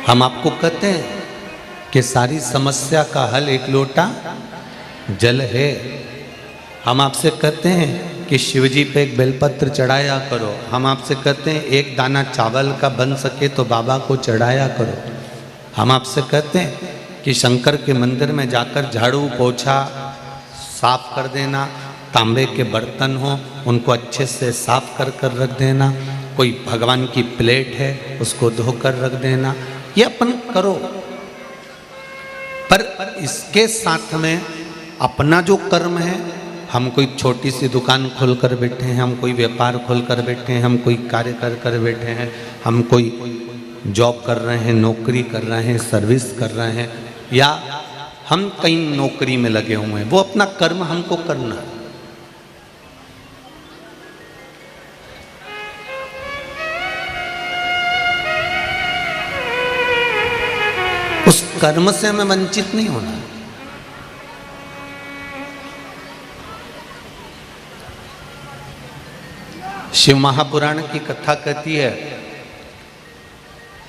हम आपको कहते हैं कि सारी समस्या का हल एक लोटा जल है। हम आपसे कहते हैं कि शिवजी पे एक बेलपत्र चढ़ाया करो। हम आपसे कहते हैं एक दाना चावल का बन सके तो बाबा को चढ़ाया करो। हम आपसे कहते हैं कि शंकर के मंदिर में जाकर झाड़ू पोछा साफ कर देना, तांबे के बर्तन हो उनको अच्छे से साफ कर कर रख देना, कोई भगवान की प्लेट है उसको धोकर रख देना, ये अपन करो। पर इसके साथ में अपना जो कर्म है, हम कोई छोटी सी दुकान खोल कर बैठे हैं, हम कोई व्यापार खोल कर बैठे हैं, हम कोई कार्य कर कर बैठे हैं, हम कोई जॉब कर रहे हैं, नौकरी कर रहे हैं, सर्विस कर रहे हैं, या हम कहीं नौकरी में लगे हुए हैं, वो अपना कर्म हमको करना है। उस कर्म से हमें वंचित नहीं होना। शिव महापुराण की कथा कहती है,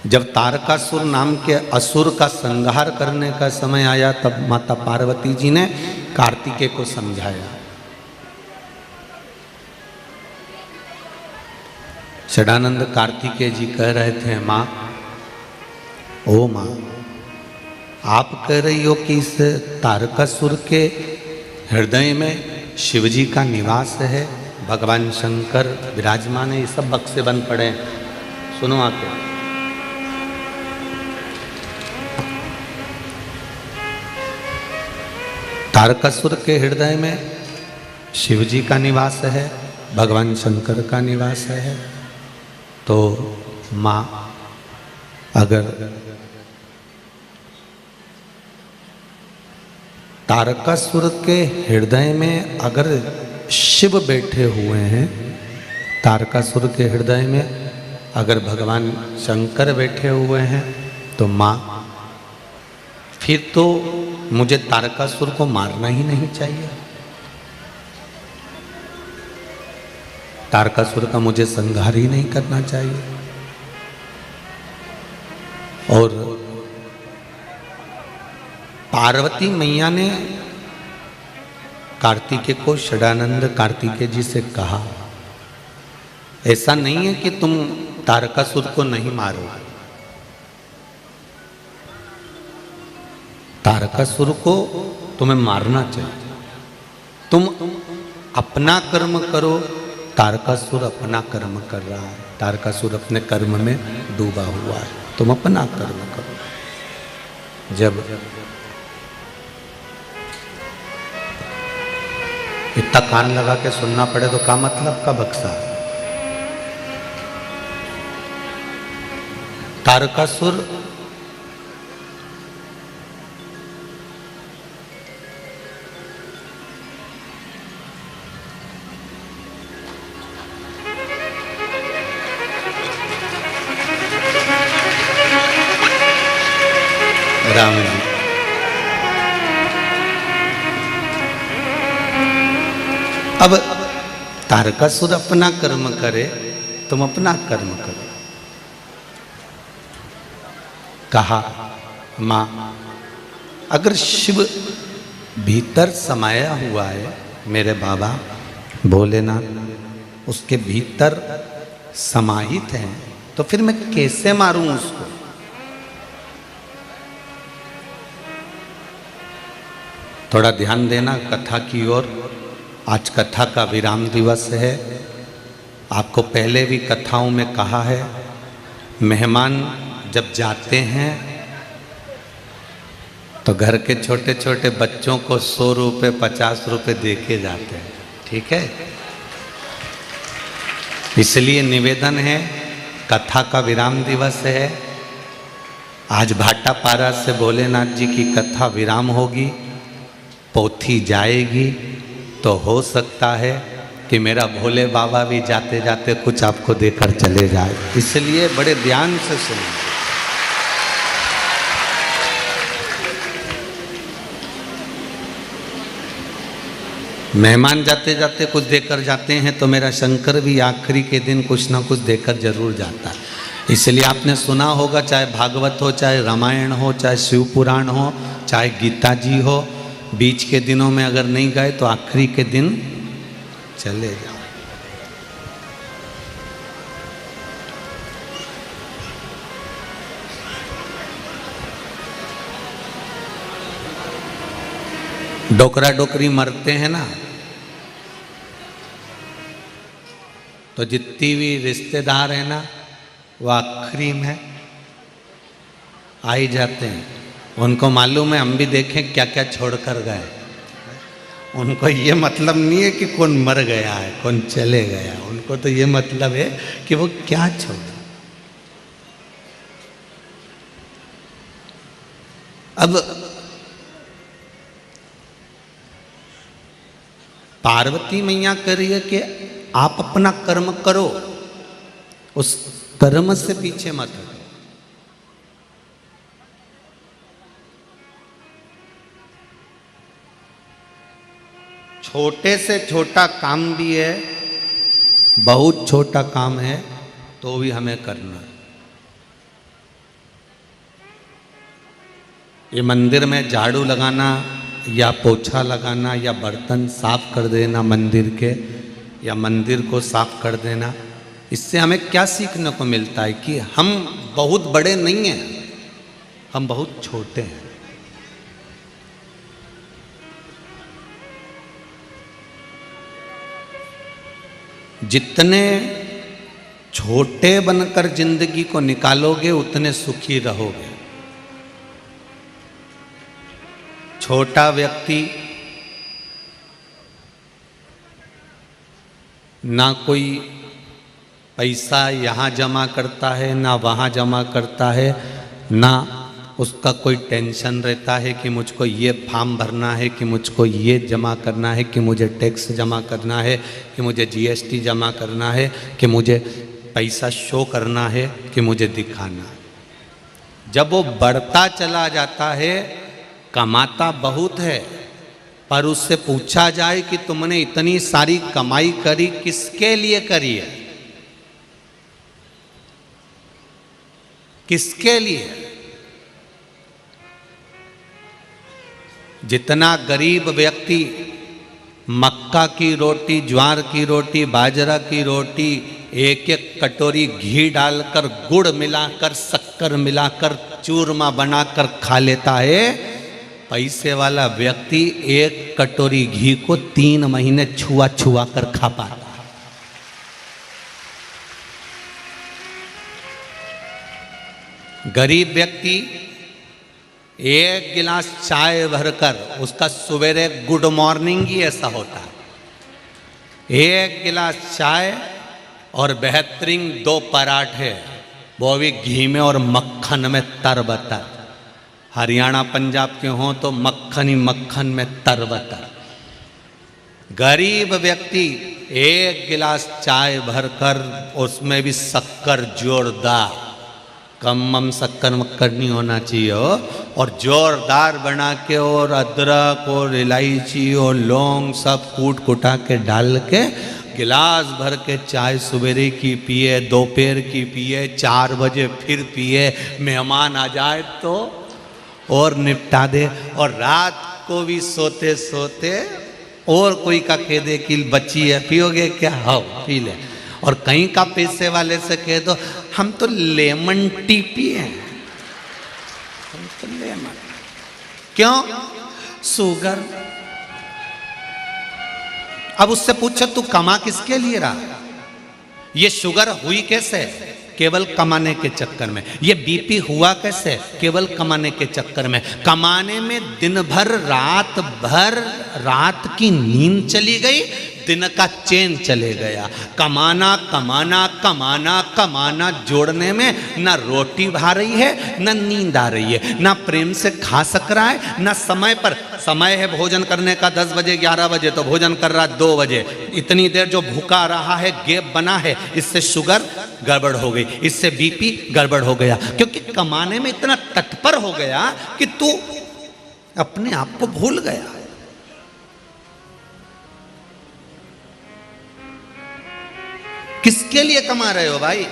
जब तारकासुर नाम के असुर का संहार करने का समय आया तब माता पार्वती जी ने कार्तिकेय को समझाया। षडानंद कार्तिकेय जी कह रहे थे, माँ, ओ माँ, आप कह रही हो कि इस तारकासुर के हृदय में शिवजी का निवास है, भगवान शंकर विराजमान है, ये सब बक्से बंद पड़े हैं, सुनो आके। तारकासुर के हृदय में शिवजी का निवास है, भगवान शंकर का निवास है, तो माँ अगर तारकासुर के हृदय में अगर शिव बैठे हुए हैं, तारकासुर के हृदय में अगर भगवान शंकर बैठे हुए हैं, तो माँ फिर तो मुझे तारकासुर को मारना ही नहीं चाहिए, तारकासुर का मुझे संहार ही नहीं करना चाहिए। और पार्वती मैया ने कार्तिकेय को, षडानंद कार्तिकेय जी से कहा, ऐसा नहीं है कि तुम तारकासुर को नहीं मारो, तारकासुर को तुम्हें मारना चाहिए। तुम अपना कर्म करो, तारकासुर अपना कर्म कर रहा है, तारकासुर अपने कर्म में डूबा हुआ है, तुम अपना कर्म करो। जब इतना कान लगा के सुनना पड़े तो क्या मतलब का बक्सा। तारकासुर राम जी, अब तारकासुर अपना कर्म करे, तुम अपना कर्म करो। कहा, माँ, अगर शिव भीतर समाया हुआ है, मेरे बाबा भोलेनाथ उसके भीतर समाहित हैं, तो फिर मैं कैसे मारूं उसको। थोड़ा ध्यान देना कथा की ओर। आज कथा का विराम दिवस है। आपको पहले भी कथाओं में कहा है, मेहमान जब जाते हैं तो घर के छोटे छोटे बच्चों को 100 रुपये 50 रुपये दे के जाते हैं, ठीक है। इसलिए निवेदन है, कथा का विराम दिवस है। आज भाटापारा से भोलेनाथ जी की कथा विराम होगी, पोथी जाएगी, तो हो सकता है कि मेरा भोले बाबा भी जाते जाते कुछ आपको देकर चले जाए, इसलिए बड़े ध्यान से सुनिए। मेहमान जाते जाते कुछ देकर जाते हैं, तो मेरा शंकर भी आखिरी के दिन कुछ ना कुछ देकर जरूर जाता है। इसलिए आपने सुना होगा, चाहे भागवत हो, चाहे रामायण हो, चाहे शिव पुराण हो, चाहे गीता जी हो, बीच के दिनों में अगर नहीं गए तो आखिरी के दिन चले जाओ। डोकरा डोकरी मरते हैं ना, तो जितनी भी रिश्तेदार हैं ना, वो आखिरी में आ ही जाते हैं। उनको मालूम है, हम भी देखें क्या क्या छोड़कर गए। उनको ये मतलब नहीं है कि कौन मर गया है, कौन चले गया, उनको तो ये मतलब है कि वो क्या छोड़ा। अब पार्वती मैया कह रही है कि आप अपना कर्म करो, उस कर्म से पीछे मत हटो। छोटे से छोटा काम भी है, बहुत छोटा काम है तो भी हमें करना है। ये मंदिर में झाड़ू लगाना या पोछा लगाना या बर्तन साफ कर देना मंदिर के, या मंदिर को साफ कर देना, इससे हमें क्या सीखने को मिलता है कि हम बहुत बड़े नहीं हैं, हम बहुत छोटे हैं। जितने छोटे बनकर जिंदगी को निकालोगे उतने सुखी रहोगे। छोटा व्यक्ति ना कोई पैसा यहाँ जमा करता है, ना वहाँ जमा करता है, ना उसका कोई टेंशन रहता है कि मुझको ये फॉर्म भरना है, कि मुझको ये जमा करना है, कि मुझे टैक्स जमा करना है, कि मुझे जीएसटी जमा करना है, कि मुझे पैसा शो करना है, कि मुझे दिखाना है। जब वो बढ़ता चला जाता है, कमाता बहुत है, पर उससे पूछा जाए कि तुमने इतनी सारी कमाई करी किसके लिए करी है, किसके लिए? जितना गरीब व्यक्ति मक्का की रोटी, ज्वार की रोटी, बाजरा की रोटी एक एक कटोरी घी डालकर, गुड़ मिलाकर, शक्कर मिलाकर, चूरमा बनाकर खा लेता है, पैसे वाला व्यक्ति एक कटोरी घी को 3 महीने छुआ छुआ कर खा पाता है। गरीब व्यक्ति एक गिलास चाय भरकर, उसका सवेरे गुड मॉर्निंग ही ऐसा होता है, एक गिलास चाय और बेहतरीन 2 पराठे, वो भी घी में और मक्खन में तरबतर। हरियाणा पंजाब के हों तो मक्खन ही मक्खन में तरबतर। गरीब व्यक्ति एक गिलास चाय भरकर, उसमें भी शक्कर जोरदार, कम शक्कर मक्कर नहीं होना चाहिए हो, और जोरदार बना के, और अदरक और इलायची और लौंग सब कूट कुटा के डाल के गिलास भर के चाय सवेरे की पिए, दोपहर की पिए, 4 बजे फिर पिए, मेहमान आ जाए तो और निपटा दे, और रात को भी सोते सोते और कोई का कह दे कि बच्ची है पियोगे क्या, हाँ पी ले, और कहीं का पैसे वाले से कह दो हम तो लेमन टी पिए, हम तो लेमन, क्यों? शुगर। अब उससे पूछो तू कमा किसके लिए रहा? ये शुगर हुई कैसे? केवल कमाने के चक्कर में। ये बीपी हुआ कैसे? केवल कमाने के चक्कर में। कमाने में दिन भर रात भर रात की नींद चली गई, दिन का चैन चले गया। कमाना कमाना कमाना कमाना जोड़ने में ना रोटी भा रही है, ना नींद आ रही है, ना प्रेम से खा सक रहा है, ना समय पर। समय है भोजन करने का 10 बजे 11 बजे, तो भोजन कर रहा 2 बजे। इतनी देर जो भूखा रहा है, गैप बना है, इससे शुगर गड़बड़ हो गई, इससे बीपी गड़बड़ हो गया, क्योंकि कमाने में इतना तत्पर हो गया कि तू अपने आप को भूल गया। किसके लिए कमा रहे हो भाई?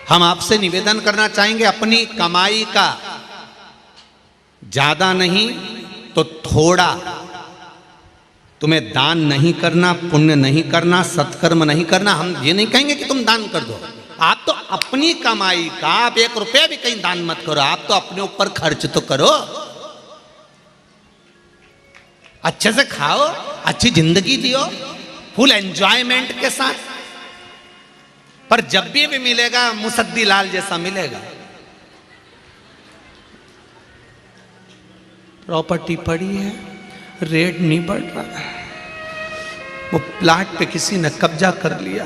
हम आपसे निवेदन करना चाहेंगे, अपनी कमाई का ज्यादा नहीं तो थोड़ा, तुम्हें दान नहीं करना, पुण्य नहीं करना, सत्कर्म नहीं करना। हम ये नहीं कहेंगे कि तुम दान कर दो, आप तो अपनी कमाई का आप 1 रुपया भी कहीं दान मत करो, आप तो अपने ऊपर खर्च तो करो, अच्छे से खाओ, अच्छी जिंदगी जियो, फुल एंजॉयमेंट के साथ। पर जब भी मिलेगा मुसद्दी लाल जैसा मिलेगा। प्रॉपर्टी पड़ी है, रेट नहीं बढ़ रहा, वो प्लाट पे किसी ने कब्जा कर लिया,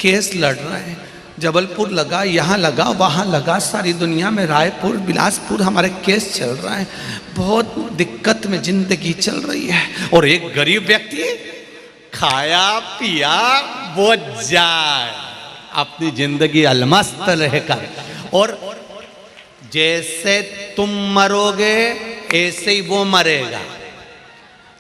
केस लड़ रहा है, जबलपुर लगा, यहाँ लगा, वहाँ लगा, सारी दुनिया में रायपुर बिलासपुर हमारे केस चल रहा है, बहुत दिक्कत में जिंदगी चल रही है। और एक गरीब व्यक्ति खाया पिया वो जाए अपनी जिंदगी अलमस्त रहकर। और जैसे तुम मरोगे ऐसे ही वो मरेगा।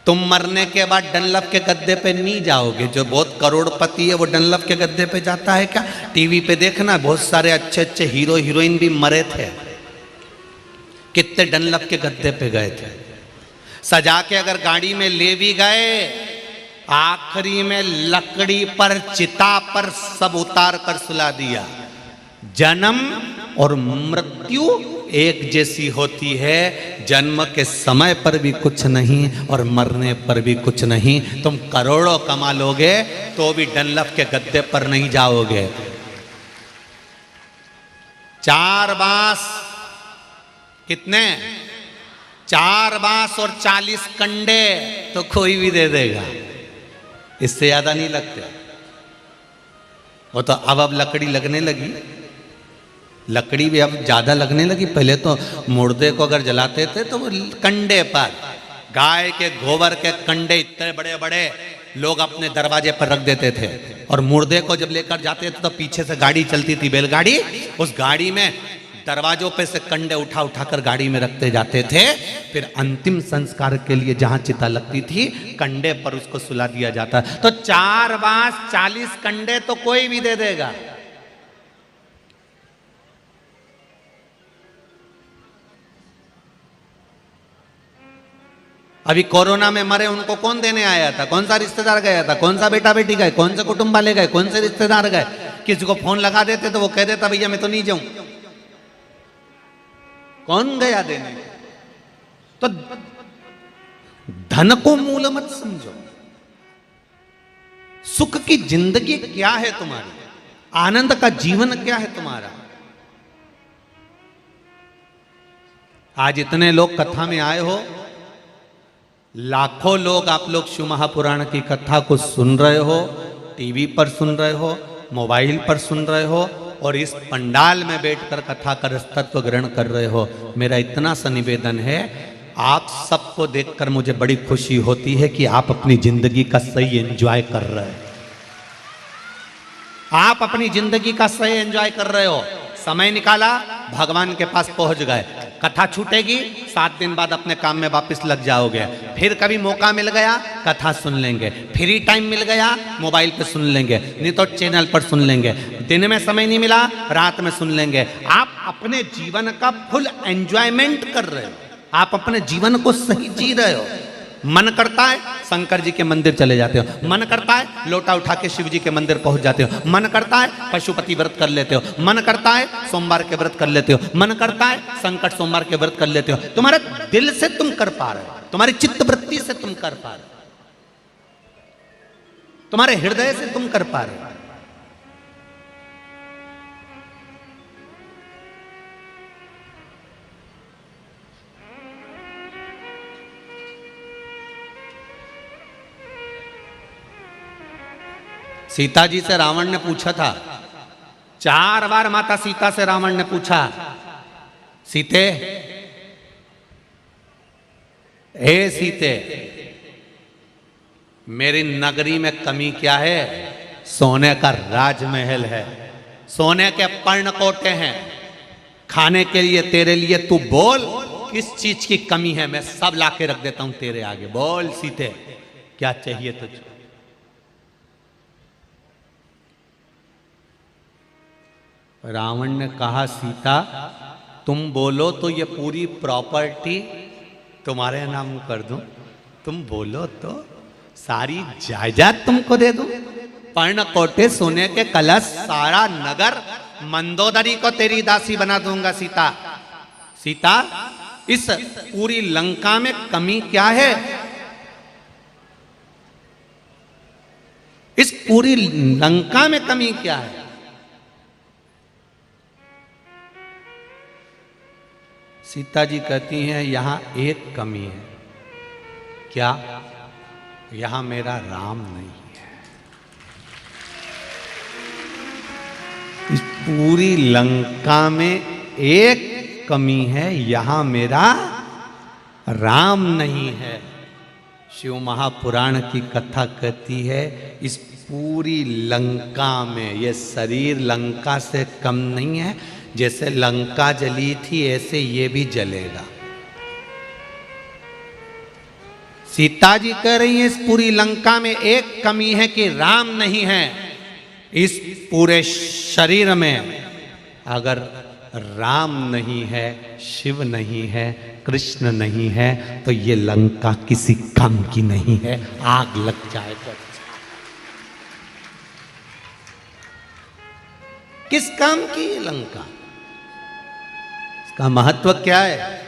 तुम मरने के बाद डनलप के गद्दे पे नहीं जाओगे। जो बहुत करोड़पति है वो डनलप के गद्दे पे जाता है क्या? टीवी पे देखना, बहुत सारे अच्छे अच्छे हीरो हीरोइन भी मरे थे, कितने डनलप के गद्दे पे गए थे। सजा के अगर गाड़ी में ले भी गए, आखिरी में लकड़ी पर चिता पर सब उतार कर सुला दिया। जन्म और मृत्यु एक जैसी होती है, जन्म के समय पर भी कुछ नहीं और मरने पर भी कुछ नहीं। तुम करोड़ों कमा लोगे तो भी डनलप के गद्दे पर नहीं जाओगे। 4 बांस कितने? 4 बांस और 40 कंडे तो कोई भी दे देगा, इससे ज्यादा नहीं लगते। वो तो अब लकड़ी लगने लगी, लकड़ी भी अब ज्यादा लगने लगी। पहले तो मुर्दे को अगर जलाते थे तो वो कंडे पर, गाय के गोबर के कंडे इतने बड़े बड़े लोग अपने दरवाजे पर रख देते थे। और मुर्दे को जब लेकर जाते थे तो पीछे से गाड़ी चलती थी, बैलगाड़ी, उस गाड़ी में दरवाजों पे से कंडे उठा उठा कर गाड़ी में रखते जाते थे। फिर अंतिम संस्कार के लिए जहां चिता लगती थी, कंडे पर उसको सुला दिया जाता। तो 4 बांस 40 कंडे तो कोई भी दे देगा। अभी कोरोना में मरे उनको कौन देने आया था? कौन सा रिश्तेदार गया था? कौन सा बेटा बेटी गए? कौन से कुटुंब वाले गए? कौन से रिश्तेदार गए? किसी को फोन लगा देते तो वो कह देता भैया मैं तो नहीं जाऊं। कौन गया देने? तो धन को मूल मत समझो। सुख की जिंदगी क्या है तुम्हारी? आनंद का जीवन क्या है तुम्हारा? आज इतने लोग कथा में आए हो, लाखों लोग आप लोग शिव महापुराण की कथा को सुन रहे हो, टीवी पर सुन रहे हो, मोबाइल पर सुन रहे हो, और इस पंडाल में बैठकर कथा का तत्व ग्रहण कर रहे हो। मेरा इतना सा निवेदन है, आप सबको देखकर मुझे बड़ी खुशी होती है कि आप अपनी जिंदगी का सही एंजॉय कर रहे हो। आप अपनी जिंदगी का सही एंजॉय कर रहे हो। समय निकाला, भगवान के पास पहुंच गए। कथा छूटेगी, 7 दिन बाद अपने काम में वापस लग जाओगे। फिर कभी मौका मिल गया कथा सुन लेंगे, फ्री टाइम मिल गया मोबाइल पे सुन लेंगे, नहीं तो चैनल पर सुन लेंगे। दिन में समय नहीं मिला रात में सुन लेंगे। आप अपने जीवन का फुल एंजॉयमेंट कर रहे हो, आप अपने जीवन को सही जी रहे हो। मन करता है शंकर जी के मंदिर चले जाते हो, मन करता है लोटा उठा के शिव जी के मंदिर पहुंच जाते हो, मन करता है पशुपति व्रत कर लेते हो, मन करता है सोमवार के व्रत कर लेते हो, मन करता है संकट सोमवार के व्रत कर लेते हो। तुम्हारे दिल से तुम कर पा रहे हो, तुम्हारी चित्त वृत्ति से तुम कर पा रहे हो, तुम्हारे हृदय से तुम कर पा रहे हो। सीता जी से रावण ने पूछा था, 4 बार माता सीता से रावण ने पूछा, सीते, हे सीते, मेरी नगरी में कमी क्या है? सोने का राजमहल है, सोने के पर्णकोटे हैं, खाने के लिए तेरे लिए तू बोल किस चीज की कमी है, मैं सब लाके रख देता हूं तेरे आगे। बोल सीते क्या चाहिए तुझको? रावण ने कहा सीता तुम बोलो तो ये पूरी प्रॉपर्टी तुम्हारे नाम कर दूं, तुम बोलो तो सारी जायदाद तुमको दे दूं, पर्ण कोटे सोने के कलश, सारा नगर मंदोदरी को तेरी दासी बना दूंगा। सीता सीता इस पूरी लंका में कमी क्या है? इस पूरी लंका में कमी क्या है? सीता जी कहती हैं यहां एक कमी है। क्या? यहां मेरा राम नहीं है। इस पूरी लंका में एक कमी है, यहां मेरा राम नहीं है। शिव महापुराण की कथा कहती है इस पूरी लंका में ये शरीर लंका से कम नहीं है। जैसे लंका जली थी ऐसे ये भी जलेगा। सीता जी कह रही हैं इस पूरी लंका में एक कमी है कि राम नहीं है। इस पूरे शरीर में अगर राम नहीं है, शिव नहीं है, कृष्ण नहीं है तो ये लंका किसी काम की नहीं है, आग लग जाए तो। किस काम की ये लंका? इसका महत्व क्या है?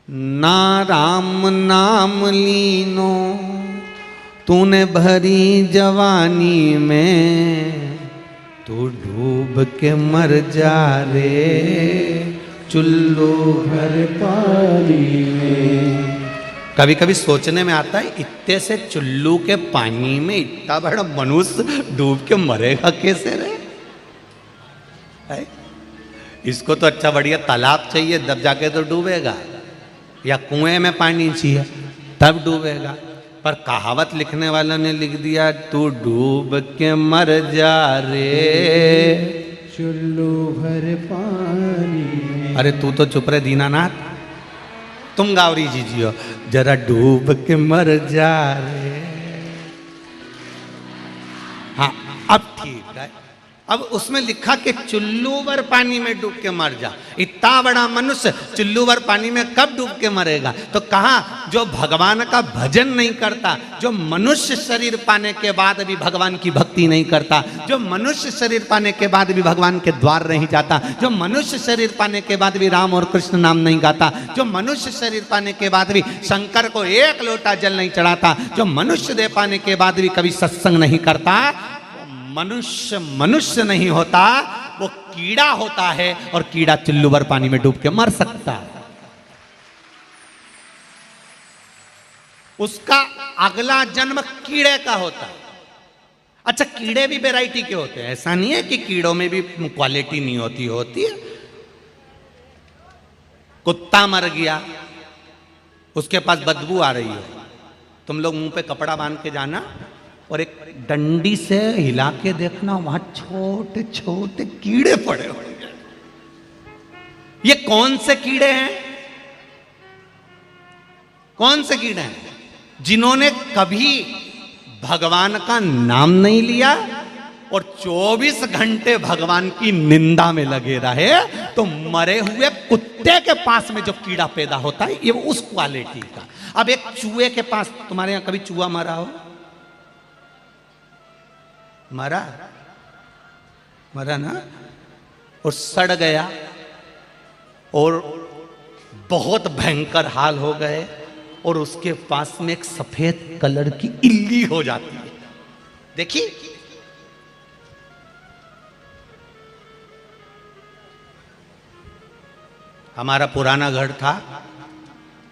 ना राम नाम लीनो तूने भरी जवानी में, तू डूब के मर जा रे चुल्लू भर पानी में। कभी कभी सोचने में आता है इतने से चुल्लू के पानी में इतना बड़ा मनुष्य डूब के मरेगा कैसे रे? इसको तो अच्छा बढ़िया तालाब चाहिए तब जाके तो डूबेगा, या कुएं में पानी चाहिए तब डूबेगा। पर कहावत लिखने वालों ने लिख दिया तू डूब के मर जा रे चुल्लू भर पानी। अरे तू तो चुप रहे दीनानाथ, तुम गावरी जी जियो जरा डूब के मर जा रे। हाँ अब ठीक है। अब उसमें लिखा कि चुल्लू भर पानी में डूब के मर जा। इतना बड़ा मनुष्य चुल्लू भर पानी में कब डूब के मरेगा? तो कहा जो भगवान का भजन नहीं करता, जो मनुष्य शरीर पाने के बाद भी भगवान की भक्ति नहीं करता, जो मनुष्य शरीर पाने के बाद भी भगवान के द्वार नहीं जाता, जो मनुष्य शरीर पाने के बाद भी राम और कृष्ण नाम नहीं गाता, जो मनुष्य शरीर पाने के बाद भी शंकर को एक लोटा जल नहीं चढ़ाता, जो मनुष्य देह पाने के बाद भी कभी सत्संग नहीं करता, मनुष्य मनुष्य नहीं होता, वो कीड़ा होता है। और कीड़ा चुल्लू भर पानी में डूब के मर सकता है। उसका अगला जन्म कीड़े का होता है। अच्छा कीड़े भी वैरायटी के होते हैं, ऐसा नहीं है कि कीड़ों में भी क्वालिटी नहीं होती, होती है। कुत्ता मर गया, उसके पास बदबू आ रही है, तुम लोग मुंह पे कपड़ा बांध के जाना और एक डंडी से हिला के देखना, वहां छोटे छोटे कीड़े पड़े होंगे। ये कौन से कीड़े हैं? कौन से कीड़े हैं? जिन्होंने कभी भगवान का नाम नहीं लिया और 24 घंटे भगवान की निंदा में लगे रहे, तो मरे हुए कुत्ते के पास में जो कीड़ा पैदा होता है ये उस क्वालिटी का। अब एक चूहे के पास, तुम्हारे यहां कभी चूहा मरा हो? मरा मरा ना, और सड़ गया और बहुत भयंकर हाल हो गए, और उसके पास में एक सफेद कलर की इल्ली हो जाती है। देखिए हमारा पुराना घर था,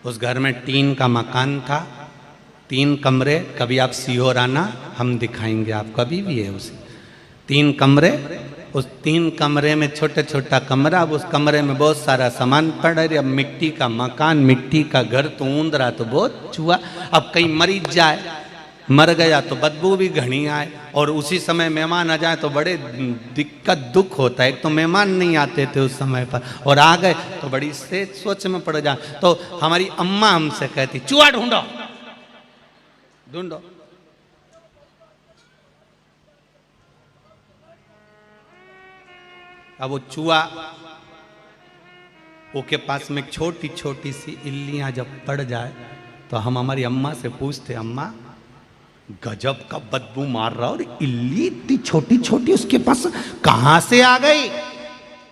उस घर में टीन का मकान था, 3 कमरे। कभी आप सीहोर आना, हम दिखाएंगे आप, कभी भी है उसे। 3 कमरे, उस 3 कमरे में छोटा छोटा कमरा, अब उस कमरे में बहुत सारा सामान पड़ रहा है। अब मिट्टी का मकान, मिट्टी का घर, तो ऊंदरा तो बहुत छुआ। अब कहीं मरीज जाए, मर गया तो बदबू भी घनी आए, और उसी समय मेहमान आ जाए तो बड़े दिक्कत दुख होता है। एक तो मेहमान नहीं आते थे उस समय पर, और आ गए तो बड़ी से सोच में पड़ जाए। तो हमारी अम्मा हमसे कहती चूहा ढूंढो ढूंढो। अब वो चूहा वो के पास में छोटी छोटी सी इल्लियां जब पड़ जाए तो हम हमारी अम्मा से पूछते, अम्मा गजब का बदबू मार रहा और इल्ली इतनी छोटी छोटी उसके पास कहां से आ गई,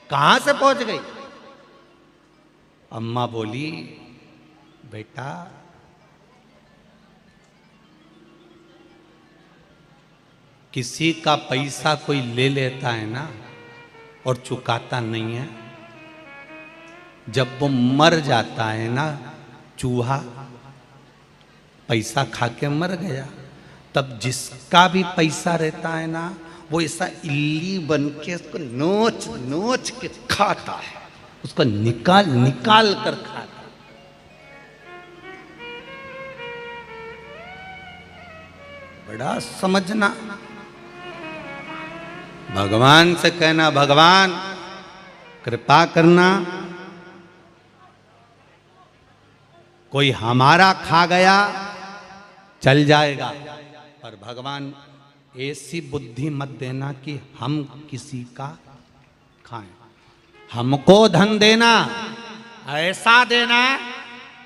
कहां से पहुंच गई? अम्मा बोली, बेटा किसी का पैसा कोई ले लेता है ना और चुकाता नहीं है, जब वो मर जाता है ना चूहा, पैसा खा के मर गया, तब जिसका भी पैसा रहता है ना वो ऐसा इल्ली बन के उसको नोच नोच के खाता है, उसको निकाल निकाल कर खाता है। बड़ा समझना, भगवान से कहना भगवान कृपा करना, कोई हमारा खा गया चल जाएगा, पर भगवान ऐसी बुद्धि मत देना कि हम किसी का खाएं। हमको धन देना ऐसा देना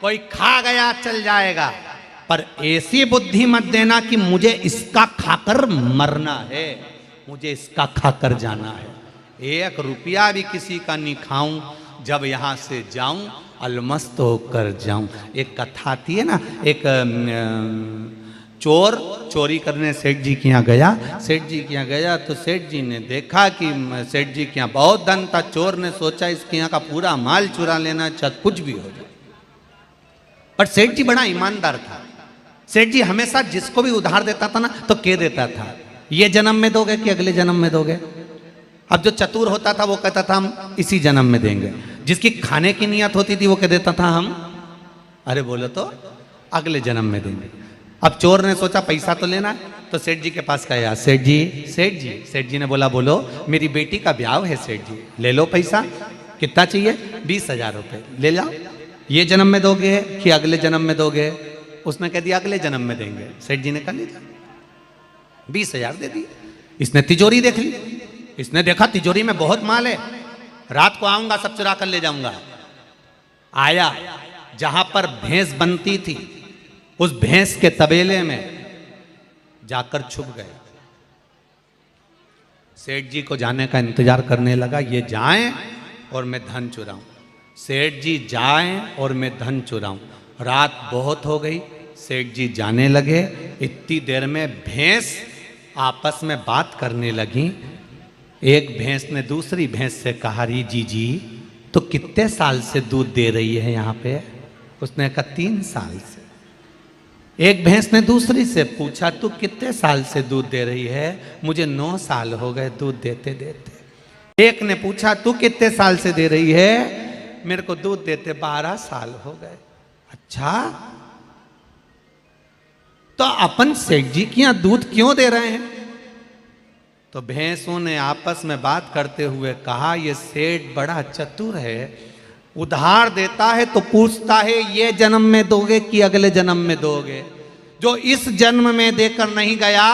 कोई खा गया चल जाएगा, पर ऐसी बुद्धि मत देना कि मुझे इसका खाकर मरना है, मुझे इसका खाकर जाना है। 1 रुपया भी किसी का नहीं खाऊं, जब यहां से जाऊं अलमस्त होकर जाऊं। एक कथा थी है ना, एक चोर चोरी करने सेठ जी के यहाँ गया, सेठ जी के यहाँ गया तो सेठ जी ने देखा कि सेठ जी के यहाँ बहुत धन था, चोर ने सोचा इसके यहाँ का पूरा माल चुरा लेना, चाहे कुछ भी हो जाए। पर सेठ जी बड़ा ईमानदार था, सेठ जी हमेशा जिसको भी उधार देता था ना तो कह देता था ये जन्म में दोगे कि अगले जन्म में दोगे। अब जो चतुर होता था वो कहता था हम इसी जन्म में देंगे, जिसकी खाने की नियत होती थी वो कह देता था हम अरे बोलो तो अगले जन्म में देंगे। अब चोर ने सोचा पैसा तो लेना है, तो सेठ जी के पास गया, सेठ जी सेठ जी, सेठ जी ने बोला बोलो मेरी बेटी का ब्याह है सेठ जी, ले लो पैसा, कितना चाहिए? 20,000 रुपये, ले जाओ, ये जन्म में दोगे कि अगले जन्म में दोगे? उसने कह दिया अगले जन्म में देंगे। सेठ जी ने कहा लीजिए 20,000 दे दिए। इसने तिजोरी देख ली, इसने देखा तिजोरी में बहुत माल है, रात को आऊंगा सब चुरा कर ले जाऊंगा। आया जहां पर भैंस बनती थी उस भैंस के तबेले में जाकर छुप गए। सेठ जी को जाने का इंतजार करने लगा, ये जाएं और मैं धन चुराऊं, सेठ जी जाएं और मैं धन चुराऊं। रात बहुत हो गई, सेठ जी जाने लगे, इतनी देर में भैंस आपस में बात करने लगी। एक भैंस ने दूसरी भैंस से कहा, री जी तो कितने साल से दूध दे रही है यहाँ पे? उसने कहा 3 साल से। एक भैंस ने दूसरी से पूछा, तू कितने साल से दूध दे रही है? मुझे 9 साल हो गए दूध देते देते। एक ने पूछा, तू कितने साल से दे रही है? मेरे को दूध देते 12 साल हो गए। अच्छा, तो अपन सेठ जी के यहां दूध क्यों दे रहे हैं? तो भैंसों ने आपस में बात करते हुए कहा, ये सेठ बड़ा चतुर है, उधार देता है तो पूछता है ये जन्म में दोगे कि अगले जन्म में दोगे। जो इस जन्म में देकर नहीं गया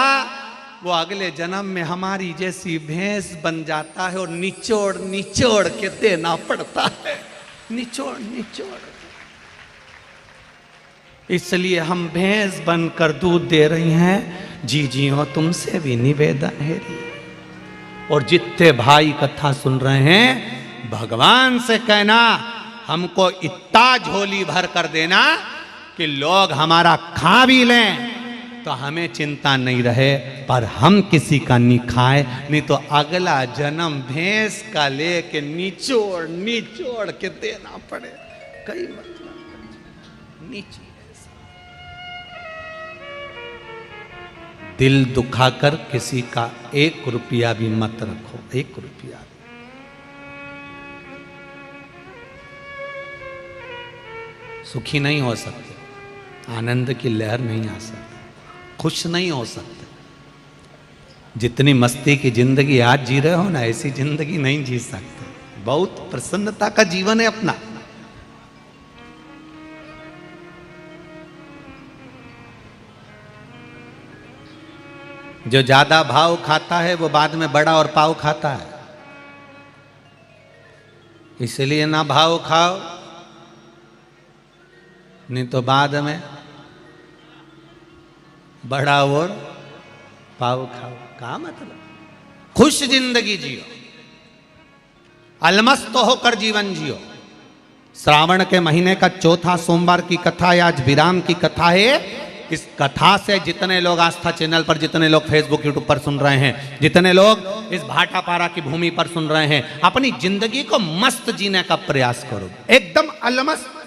वो अगले जन्म में हमारी जैसी भैंस बन जाता है और निचोड़ निचोड़ के देना पड़ता है, निचोड़ निचोड़। इसलिए हम भैंस बनकर दूध दे रही हैं। जी जी हो, तुमसे भी निवेदन है। और जितने भाई कथा सुन रहे हैं, भगवान से कहना हमको इतना झोली भर कर देना कि लोग हमारा खा भी लें तो हमें चिंता नहीं रहे, पर हम किसी का नहीं खाए, नहीं तो अगला जन्म भैंस का लेके निचोड़ निचोड़ के देना पड़े। कई मतलब नीचे दिल दुखाकर किसी का 1 रुपया भी मत रखो, 1 रुपया। सुखी नहीं हो सकते, आनंद की लहर नहीं आ सकती, खुश नहीं हो सकते। जितनी मस्ती की जिंदगी आज जी रहे हो ना, ऐसी जिंदगी नहीं जी सकते। बहुत प्रसन्नता का जीवन है अपना। जो ज्यादा भाव खाता है वो बाद में बड़ा और पाव खाता है। इसलिए ना भाव खाओ, नहीं तो बाद में बड़ा और पाव खाओ। क्या मतलब? खुश जिंदगी जियो, अलमस्त होकर जीवन जियो। श्रावण के महीने का चौथा सोमवार की कथा है, आज विराम की कथा है। इस कथा से जितने लोग आस्था चैनल पर, जितने लोग फेसबुक यूट्यूब पर सुन रहे हैं, जितने लोग इस भाटापारा की भूमि पर सुन रहे हैं, अपनी जिंदगी को मस्त जीने का प्रयास करो, एकदम अलमस्त।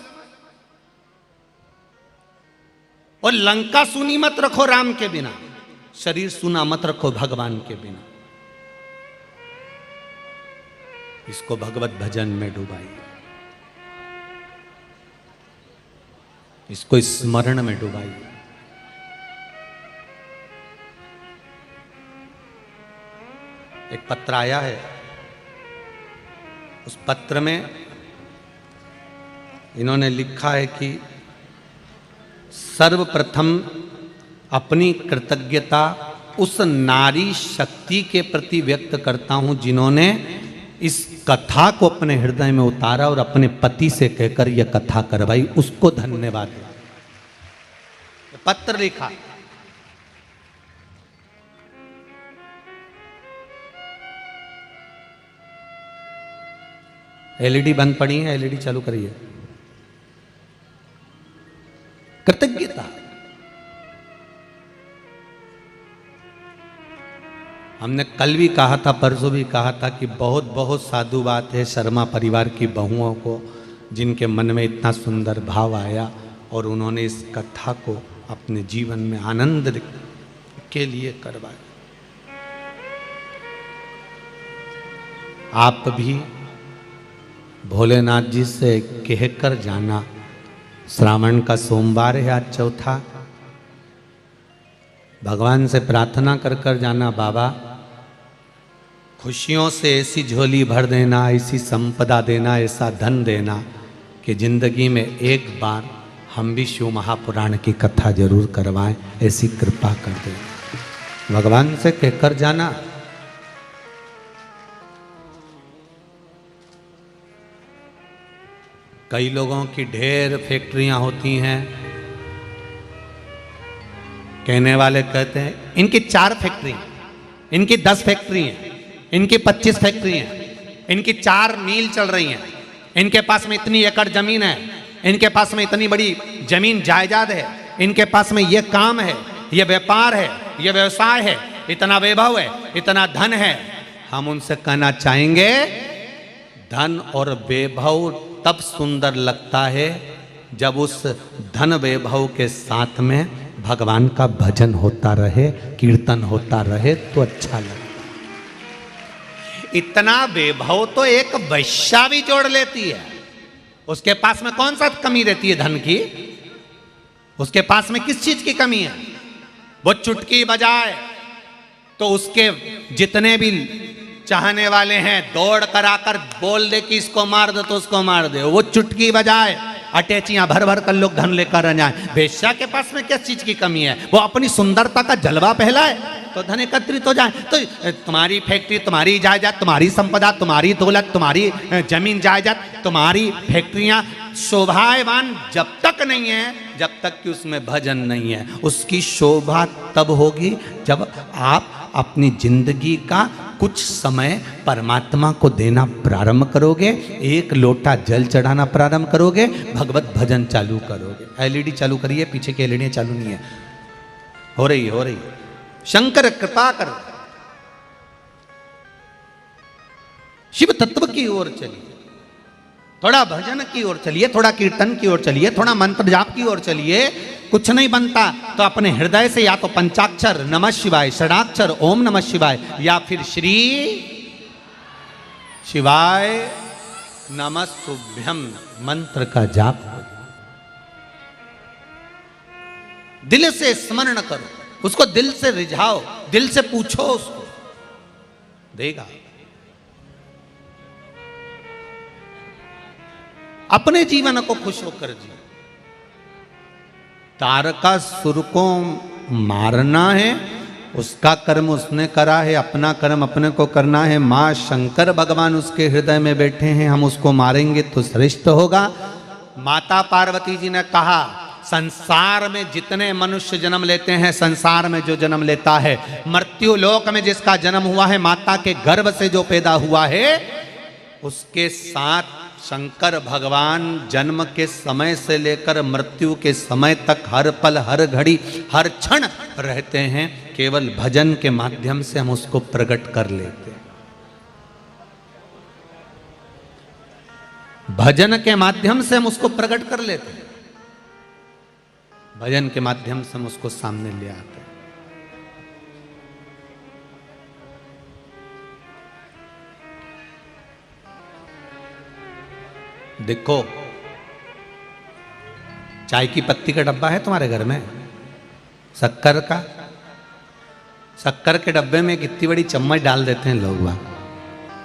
और लंका सुनी मत रखो राम के बिना, शरीर सुना मत रखो भगवान के बिना। इसको भगवत भजन में डुबाइए, इसको स्मरण में डुबाइए। एक पत्र आया है, उस पत्र में इन्होंने लिखा है कि सर्वप्रथम अपनी कृतज्ञता उस नारी शक्ति के प्रति व्यक्त करता हूं जिन्होंने इस कथा को अपने हृदय में उतारा और अपने पति से कहकर यह कथा करवाई, उसको धन्यवाद। पत्र लिखा, एलईडी बंद पड़ी है, एलईडी चालू करिए। कृतज्ञता, हमने कल भी कहा था, परसों भी कहा था कि बहुत बहुत साधु बात है शर्मा परिवार की बहुओं को, जिनके मन में इतना सुंदर भाव आया और उन्होंने इस कथा को अपने जीवन में आनंद के लिए करवाया। आप भी भोलेनाथ जी से कहकर जाना, श्रावण का सोमवार है आज चौथा, भगवान से प्रार्थना कर कर जाना, बाबा खुशियों से ऐसी झोली भर देना, ऐसी संपदा देना, ऐसा धन देना कि जिंदगी में एक बार हम भी शिव महापुराण की कथा जरूर करवाएं, ऐसी कृपा कर देना। भगवान से कहकर जाना। कई लोगों की ढेर फैक्ट्रियां होती हैं, कहने वाले कहते हैं इनकी 4 फैक्ट्री, इनकी 10 फैक्ट्री हैं, इनकी 25 फैक्ट्री हैं, इनकी 4 मील चल रही हैं, इनके पास में इतनी एकड़ जमीन है, इनके पास में इतनी बड़ी जमीन जायदाद है, इनके पास में ये काम है, ये व्यापार है, ये व्यवसाय है, इतना वैभव है, इतना धन है। हम उनसे कहना चाहेंगे धन और वैभव तब सुंदर लगता है जब उस धन वैभव के साथ में भगवान का भजन होता रहे, कीर्तन होता रहे तो अच्छा लगता। इतना वैभव तो एक वैश्या भी जोड़ लेती है, उसके पास में कौन सा कमी रहती है धन की? उसके पास में किस चीज की कमी है? वो चुटकी बजाए तो उसके जितने भी चाहने वाले हैं दौड़ कर आकर बोल दे कि इसको मार दो तो उसको मार दे, वो चुटकी बजाए, अटैचियां भर भर कर लोग धन लेकर जाए। वेश्या के पास में किस चीज की कमी है? वो अपनी सुंदरता का जलवा फैलाए तो धन एकत्रित हो जाए। तो तुम्हारी फैक्ट्री, तुम्हारी जायदाद, तुम्हारी संपदा, तुम्हारी दौलत, तुम्हारी जमीन जायदाद, तुम्हारी फैक्ट्रियां शोभावान जब तक नहीं है, जब तक कि उसमें भजन नहीं है। उसकी शोभा तब होगी जब आप अपनी जिंदगी का कुछ समय परमात्मा को देना प्रारंभ करोगे, एक लोटा जल चढ़ाना प्रारंभ करोगे, भगवत भजन चालू करोगे। एलईडी चालू करिए, पीछे की एलईडी चालू नहीं है, हो रही है। शंकर कृपा कर, शिव तत्व की ओर चलिए, थोड़ा भजन की ओर चलिए, थोड़ा कीर्तन की ओर चलिए, थोड़ा मंत्र जाप की ओर चलिए। कुछ नहीं बनता तो अपने हृदय से या तो पंचाक्षर नमः शिवाय, षडाक्षर ओम नमः शिवाय, या फिर श्री शिवाय नमस्तुभ्यम मंत्र का जाप करो। दिल से स्मरण करो, उसको दिल से रिझाओ, दिल से पूछो, उसको देगा। अपने जीवन को खुश होकर जियो। तारकासुर को मारना है उसका कर्म उसने करा है, अपना कर्म अपने को करना है। माँ शंकर भगवान उसके हृदय में बैठे हैं, हम उसको मारेंगे तो श्रेष्ठ होगा। माता पार्वती जी ने कहा संसार में जितने मनुष्य जन्म लेते हैं, संसार में जो जन्म लेता है, मृत्यु लोक में जिसका जन्म हुआ है, माता के गर्भ से जो पैदा हुआ है, उसके साथ शंकर भगवान जन्म के समय से लेकर मृत्यु के समय तक हर पल हर घड़ी हर क्षण रहते हैं। केवल भजन के माध्यम से हम उसको प्रकट कर लेते हैं। भजन के माध्यम से हम उसको प्रकट कर लेते हैं, भजन के माध्यम से हम उसको सामने ले आते हैं। देखो, चाय की पत्ती का डब्बा है तुम्हारे घर में, शक्कर का, शक्कर के डब्बे में कितनी बड़ी चम्मच डाल देते हैं लोग। वहां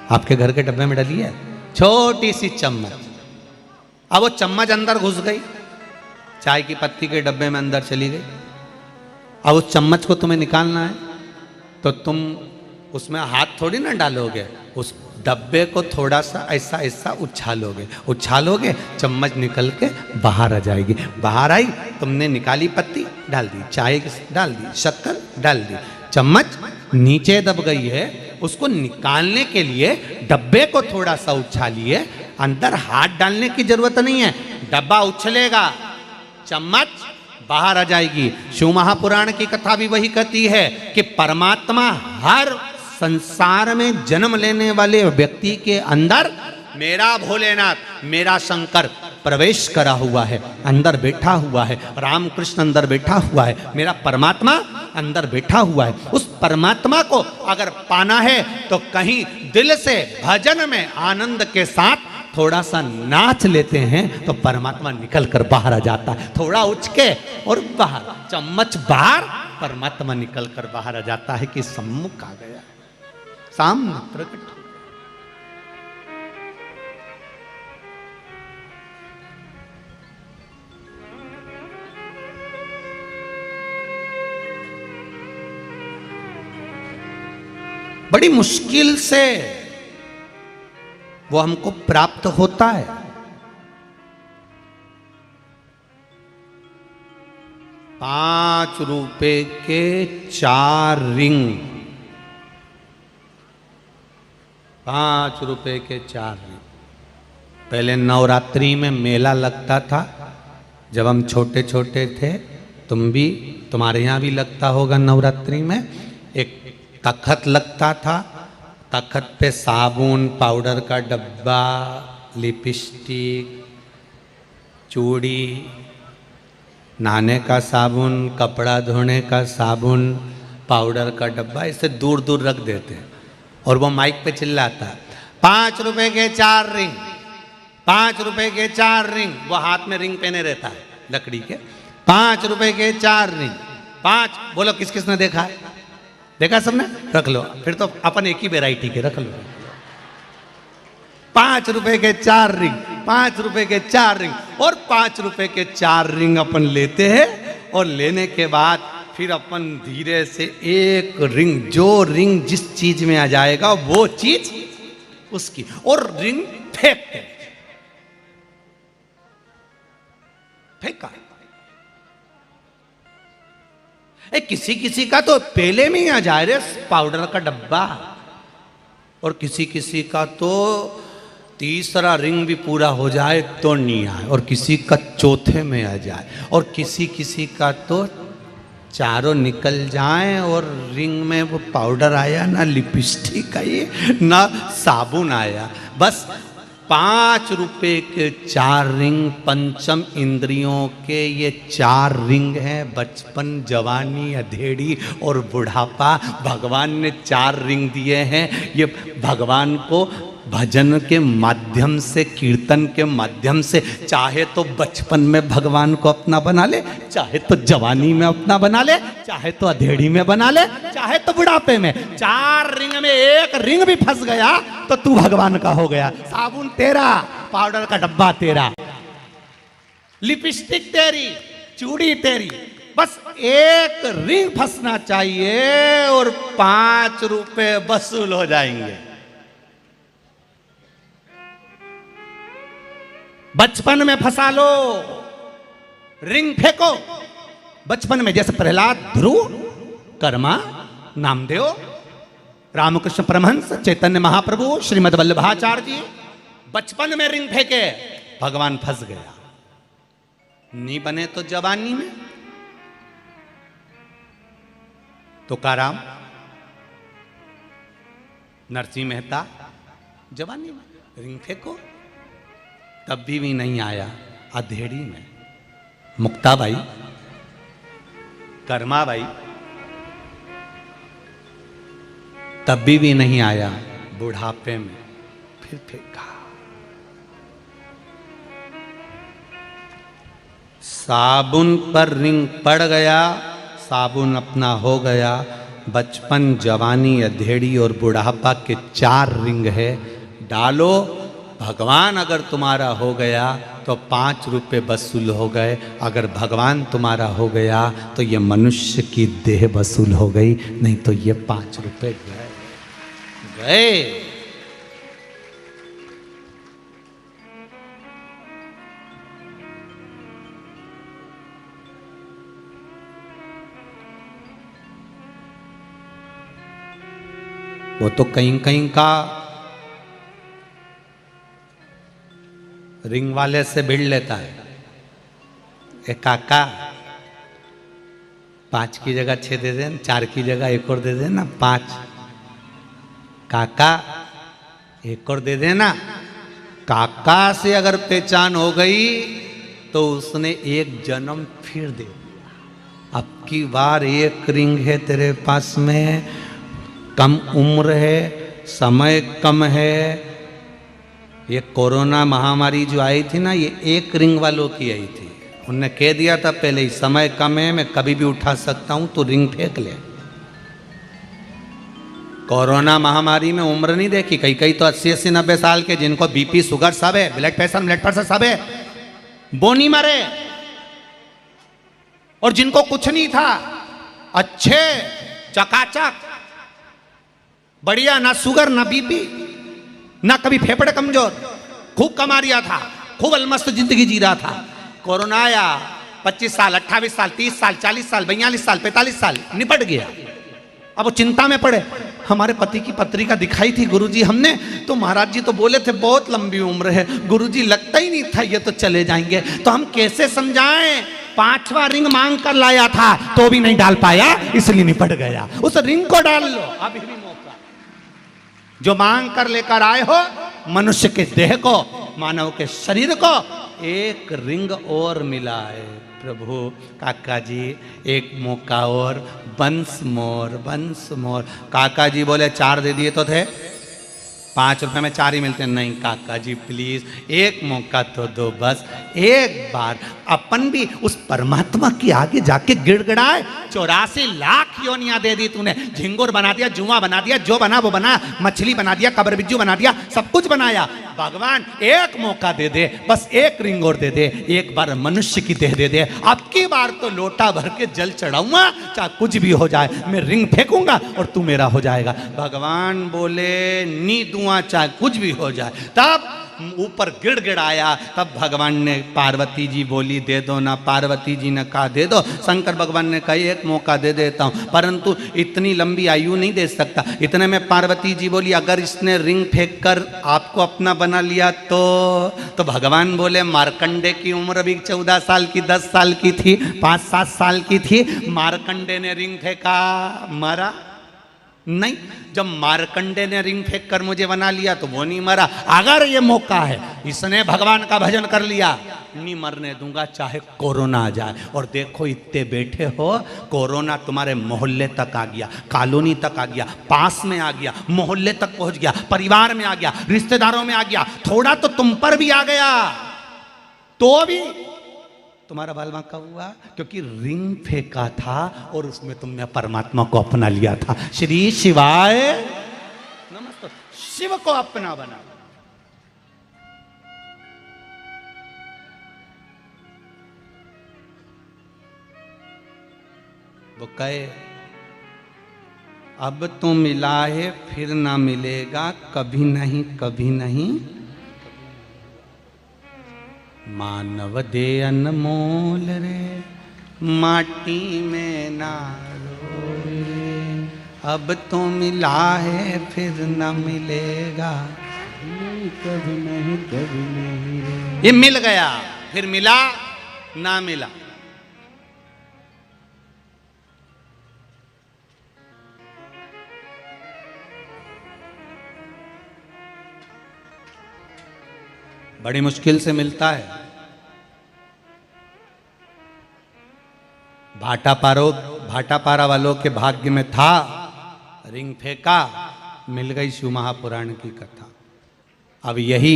आपके घर के डब्बे में डाली है छोटी सी चम्मच। अब वो चम्मच अंदर घुस गई, चाय की पत्ती के डब्बे में अंदर चली गई। अब उस चम्मच को तुम्हें निकालना है तो तुम उसमें हाथ थोड़ी ना डालोगे, उस डब्बे को थोड़ा सा ऐसा ऐसा उछालोगे, चम्मच निकल के बाहर आ जाएगी। बाहर आई, तुमने निकाली पत्ती, डाल दी, चाय डाल दी, शक्कर डाल दी, चम्मच नीचे दब गई है। उसको निकालने के लिए डब्बे को थोड़ा सा उछालिए, अंदर हाथ डालने की जरूरत नहीं है, डब्बा उछलेगा, चम्मच बाहर आ जाएगी। शिव महापुराण की कथा भी वही कहती है कि परमात्मा हर संसार में जन्म लेने वाले व्यक्ति के अंदर मेरा भोलेनाथ, मेरा शंकर प्रवेश करा हुआ है, अंदर बैठा हुआ है। रामकृष्ण अंदर बैठा हुआ है, मेरा परमात्मा अंदर बैठा हुआ है। उस परमात्मा को अगर पाना है तो कहीं दिल से भजन में आनंद के साथ थोड़ा सा नाच लेते हैं तो परमात्मा निकल कर बाहर आ जाता है। थोड़ा उचके और बाहर, चम्मच बाहर, परमात्मा निकल कर बाहर आ जाता है कि सम्मुख आ गया, सामने प्रकट हो। बड़ी मुश्किल से वो हमको प्राप्त होता है। 5 रुपए के 4 रिंग, 5 रुपए के 4 रिंग। पहले नवरात्रि में मेला लगता था, जब हम छोटे छोटे थे, तुम्हारे यहाँ भी लगता होगा नवरात्रि में। एक तखत लगता था, तखत पे साबुन, पाउडर का डब्बा, लिपस्टिक, चूड़ी, नहाने का साबुन, कपड़ा धोने का साबुन, पाउडर का डब्बा, इसे दूर दूर रख देते हैं। और वो माइक पे चिल्लाता है 5 रुपए के 4 रिंग, 5 रुपए के 4 रिंग। वो हाथ में रिंग पहने रहता है लकड़ी के। 5 रुपए के 4 रिंग, 5। बोलो किस किस ने देखा है? देखा सबने? रख लो, फिर तो अपन एक ही वेराइटी के रख लो। 5 रुपए के 4 रिंग, 5 रुपए के 4 रिंग। और 5 रुपए के 4 रिंग अपन लेते हैं, और लेने के बाद फिर अपन धीरे से एक रिंग, जो रिंग जिस चीज में आ जाएगा वो चीज उसकी, और रिंग फेंकते, फेंका। किसी किसी का तो पहले में ही आ जाए रे पाउडर का डब्बा, और किसी किसी का तो तीसरा रिंग भी पूरा हो जाए तो नहीं आए, और किसी का चौथे में आ जाए, और किसी किसी का तो चारों निकल जाएं और रिंग में वो पाउडर आया ना, लिपस्टिक आई ना, साबुन आया। बस 5 रुपए के 4 रिंग, पंचम इंद्रियों के ये 4 रिंग हैं। बचपन, जवानी, अधेड़ी और बुढ़ापा, भगवान ने 4 रिंग दिए हैं। ये भगवान को भजन के माध्यम से, कीर्तन के माध्यम से, चाहे तो बचपन में भगवान को अपना बना ले, चाहे तो जवानी में अपना बना ले, चाहे तो अधेड़ी में बना ले, चाहे तो बुढ़ापे में। 4 रिंग में एक रिंग भी फंस गया तो तू भगवान का हो गया। साबुन तेरा, पाउडर का डब्बा तेरा, लिपस्टिक तेरी, चूड़ी तेरी, बस एक रिंग फंसना चाहिए और 5 रुपए वसूल हो जाएंगे। बचपन में फंसा लो, रिंग फेंको बचपन में, जैसे प्रहलाद, ध्रुव, कर्मा, नामदेव, रामकृष्ण परमहंस, चैतन्य महाप्रभु, श्रीमद वल्लभाचार्य जी बचपन में रिंग फेंके, भगवान फंस गया। नहीं बने तो जवानी में। तुकाराम, नरसिंह मेहता जवानी में रिंग फेंको, तब भी नहीं आया। अधेड़ी में मुक्ताबाई, कर्माबाई, तब भी नहीं आया। बुढ़ापे में फिर फेंका। साबुन पर रिंग पड़ गया, साबुन अपना हो गया। बचपन, जवानी, अधेड़ी और बुढ़ापा के 4 रिंग है। डालो, भगवान अगर तुम्हारा हो गया तो 5 रुपए वसूल हो गए। अगर भगवान तुम्हारा हो गया तो ये मनुष्य की देह वसूल हो गई, नहीं तो ये 5 रुपए गए। वो तो कहीं कहीं का रिंग वाले से भिड़ लेता है। ए काका, 5 की जगह 6 दे देना, 4 की जगह 1 और दे देना, 5। काका 1 और दे देना। काका से अगर पहचान हो गई तो उसने 1 जन्म फिर दे दिया। अब की बार 1 रिंग है तेरे पास में, कम उम्र है, समय कम है। ये कोरोना महामारी जो आई थी ना, ये 1 रिंग वालों की आई थी। उनने कह दिया था पहले ही, समय कम है, मैं कभी भी उठा सकता हूं, तो रिंग फेंक ले। कोरोना महामारी में उम्र नहीं देखी। कई कई तो 80-80, 90 साल के, जिनको बीपी, शुगर सब है, ब्लड प्रेशर सब है, वो नहीं मरे। और जिनको कुछ नहीं था, अच्छे चकाचक बढ़िया, ना शुगर ना बीपी ना कभी फेफड़े कमजोर, खूब कमा रिया था, खूब अलमस्त जिंदगी जी रहा था। कोरोना आया, 25 साल, 28 साल, 30 साल, 40 साल, 42 साल, 45 साल, निपट गया। अब वो चिंता में पड़े। हमारे पति की पत्रिका दिखाई थी गुरुजी हमने, तो महाराज जी तो बोले थे बहुत लंबी उम्र है। गुरुजी लगता ही नहीं था ये तो चले जाएंगे, तो हम कैसे समझाएं। 5वां रिंग मांग कर लाया था तो भी नहीं डाल पाया, इसलिए निपट गया। उस रिंग को डाल लो, अभी भी मौका। जो मांग कर लेकर आए हो, मनुष्य के देह को, मानव के शरीर को 1 रिंग और मिला है। प्रभु, काका जी 1 मौका और, वंस मोर। काका जी बोले 4 दे दिए तो थे, 5 रुपए में 4 ही मिलते हैं। नहीं काका जी प्लीज 1 मौका तो दो, बस एक बार। अपन भी उस परमात्मा के आगे जाके गिड़गिड़ाए। 84 लाख योनियां दे दी तूने, झिंगुर बना दिया, जुआ बना दिया, जो बना वो बना, मछली बना दिया, कबर बिज्जू बना दिया, सब कुछ बनाया। भगवान 1 मौका दे दे, बस 1 रिंग और दे दे, एक बार मनुष्य की देह दे दे। अब की बार तो लोटा भर के जल चढ़ाऊंगा, चाहे कुछ भी हो जाए, मैं रिंग फेंकूंगा और तू मेरा हो जाएगा। भगवान बोले नी दुआ, चाहे कुछ भी हो जाए। तब ऊपर गिड़गिड़ाया। तब भगवान ने, पार्वती जी बोली दे दो ना, पार्वती जी ने कहा दे दो। शंकर भगवान ने कहा 1 मौका दे देता हूं, परंतु इतनी लंबी आयु नहीं दे सकता। इतने में पार्वती जी बोली अगर इसने रिंग फेंक कर आपको अपना बना लिया तो भगवान बोले मार्कंडे की उम्र भी 14 साल की, 10 साल की थी, 5-7 साल की थी। मार्कंडे ने रिंग फेंका, मरा नहीं। जब मार्कंडे ने रिंग फेंक कर मुझे बना लिया तो वो नहीं मरा। अगर ये मौका है, इसने भगवान का भजन कर लिया, नहीं मरने दूंगा चाहे कोरोना आ जाए। और देखो इतने बैठे हो, कोरोना तुम्हारे मोहल्ले तक आ गया, कॉलोनी तक आ गया, पास में आ गया, मोहल्ले तक पहुंच गया, परिवार में आ गया, रिश्तेदारों में आ गया, थोड़ा तो तुम पर भी आ गया, तो भी तुम्हारा बाल बांका हुआ क्योंकि रिंग फेंका था और उसमें तुमने परमात्मा को अपना लिया था। श्री शिवाय नमस्ते। शिव को अपना बना। वो कहे अब तो मिला है फिर ना मिलेगा, कभी नहीं कभी नहीं। मानव दे अनमोल रे, माटी में ना रोए। अब तो मिला है फिर ना मिलेगा, कभी नहीं कभी नहीं। ये मिल गया फिर मिला ना मिला। बड़ी मुश्किल से मिलता है। भाटापारा वालों के भाग्य में था, रिंग फेंका, मिल गई शिव महापुराण की कथा। अब यही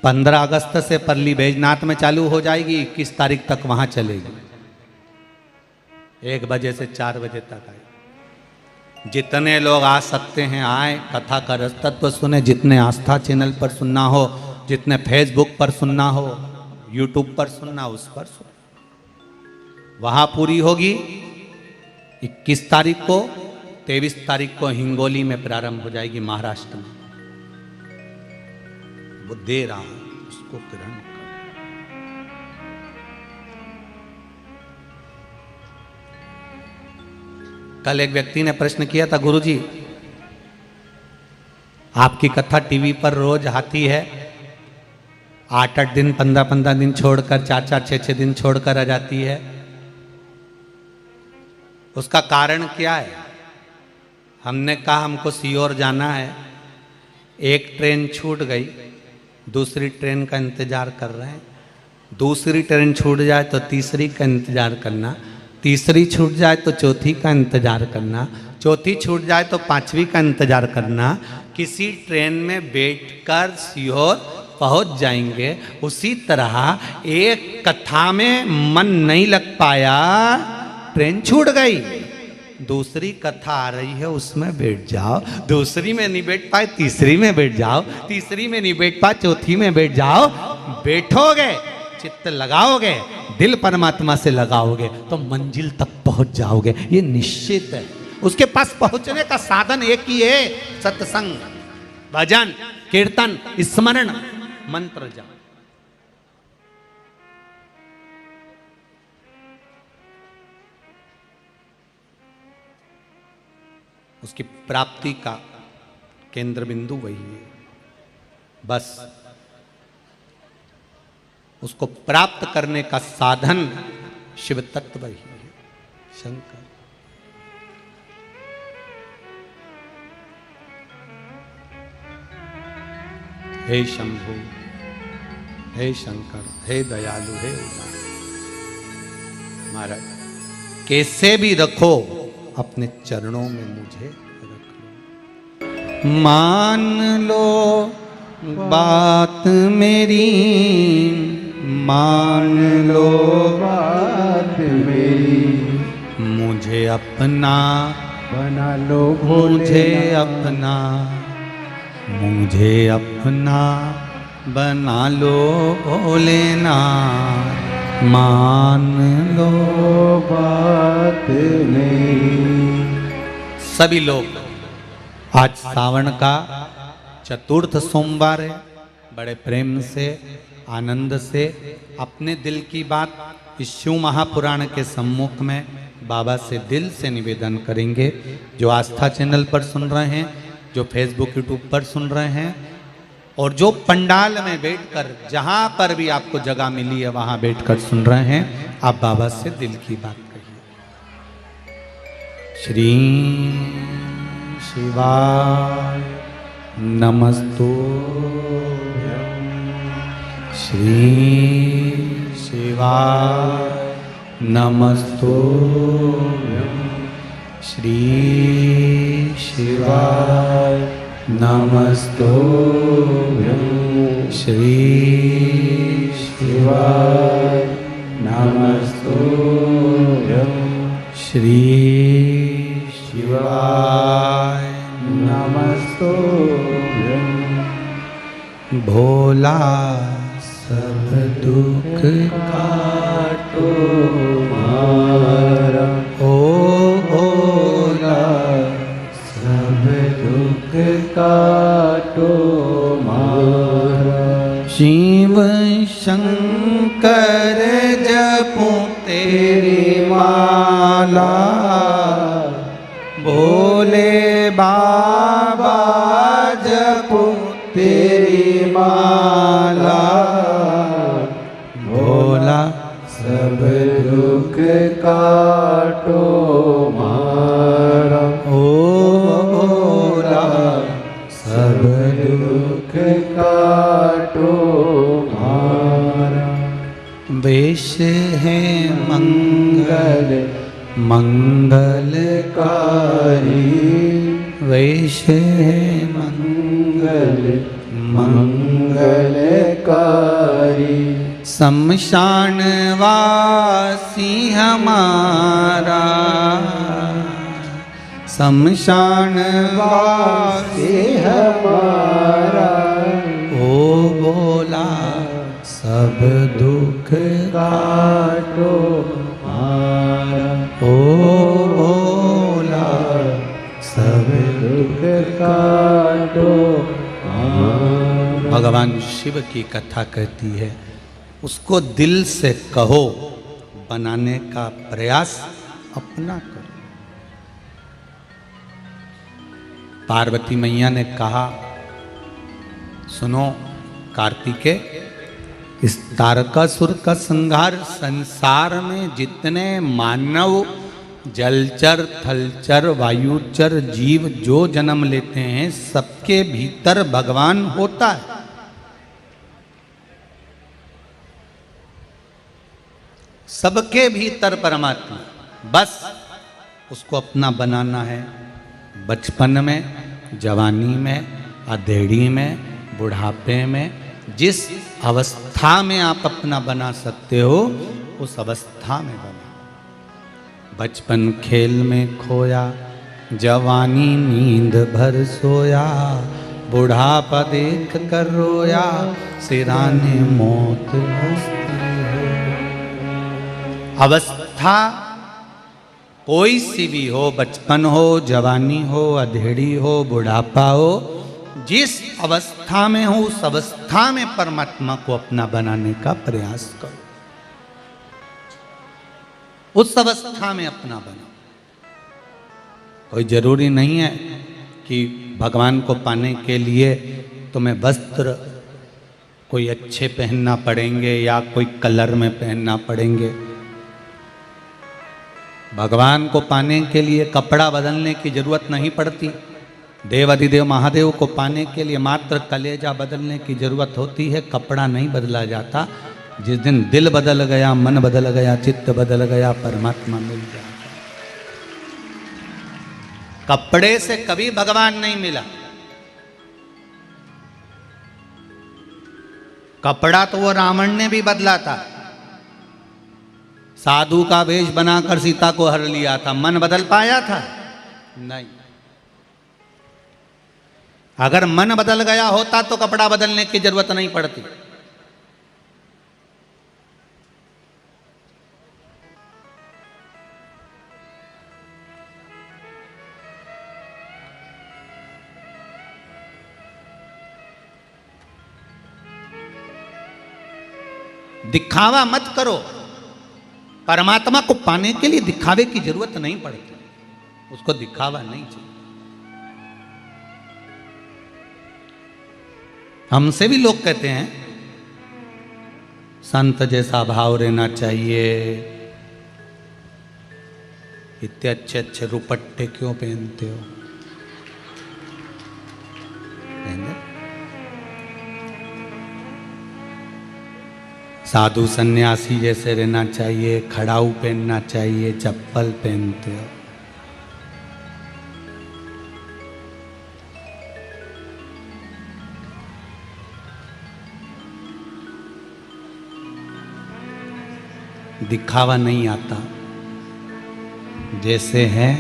15 अगस्त से परली बैजनाथ में चालू हो जाएगी, 21 तारीख तक वहां चलेगी। 1 बजे से 4 बजे तक आए। जितने लोग आ सकते हैं आए, कथा का रसतत्व सुने। जितने आस्था चैनल पर सुनना हो, जितने फेसबुक पर सुनना हो, यूट्यूब पर सुनना, उस पर सुन। वहां पूरी होगी 21 तारीख को। 23 तारीख को हिंगोली में प्रारंभ हो जाएगी, महाराष्ट्र में। वो दे रहा हूं, उसको ग्रहण कर। कल एक व्यक्ति ने प्रश्न किया था, गुरुजी आपकी कथा टीवी पर रोज आती है, 8-8 दिन 15-15 दिन छोड़कर, 4-4 6-6 दिन छोड़कर आ जाती है, उसका कारण क्या है? हमने कहा हमको सीहोर जाना है, एक ट्रेन छूट गई, दूसरी ट्रेन का इंतजार कर रहे हैं। दूसरी ट्रेन छूट जाए तो तीसरी का इंतजार करना, तीसरी छूट जाए तो चौथी का इंतजार करना, चौथी छूट जाए तो 5वीं का इंतजार करना। किसी ट्रेन में बैठकर सीहोर पहुंच जाएंगे। उसी तरह एक कथा में मन नहीं लग पाया, ट्रेन छूट गई, दूसरी कथा आ रही है उसमें बैठ जाओ, दूसरी में नहीं बैठ पाए तीसरी में बैठ जाओ, तीसरी में नहीं बैठ पाए चौथी में बैठ जाओ। बैठोगे, चित्त लगाओगे, दिल परमात्मा से लगाओगे तो मंजिल तक पहुंच जाओगे, ये निश्चित है। उसके पास पहुंचने का साधन एक ही है, सत्संग, भजन, कीर्तन, स्मरण, मंत्र जाप। उसकी प्राप्ति का केंद्र बिंदु वही है। बस उसको प्राप्त करने का साधन शिव तत्व ही है, शंकर। हे शंभु, हे शंकर, हे दयालु, हे उदार। महाराज कैसे भी रखो, अपने चरणों में मुझे रख लो। मान लो बात मेरी, मान लो बात मेरी, मुझे अपना बना लो मुझे अपना, मुझे अपना बना लो भोलेनाथ। मान लो बात मेरी। सभी लोग, आज सावन का चतुर्थ सोमवार है, बड़े प्रेम से, आनंद से अपने दिल की बात इस शिव महापुराण के सम्मुख में बाबा से दिल से निवेदन करेंगे। जो आस्था चैनल पर सुन रहे हैं, जो फेसबुक यूट्यूब पर सुन रहे हैं, और जो पंडाल में बैठकर, जहां पर भी आपको जगह मिली है वहां बैठकर सुन रहे हैं, आप बाबा से दिल की बात कहिए। श्री शिवाय नमस्तुभ्यं, श्री शिवाय नमस्तुभ्यं, श्री शिवाय नमस्तुभ्यं, श्री शिवाय नमस्तुभ्यं, श्री शिवाय नमस्तुभ्यं। भोला सब दुख काटो मारा, ओ काटो मारा। शिव शंकर जपूं तेरी माला, भोले बाबा जपूं तेरी माला, भोला सब दुख काटो मारा। ओ भोला सब दुख काटो मारा। वेश है मंगल मंगलकारी, वेश है मंगल मंगलकारी। शमशान वासी हमारा, शमशान वासी हमारा। ओ भोला सब दुख काटो मारा। ओ भोला सब दुख काटो मारा। भगवान शिव की कथा कहती है, उसको दिल से कहो, बनाने का प्रयास अपना करो। पार्वती मैया ने कहा, सुनो कार्तिकेय, इस तारकासुर का संहार, संसार में जितने मानव जलचर थलचर वायुचर जीव जो जन्म लेते हैं, सबके भीतर भगवान होता है। सबके भीतर परमात्मा, बस उसको अपना बनाना है। बचपन में, जवानी में, अधेड़ी में, बुढ़ापे में, जिस अवस्था में आप अपना बना सकते हो, उस अवस्था में बना। बचपन खेल में खोया, जवानी नींद भर सोया, बुढ़ापा देख कर रोया, सिराने मौत हंसती है। अवस्था कोई सी भी हो, बचपन हो, जवानी हो, अधेड़ी हो, बुढ़ापा हो, जिस अवस्था में हो उस अवस्था में परमात्मा को अपना बनाने का प्रयास करो। उस अवस्था में अपना बनो। कोई जरूरी नहीं है कि भगवान को पाने के लिए तुम्हें वस्त्र कोई अच्छे पहनना पड़ेंगे या कोई कलर में पहनना पड़ेंगे। भगवान को पाने के लिए कपड़ा बदलने की जरूरत नहीं पड़ती। देव अधिदेव महादेव को पाने के लिए मात्र कलेजा बदलने की जरूरत होती है, कपड़ा नहीं बदला जाता। जिस दिन दिल बदल गया, मन बदल गया, चित्त बदल गया, परमात्मा मिल जाता। कपड़े से कभी भगवान नहीं मिला। कपड़ा तो वो रावण ने भी बदला था, साधु का वेश बनाकर सीता को हर लिया था। मन बदल पाया था? नहीं। अगर मन बदल गया होता तो कपड़ा बदलने की जरूरत नहीं पड़ती। दिखावा मत करो। परमात्मा को पाने के लिए दिखावे की जरूरत नहीं पड़ती, उसको दिखावा नहीं चाहिए। हमसे भी लोग कहते हैं संत जैसा भाव रहना चाहिए, इतने अच्छे अच्छे रुपट्टे क्यों पहनते हो? पहने? साधु सन्यासी जैसे रहना चाहिए, खड़ाऊ पहनना चाहिए, चप्पल पहनते हो। दिखावा नहीं आता, जैसे हैं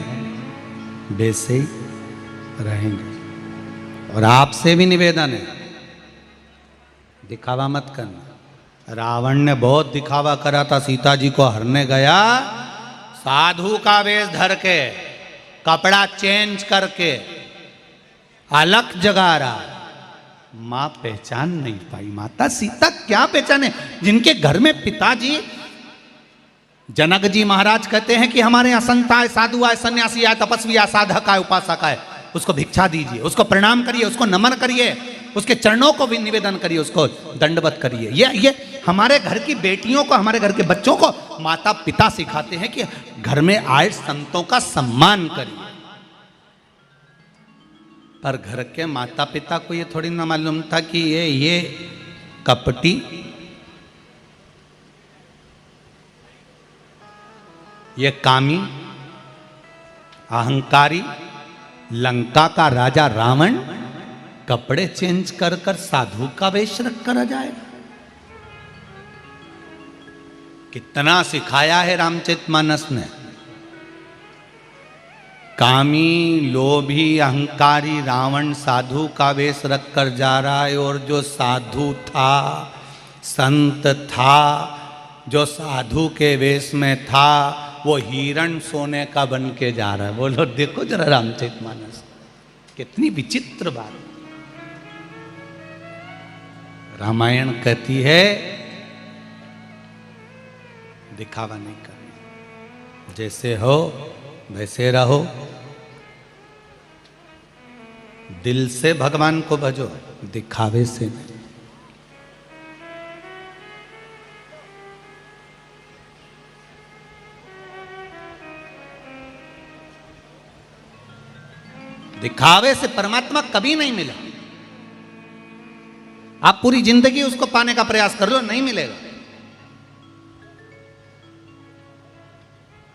वैसे ही रहेंगे। और आपसे भी निवेदन है, दिखावा मत करना। रावण ने बहुत दिखावा करा था, सीता जी को हरने गया, साधु का वेश धर के, कपड़ा चेंज करके, अलख जगा रहा। मां पहचान नहीं पाई। माता सीता क्या पहचाने, जिनके घर में पिताजी जनक जी महाराज कहते हैं कि हमारे यहाँ संत आए, साधु आए, सन्यासी आए, तपस्वी आए, साधक आए, उपासक आए, उसको भिक्षा दीजिए, उसको प्रणाम करिए, उसको नमन करिए, उसके चरणों को भी निवेदन करिए, उसको दंडवत करिए। ये हमारे घर की बेटियों को, हमारे घर के बच्चों को माता पिता सिखाते हैं कि घर में आए संतों का सम्मान करिए। पर घर के माता पिता को ये थोड़ी ना मालूम था कि ये कपटी, ये कामी, अहंकारी, लंका का राजा रावण कपड़े चेंज कर कर साधु का वेश रख कर आ जाएगा। कितना सिखाया है रामचरितमानस ने। कामी, लोभी, अहंकारी रावण साधु का वेश रख कर जा रहा है, और जो साधु था, संत था, जो साधु के वेश में था, वो हिरण सोने का बन के जा रहा है। बोलो देखो जरा रामचरितमानस, कितनी विचित्र बात। रामायण कहती है दिखावा नहीं करना, जैसे हो वैसे रहो, दिल से भगवान को भजो, दिखावे से नहीं। दिखावे से परमात्मा कभी नहीं मिला। आप पूरी जिंदगी उसको पाने का प्रयास कर लो, नहीं मिलेगा।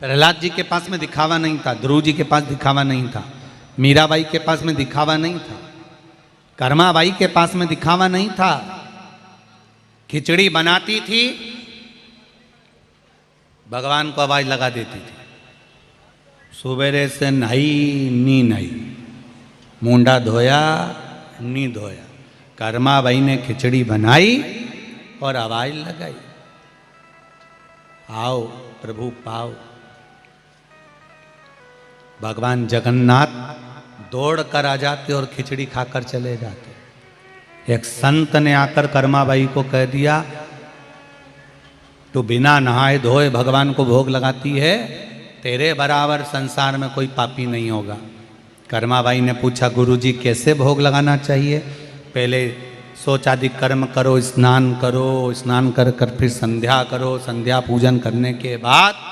प्रहलाद जी के पास में दिखावा नहीं था, ध्रुव जी के पास दिखावा नहीं था, मीराबाई के पास में दिखावा नहीं था, कर्माबाई के पास में दिखावा नहीं था। खिचड़ी बनाती थी, भगवान को आवाज लगा देती थी, सुबेरे से नहाई नी नहाई, मुंडा धोया नी धोया। कर्माबाई ने खिचड़ी बनाई और आवाज लगाई, आओ प्रभु पाओ। भगवान जगन्नाथ दौड़ कर आ जाते और खिचड़ी खाकर चले जाते। एक संत ने आकर कर्माबाई को कह दिया, तू बिना नहाए धोए भगवान को भोग लगाती है, तेरे बराबर संसार में कोई पापी नहीं होगा। कर्माबाई ने पूछा, गुरुजी कैसे भोग लगाना चाहिए? पहले शौचादि कर्म करो, स्नान करो, स्नान कर कर फिर संध्या करो, संध्या पूजन करने के बाद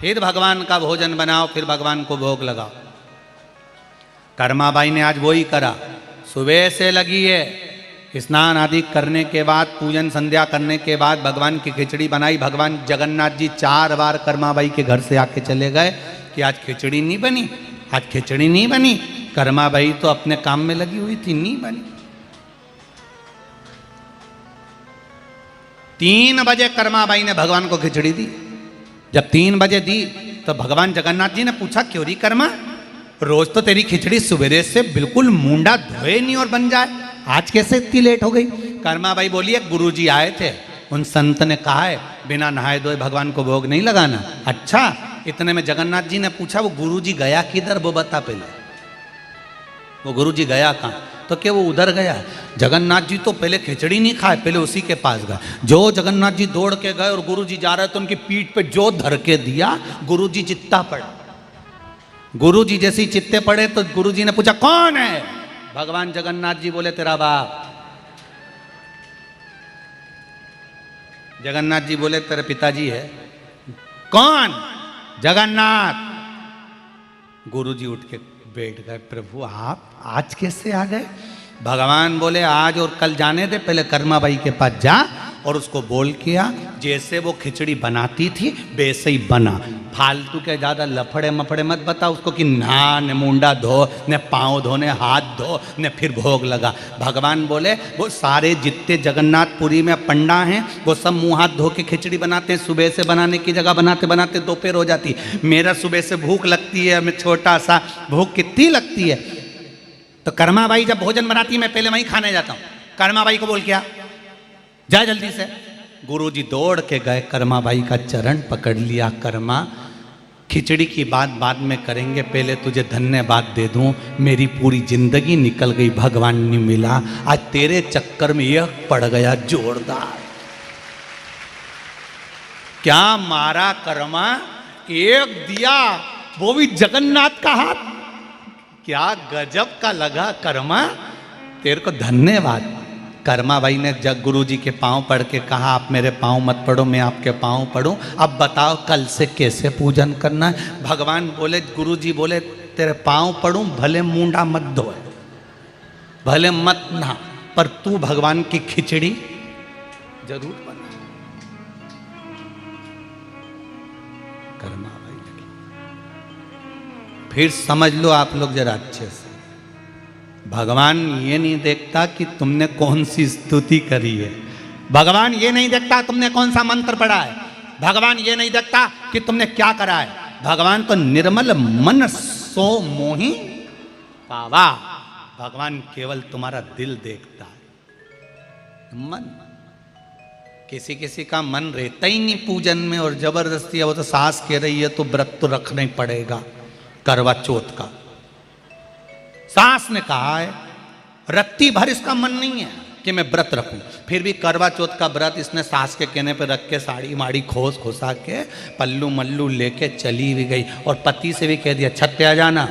फिर भगवान का भोजन बनाओ, फिर भगवान को भोग लगाओ। कर्माबाई ने आज वही करा, सुबह से लगी है, स्नान आदि करने के बाद, पूजन संध्या करने के बाद भगवान की खिचड़ी बनाई। भगवान जगन्नाथ जी 4 बार कर्माबाई के घर से आके चले गए कि आज खिचड़ी नहीं बनी, आज खिचड़ी नहीं बनी। कर्माबाई तो अपने काम में लगी हुई थी, नहीं बनी। 3 बजे कर्माबाई ने भगवान को खिचड़ी दी। जब 3 बजे दी तो भगवान जगन्नाथ जी ने पूछा, क्यों री कर्मा, रोज तो तेरी खिचड़ी सवेरे से बिल्कुल मुंडा धोए नहीं और बन जाए, आज कैसे इतनी लेट हो गई? कर्माबाई बोली, एक गुरुजी आए थे, उन संत ने कहा है बिना नहाए धोए भगवान को भोग नहीं लगाना। अच्छा, इतने में जगन्नाथ जी ने पूछा, वो गुरुजी गया किधर, वो बता पहले, वो गुरुजी गया कहाँ? तो क्या वो उधर गया? जगन्नाथ जी तो पहले खिचड़ी नहीं खाए, पहले उसी के पास गए। जो जगन्नाथ जी दौड़ के गए और गुरुजी जा रहे तो उनकी पीठ पे जो धर के दिया, गुरुजी चित्ता पड़ा। गुरुजी जैसे ही चित्ते पड़े तो गुरुजी ने पूछा, कौन है? भगवान जगन्नाथ जी बोले, तेरा बाप। जगन्नाथ जी बोले, तेरे पिताजी है। कौन? जगन्नाथ। गुरुजी उठ के बैठ गए, प्रभु आप आज कैसे आ गए? भगवान बोले, आज और कल जाने दे, पहले कर्माबाई के पास जा और उसको बोल किया, जैसे वो खिचड़ी बनाती थी वैसे ही बना। फालतू के ज़्यादा लफड़े मफड़े मत बता उसको कि नहा, न मुंडा धो, न पाँव धो, न हाथ धो, न फिर भोग लगा। भगवान बोले, वो सारे जितने जगन्नाथपुरी में पंडा हैं वो सब मुँह हाथ धो के खिचड़ी बनाते हैं। सुबह से बनाने की जगह बनाते बनाते दोपहर हो जाती। मेरा सुबह से भूख लगती है, मैं छोटा सा, भूख कितनी लगती है, तो कर्माबाई जब भोजन बनाती है मैं पहले वहीं खाने जाता हूँ। कर्माबाई को बोल क्या, जा जल्दी से। गुरुजी दौड़ के गए, कर्माबाई का चरण पकड़ लिया। कर्मा, खिचड़ी की बात बाद में करेंगे, पहले तुझे धन्यवाद दे दूं। मेरी पूरी जिंदगी निकल गई, भगवान नहीं मिला, आज तेरे चक्कर में यह पड़ गया जोरदार। क्या मारा कर्मा, एक दिया, वो भी जगन्नाथ का हाथ, क्या गजब का लगा कर्मा। तेरे को धन्यवाद। कर्मा भाई ने जग गुरु जी के पांव पढ़ के कहा, आप मेरे पांव मत पढ़ो, मैं आपके पांव पढ़ूं। अब बताओ कल से कैसे पूजन करना है। भगवान बोले, गुरु जी बोले तेरे पांव पढ़ूं, भले मुंडा मत धोए, भले मत ना, पर तू भगवान की खिचड़ी जरूर बना। कर्मा भाई फिर समझ लो आप लोग जरा अच्छे से, भगवान ये नहीं देखता कि तुमने कौन सी स्तुति करी है, भगवान ये नहीं देखता तुमने कौन सा मंत्र पढ़ा है, भगवान ये नहीं देखता कि तुमने क्या करा है। भगवान तो निर्मल मन सो मोही पावा, भगवान केवल तुम्हारा दिल देखता है। मन, किसी किसी का मन रहता ही नहीं पूजन में, और जबरदस्ती है, वो तो सास कह रही है तो व्रत तो रखना ही पड़ेगा करवा चौथ का। सास ने कहा है, रत्ती भर इसका मन नहीं है कि मैं व्रत रखूं, फिर भी करवा चौथ का व्रत इसने सास के कहने पे रख के साड़ी माड़ी खोस खोसा के पल्लू मल्लू लेके चली भी गई, और पति से भी कह दिया छत पे आ जाना,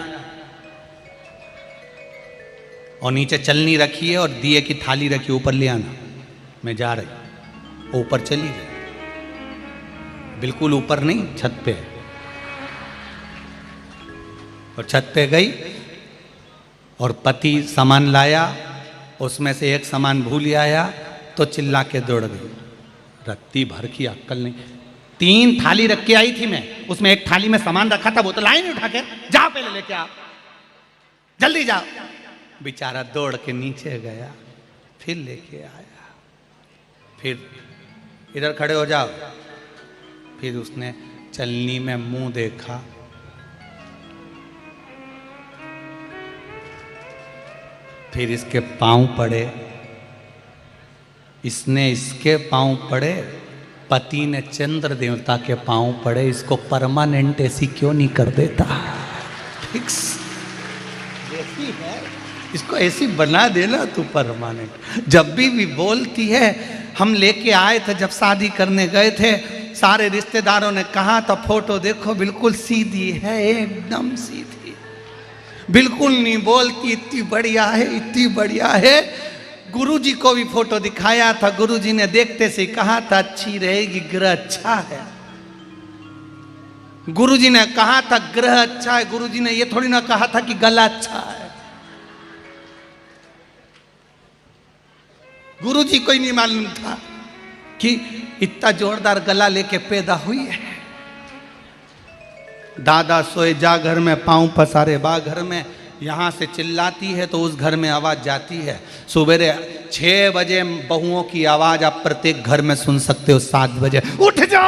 और नीचे चलनी रखी है और दिए की थाली रखी, ऊपर ले आना, मैं जा रही। ऊपर चली गई, बिल्कुल ऊपर नहीं, छत पे, और छत पे गई और पति सामान लाया, उसमें से एक सामान भूल आया तो चिल्ला के दौड़ गई। रत्ती भर की अक्कल नहीं। 3 थाली रख के आई थी मैं, उसमें एक थाली में सामान रखा था, वो तो लाई नहीं उठा के, जाओ पहले लेके आओ, जल्दी जाओ। बेचारा दौड़ के नीचे गया, फिर लेके आया, फिर इधर खड़े हो जाओ। फिर उसने चलनी में मुंह देखा, फिर इसके पांव पड़े, इसने इसके पांव पड़े, पति ने चंद्र देवता के पांव पड़े। इसको परमानेंट ऐसी क्यों नहीं कर देता, फिक्स जैसी है इसको ऐसी बना देना तू परमानेंट। जब भी बोलती है, हम लेके आए थे जब शादी करने गए थे, सारे रिश्तेदारों ने कहा था फोटो देखो बिल्कुल सीधी है, एकदम सीधी, बिल्कुल नहीं बोलती, इतनी बढ़िया है, इतनी बढ़िया है। गुरुजी को भी फोटो दिखाया था, गुरुजी ने देखते से कहा था अच्छी रहेगी, ग्रह अच्छा है। गुरुजी ने कहा था ग्रह अच्छा है, गुरुजी ने ये थोड़ी ना कहा था कि गला अच्छा है। गुरुजी को ही नहीं मालूम था कि इतना जोरदार गला लेके पैदा हुई है। दादा सोए जा घर में, पांव पसारे बा घर में, यहाँ से चिल्लाती है तो उस घर में आवाज जाती है। सवेरे 6 बजे बहुओं की आवाज आप प्रत्येक घर में सुन सकते हो, 7 बजे उठ जा।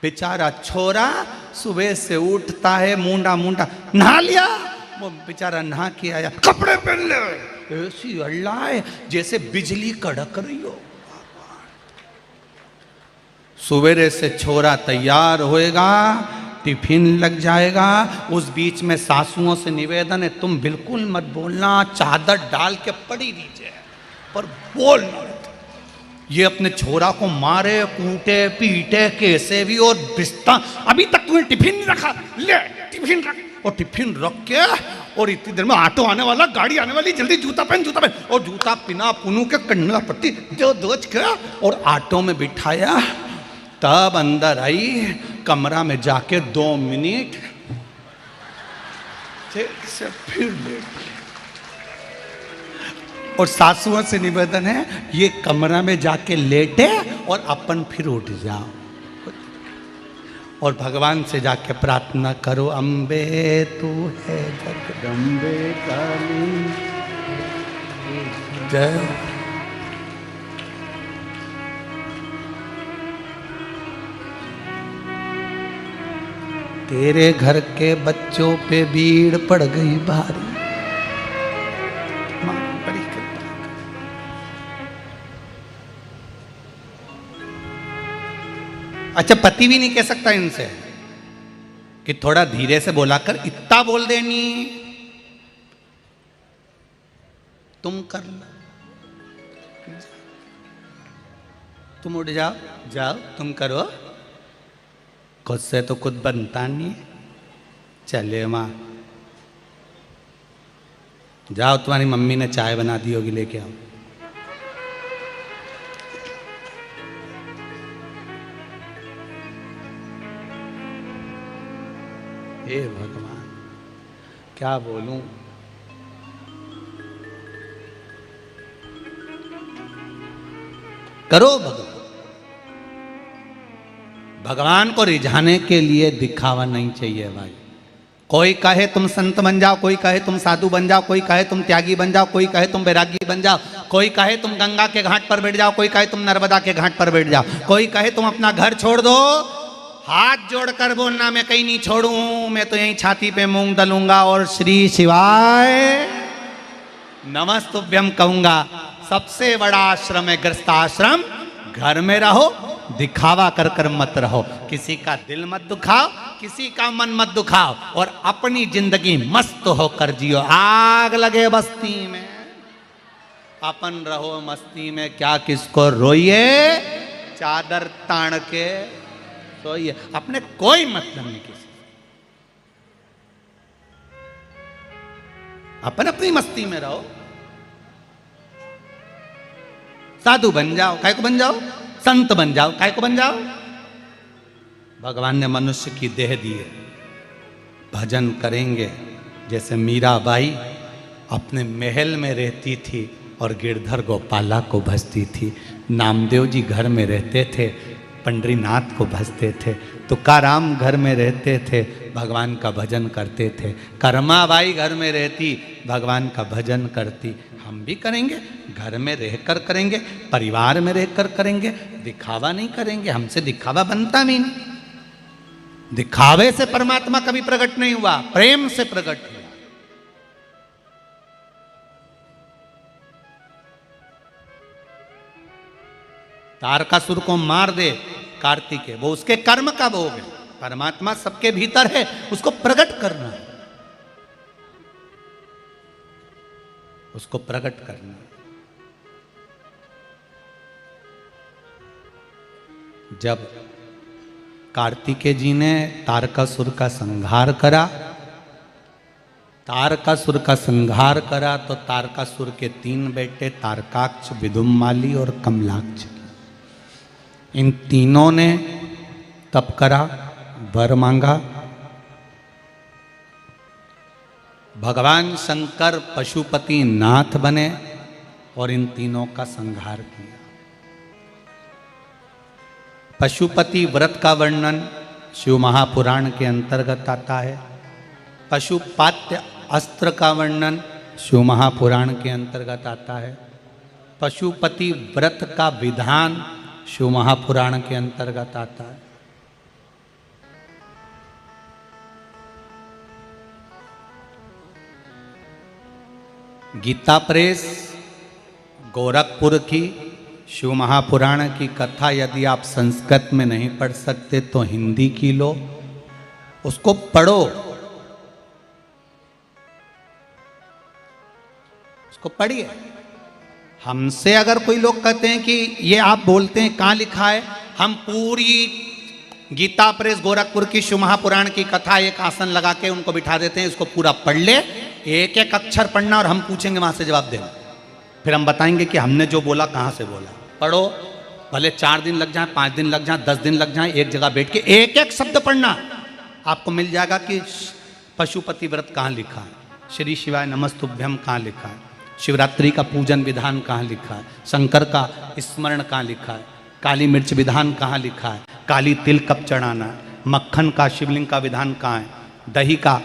बेचारा छोरा सुबह से उठता है, मुंडा मुंडा, नहा लिया, वो बेचारा नहा के आया, कपड़े पहन ले, ऐसी अल्लाह है जैसे बिजली कड़क रही हो। सवेरे से छोरा तैयार होएगा, टिफिन लग जाएगा, उस बीच में सासुओं से निवेदन है तुम बिल्कुल मत बोलना, चादर डाल के पड़ी नीचे, पर बोलना मत। ये अपने छोरा को मारे कूटे पीटे कैसे भी, और बिस्ता अभी तक तुम्हें टिफिन नहीं रखा, ले टिफिन रख, और टिफिन रख के, और इतनी देर में ऑटो आने वाला, गाड़ी आने वाली, जल्दी जूता पहन, जूता पहन, और जूता पिना पुनू के कन्ना पट्टी जो दोच के, और ऑटो में बिठाया। तब अंदर आई, कमरा में जाके 2 मिनट से फिर लेट, और सासुओं से निवेदन है ये कमरा में जाके लेटे और अपन फिर उठ जाओ, और भगवान से जाके प्रार्थना करो, अम्बे तू है जगदम्बे काली जय। तेरे घर के बच्चों पे भीड़ पड़ गई भारी, मां बड़ी कृपा। अच्छा पति भी नहीं कह सकता इनसे, कि थोड़ा धीरे से बोला कर, इतना बोल देनी। तुम कर लो, तुम उठ जाओ, जाओ तुम करो, खुद से तो खुद बनता नहीं। चले माँ, जाओ तुम्हारी मम्मी ने चाय बना दी होगी, लेके आओ। हे भगवान, क्या बोलूं। करो भगवान। भगवान को रिझाने के लिए दिखावा नहीं चाहिए भाई। कोई कहे तुम संत बन जाओ, कोई कहे तुम साधु बन जाओ, कोई कहे तुम त्यागी बन जाओ, कोई कहे तुम वैरागी बन जाओ, कोई कहे तुम गंगा के घाट पर बैठ जाओ, कोई कहे तुम नर्मदा के घाट पर बैठ जाओ, कोई कहे तुम अपना घर छोड़ दो। हाथ जोड़कर बोलना, मैं कहीं नहीं छोड़ूं, मैं तो यहीं छाती पे मूंग दलूंगा और श्री शिवाय नमस्तुभ्यम कहूंगा। सबसे बड़ा आश्रम है गृहस्थाश्रम। घर में रहो, दिखावा कर कर मत रहो, किसी का दिल मत दुखाओ, किसी का मन मत दुखाओ, और अपनी जिंदगी मस्त होकर जियो। आग लगे बस्ती में, अपन रहो मस्ती में, क्या किसको रोइए, चादर तान के सोइए, अपने कोई मतलब नहीं किसी, अपन अपनी मस्ती में रहो। साधु बन जाओ, काय को बन जाओ, संत बन जाओ, काय को बन जाओ। भगवान ने मनुष्य की देह दी है, भजन करेंगे। जैसे मीराबाई अपने महल में रहती थी और गिरधर गोपाला को भजती थी, नामदेव जी घर में रहते थे, पंडरीनाथ को भजते थे, तुकाराम घर में रहते थे, भगवान का भजन करते थे, कर्माबाई घर में रहती, भगवान का भजन करती। हम भी करेंगे, घर में रहकर करेंगे, परिवार में रहकर करेंगे, दिखावा नहीं करेंगे। हमसे दिखावा बनता भी नहीं। दिखावे से परमात्मा कभी प्रकट नहीं हुआ, प्रेम से प्रकट हुआ। तारकासुर को मार दे कार्तिकेय, वो उसके कर्म का भोग है। परमात्मा सबके भीतर है, उसको प्रकट करना है, उसको प्रकट करना। जब कार्तिकेय जी ने तारकासुर का संहार करा, तारकासुर का संहार करा तो तारकासुर के 3 बेटे तारकाक्ष, विदुम्माली और कमलाक्ष, इन तीनों ने तप करा, वर मांगा। भगवान शंकर पशुपति नाथ बने और इन तीनों का संहार किया। पशुपति व्रत का वर्णन शिव महापुराण के अंतर्गत आता है। पशुपात्य अस्त्र का वर्णन शिव महापुराण के अंतर्गत आता है। पशुपति व्रत का विधान शिव महापुराण के अंतर्गत आता है। गीता प्रेस गोरखपुर की शिव महापुराण की कथा यदि आप संस्कृत में नहीं पढ़ सकते तो हिंदी की लो, उसको पढ़ो, उसको पढ़िए। हमसे अगर कोई लोग कहते हैं कि ये आप बोलते हैं कहाँ लिखा है, हम पूरी गीता प्रेस गोरखपुर की शिव महापुराण की कथा एक आसन लगा के उनको बिठा देते हैं, इसको पूरा पढ़ ले, एक एक अक्षर पढ़ना और हम पूछेंगे वहां से जवाब देना, फिर हम बताएंगे कि हमने जो बोला कहाँ से बोला। पढ़ो, भले 4 दिन लग जाए, 5 दिन लग जाए, 10 दिन लग जाए, एक जगह बैठ के एक एक शब्द पढ़ना, आपको मिल जाएगा कि पशुपति व्रत कहाँ लिखा है, श्री शिवाय नमस्तुभ्यम कहाँ लिखा है, शिवरात्रि का पूजन विधान कहाँ लिखा है, शंकर का स्मरण कहाँ लिखा है, काली मिर्च विधान कहाँ लिखा है, काली तिल कब चढ़ाना है, मक्खन का शिवलिंग का विधान कहाँ है, दही का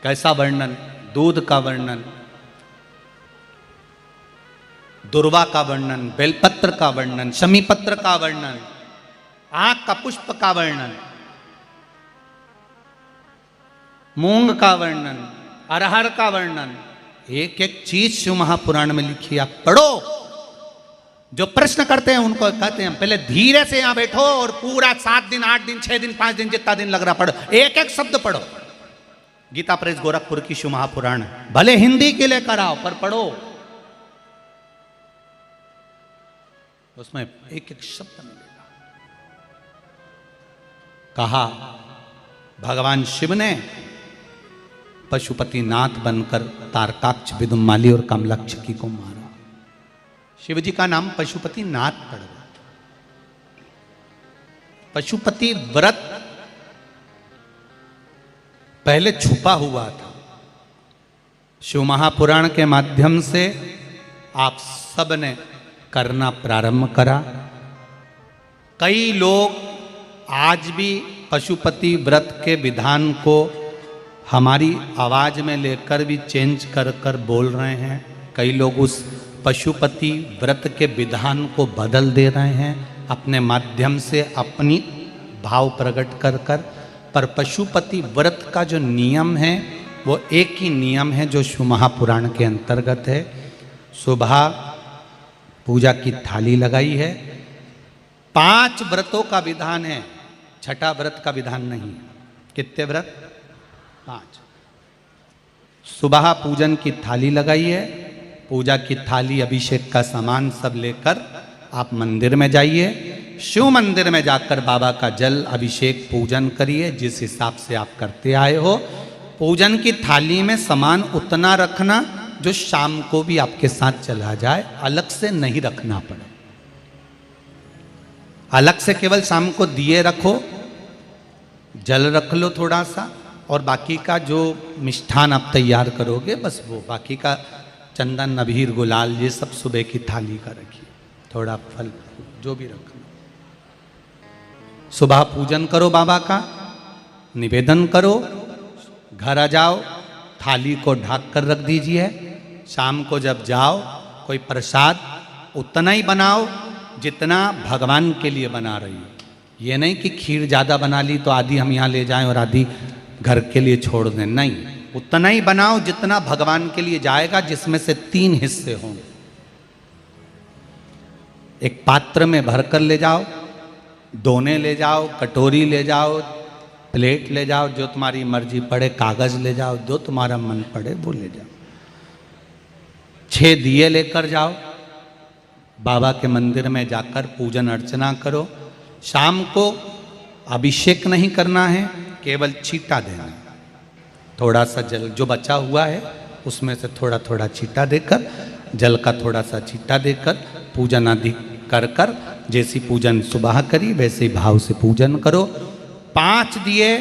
कैसा वर्णन, दूध का वर्णन, दुर्वा का वर्णन, बेलपत्र का वर्णन, शमी पत्र का वर्णन, आंख का पुष्प का वर्णन, मूंग का वर्णन, अरहर का वर्णन, एक एक चीज शिव महापुराण में लिखी, आप पढ़ो, जो प्रश्न करते हैं उनको कहते हैं पहले धीरे से यहां बैठो और पूरा 7 दिन 8 दिन 6 दिन 5 दिन जितना दिन लग रहा पढ़ो, एक एक शब्द पढ़ो। गीता प्रेस गोरखपुर की शिव महापुराण, भले हिंदी के लिए कराओ पर पढ़ो, उसमें एक एक शब्द मिलेगा। कहा भगवान शिव ने पशुपति नाथ बनकर तारकाक्ष, विदुमाली और कमलक्षकी को मारा। शिव जी का नाम पशुपति नाथ पड़ गया। पशुपति व्रत पहले छुपा हुआ था, शिव महापुराण के माध्यम से आप सब ने करना प्रारंभ करा। कई लोग आज भी पशुपति व्रत के विधान को हमारी आवाज में लेकर भी चेंज कर कर बोल रहे हैं। कई लोग उस पशुपति व्रत के विधान को बदल दे रहे हैं अपने माध्यम से, अपनी भाव प्रकट कर कर। पर पशुपति व्रत का जो नियम है वो एक ही नियम है जो शिव महापुराण के अंतर्गत है। सुबह पूजा की थाली लगाई है, 5 व्रतों का विधान है, छठा व्रत का विधान नहीं। कितने व्रत? 5। सुबह पूजन की थाली लगाई है, पूजा की थाली अभिषेक का सामान सब लेकर आप मंदिर में जाइए, शिव मंदिर में जाकर बाबा का जल अभिषेक पूजन करिए जिस हिसाब से आप करते आए हो। पूजन की थाली में सामान उतना रखना जो शाम को भी आपके साथ चला जाए, अलग से नहीं रखना पड़े। अलग से केवल शाम को दिए रखो, जल रख लो थोड़ा सा, और बाकी का जो मिष्ठान आप तैयार करोगे बस वो, बाकी का चंदन अबीर गुलाल ये सब सुबह की थाली का रखिए, थोड़ा फल जो भी रखना। सुबह पूजन करो बाबा का, निवेदन करो, घर आ जाओ, थाली को ढक कर रख दीजिए। शाम को जब जाओ कोई प्रसाद उतना ही बनाओ जितना भगवान के लिए बना रही हो। ये नहीं कि खीर ज़्यादा बना ली तो आधी हम यहाँ ले जाएं और आधी घर के लिए छोड़ दें, नहीं, उतना ही बनाओ जितना भगवान के लिए जाएगा, जिसमें से 3 हिस्से होंगे। एक पात्र में भरकर ले जाओ, दोने ले जाओ, कटोरी ले जाओ, प्लेट ले जाओ, जो तुम्हारी मर्जी पड़े, कागज ले जाओ, जो तुम्हारा मन पड़े वो ले जाओ। 6 दिए लेकर जाओ, बाबा के मंदिर में जाकर पूजन अर्चना करो। शाम को अभिषेक नहीं करना है, केवल छींटा देना है। थोड़ा सा जल जो बचा हुआ है उसमें से थोड़ा थोड़ा छींटा देकर, जल का थोड़ा सा छींटा देकर पूजन आदि कर कर, जैसी पूजन सुबह करी वैसे भाव से पूजन करो। 5 दिए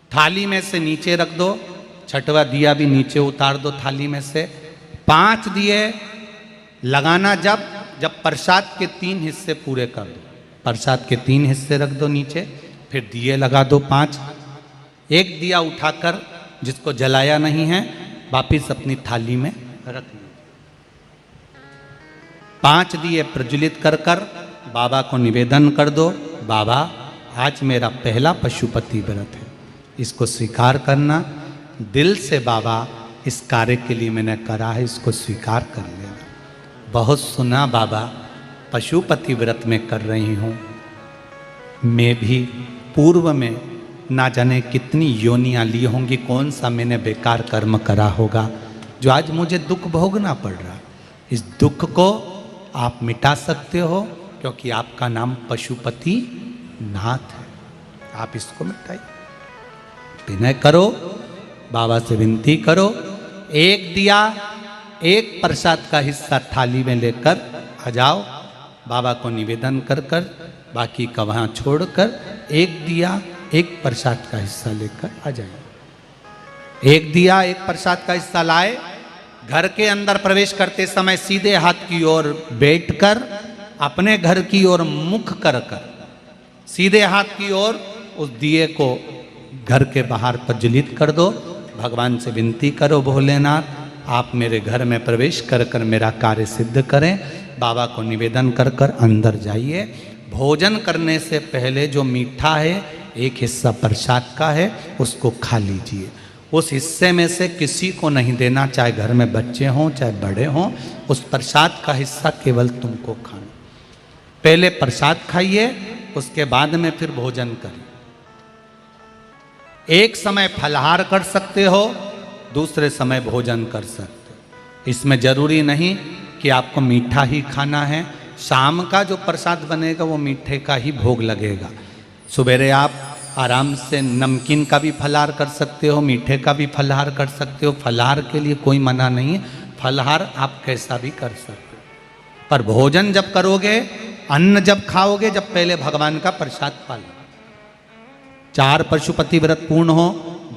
थाली में से नीचे रख दो, 6वां दिया भी नीचे उतार दो थाली में से। 5 दिए लगाना जब प्रसाद के 3 हिस्से पूरे कर दो, प्रसाद के 3 हिस्से रख दो नीचे, फिर दिए लगा दो 5। एक दिया उठाकर जिसको जलाया नहीं है वापिस अपनी थाली में रख लो। 5 दिए प्रज्वलित कर कर बाबा को निवेदन कर दो, बाबा आज मेरा पहला पशुपति व्रत है, इसको स्वीकार करना। दिल से बाबा इस कार्य के लिए मैंने करा है, इसको स्वीकार कर लेना। बहुत सुना बाबा पशुपति व्रत में कर रही हूँ, मैं भी पूर्व में ना जाने कितनी योनियाँ ली होंगी, कौन सा मैंने बेकार कर्म करा होगा जो आज मुझे दुख भोगना पड़ रहा। इस दुख को आप मिटा सकते हो क्योंकि आपका नाम पशुपति नाथ है, आप इसको मिटाइए। विनय करो, बाबा से विनती करो। एक दिया, एक प्रसाद का हिस्सा थाली में लेकर आ जाओ, बाबा को निवेदन कर कर, बाकी का वहाँ छोड़कर एक दिया एक प्रसाद का हिस्सा लेकर आ जाए। एक दिया एक प्रसाद का हिस्सा लाए, घर के अंदर प्रवेश करते समय सीधे हाथ की ओर बैठकर अपने घर की ओर मुख कर कर सीधे हाथ की ओर उस दिए को घर के बाहर प्रज्वलित कर दो। भगवान से विनती करो, भोलेनाथ आप मेरे घर में प्रवेश कर कर मेरा कार्य सिद्ध करें। बाबा को निवेदन कर कर अंदर जाइए। भोजन करने से पहले जो मीठा है, एक हिस्सा प्रसाद का है, उसको खा लीजिए। उस हिस्से में से किसी को नहीं देना, चाहे घर में बच्चे हों चाहे बड़े हों। उस प्रसाद का हिस्सा केवल तुमको खाना। पहले प्रसाद खाइए, उसके बाद में फिर भोजन करिए। एक समय फलाहार कर सकते हो, दूसरे समय भोजन कर सकते हो। इसमें जरूरी नहीं कि आपको मीठा ही खाना है। शाम का जो प्रसाद बनेगा वो मीठे का ही भोग लगेगा। सवेरे आप आराम से नमकीन का भी फलाहार कर सकते हो, मीठे का भी फलाहार कर सकते हो। फलाहार के लिए कोई मना नहीं है, फलाहार आप कैसा भी कर सकते हो। पर भोजन जब करोगे, अन्न जब खाओगे, जब पहले भगवान का प्रसाद पा लो। 4 पशुपति व्रत पूर्ण हो,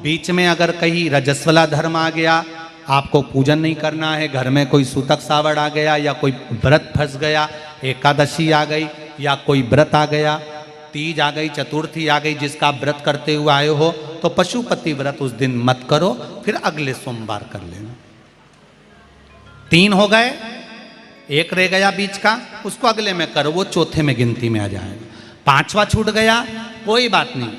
बीच में अगर कहीं रजस्वला धर्म आ गया, आपको पूजन नहीं करना है, घर में कोई सूतक सावड़ आ गया या कोई व्रत फंस गया, एकादशी आ गई या कोई व्रत आ गया, तीज आ गई, चतुर्थी आ गई, जिसका आप व्रत करते हुए आए हो, तो पशुपति व्रत उस दिन मत करो, फिर अगले सोमवार कर लेना। 3 हो गए, 1 रह गया बीच का, उसको अगले में करो, वो चौथे में गिनती में आ जाएगा। 5वां छूट गया, कोई बात नहीं,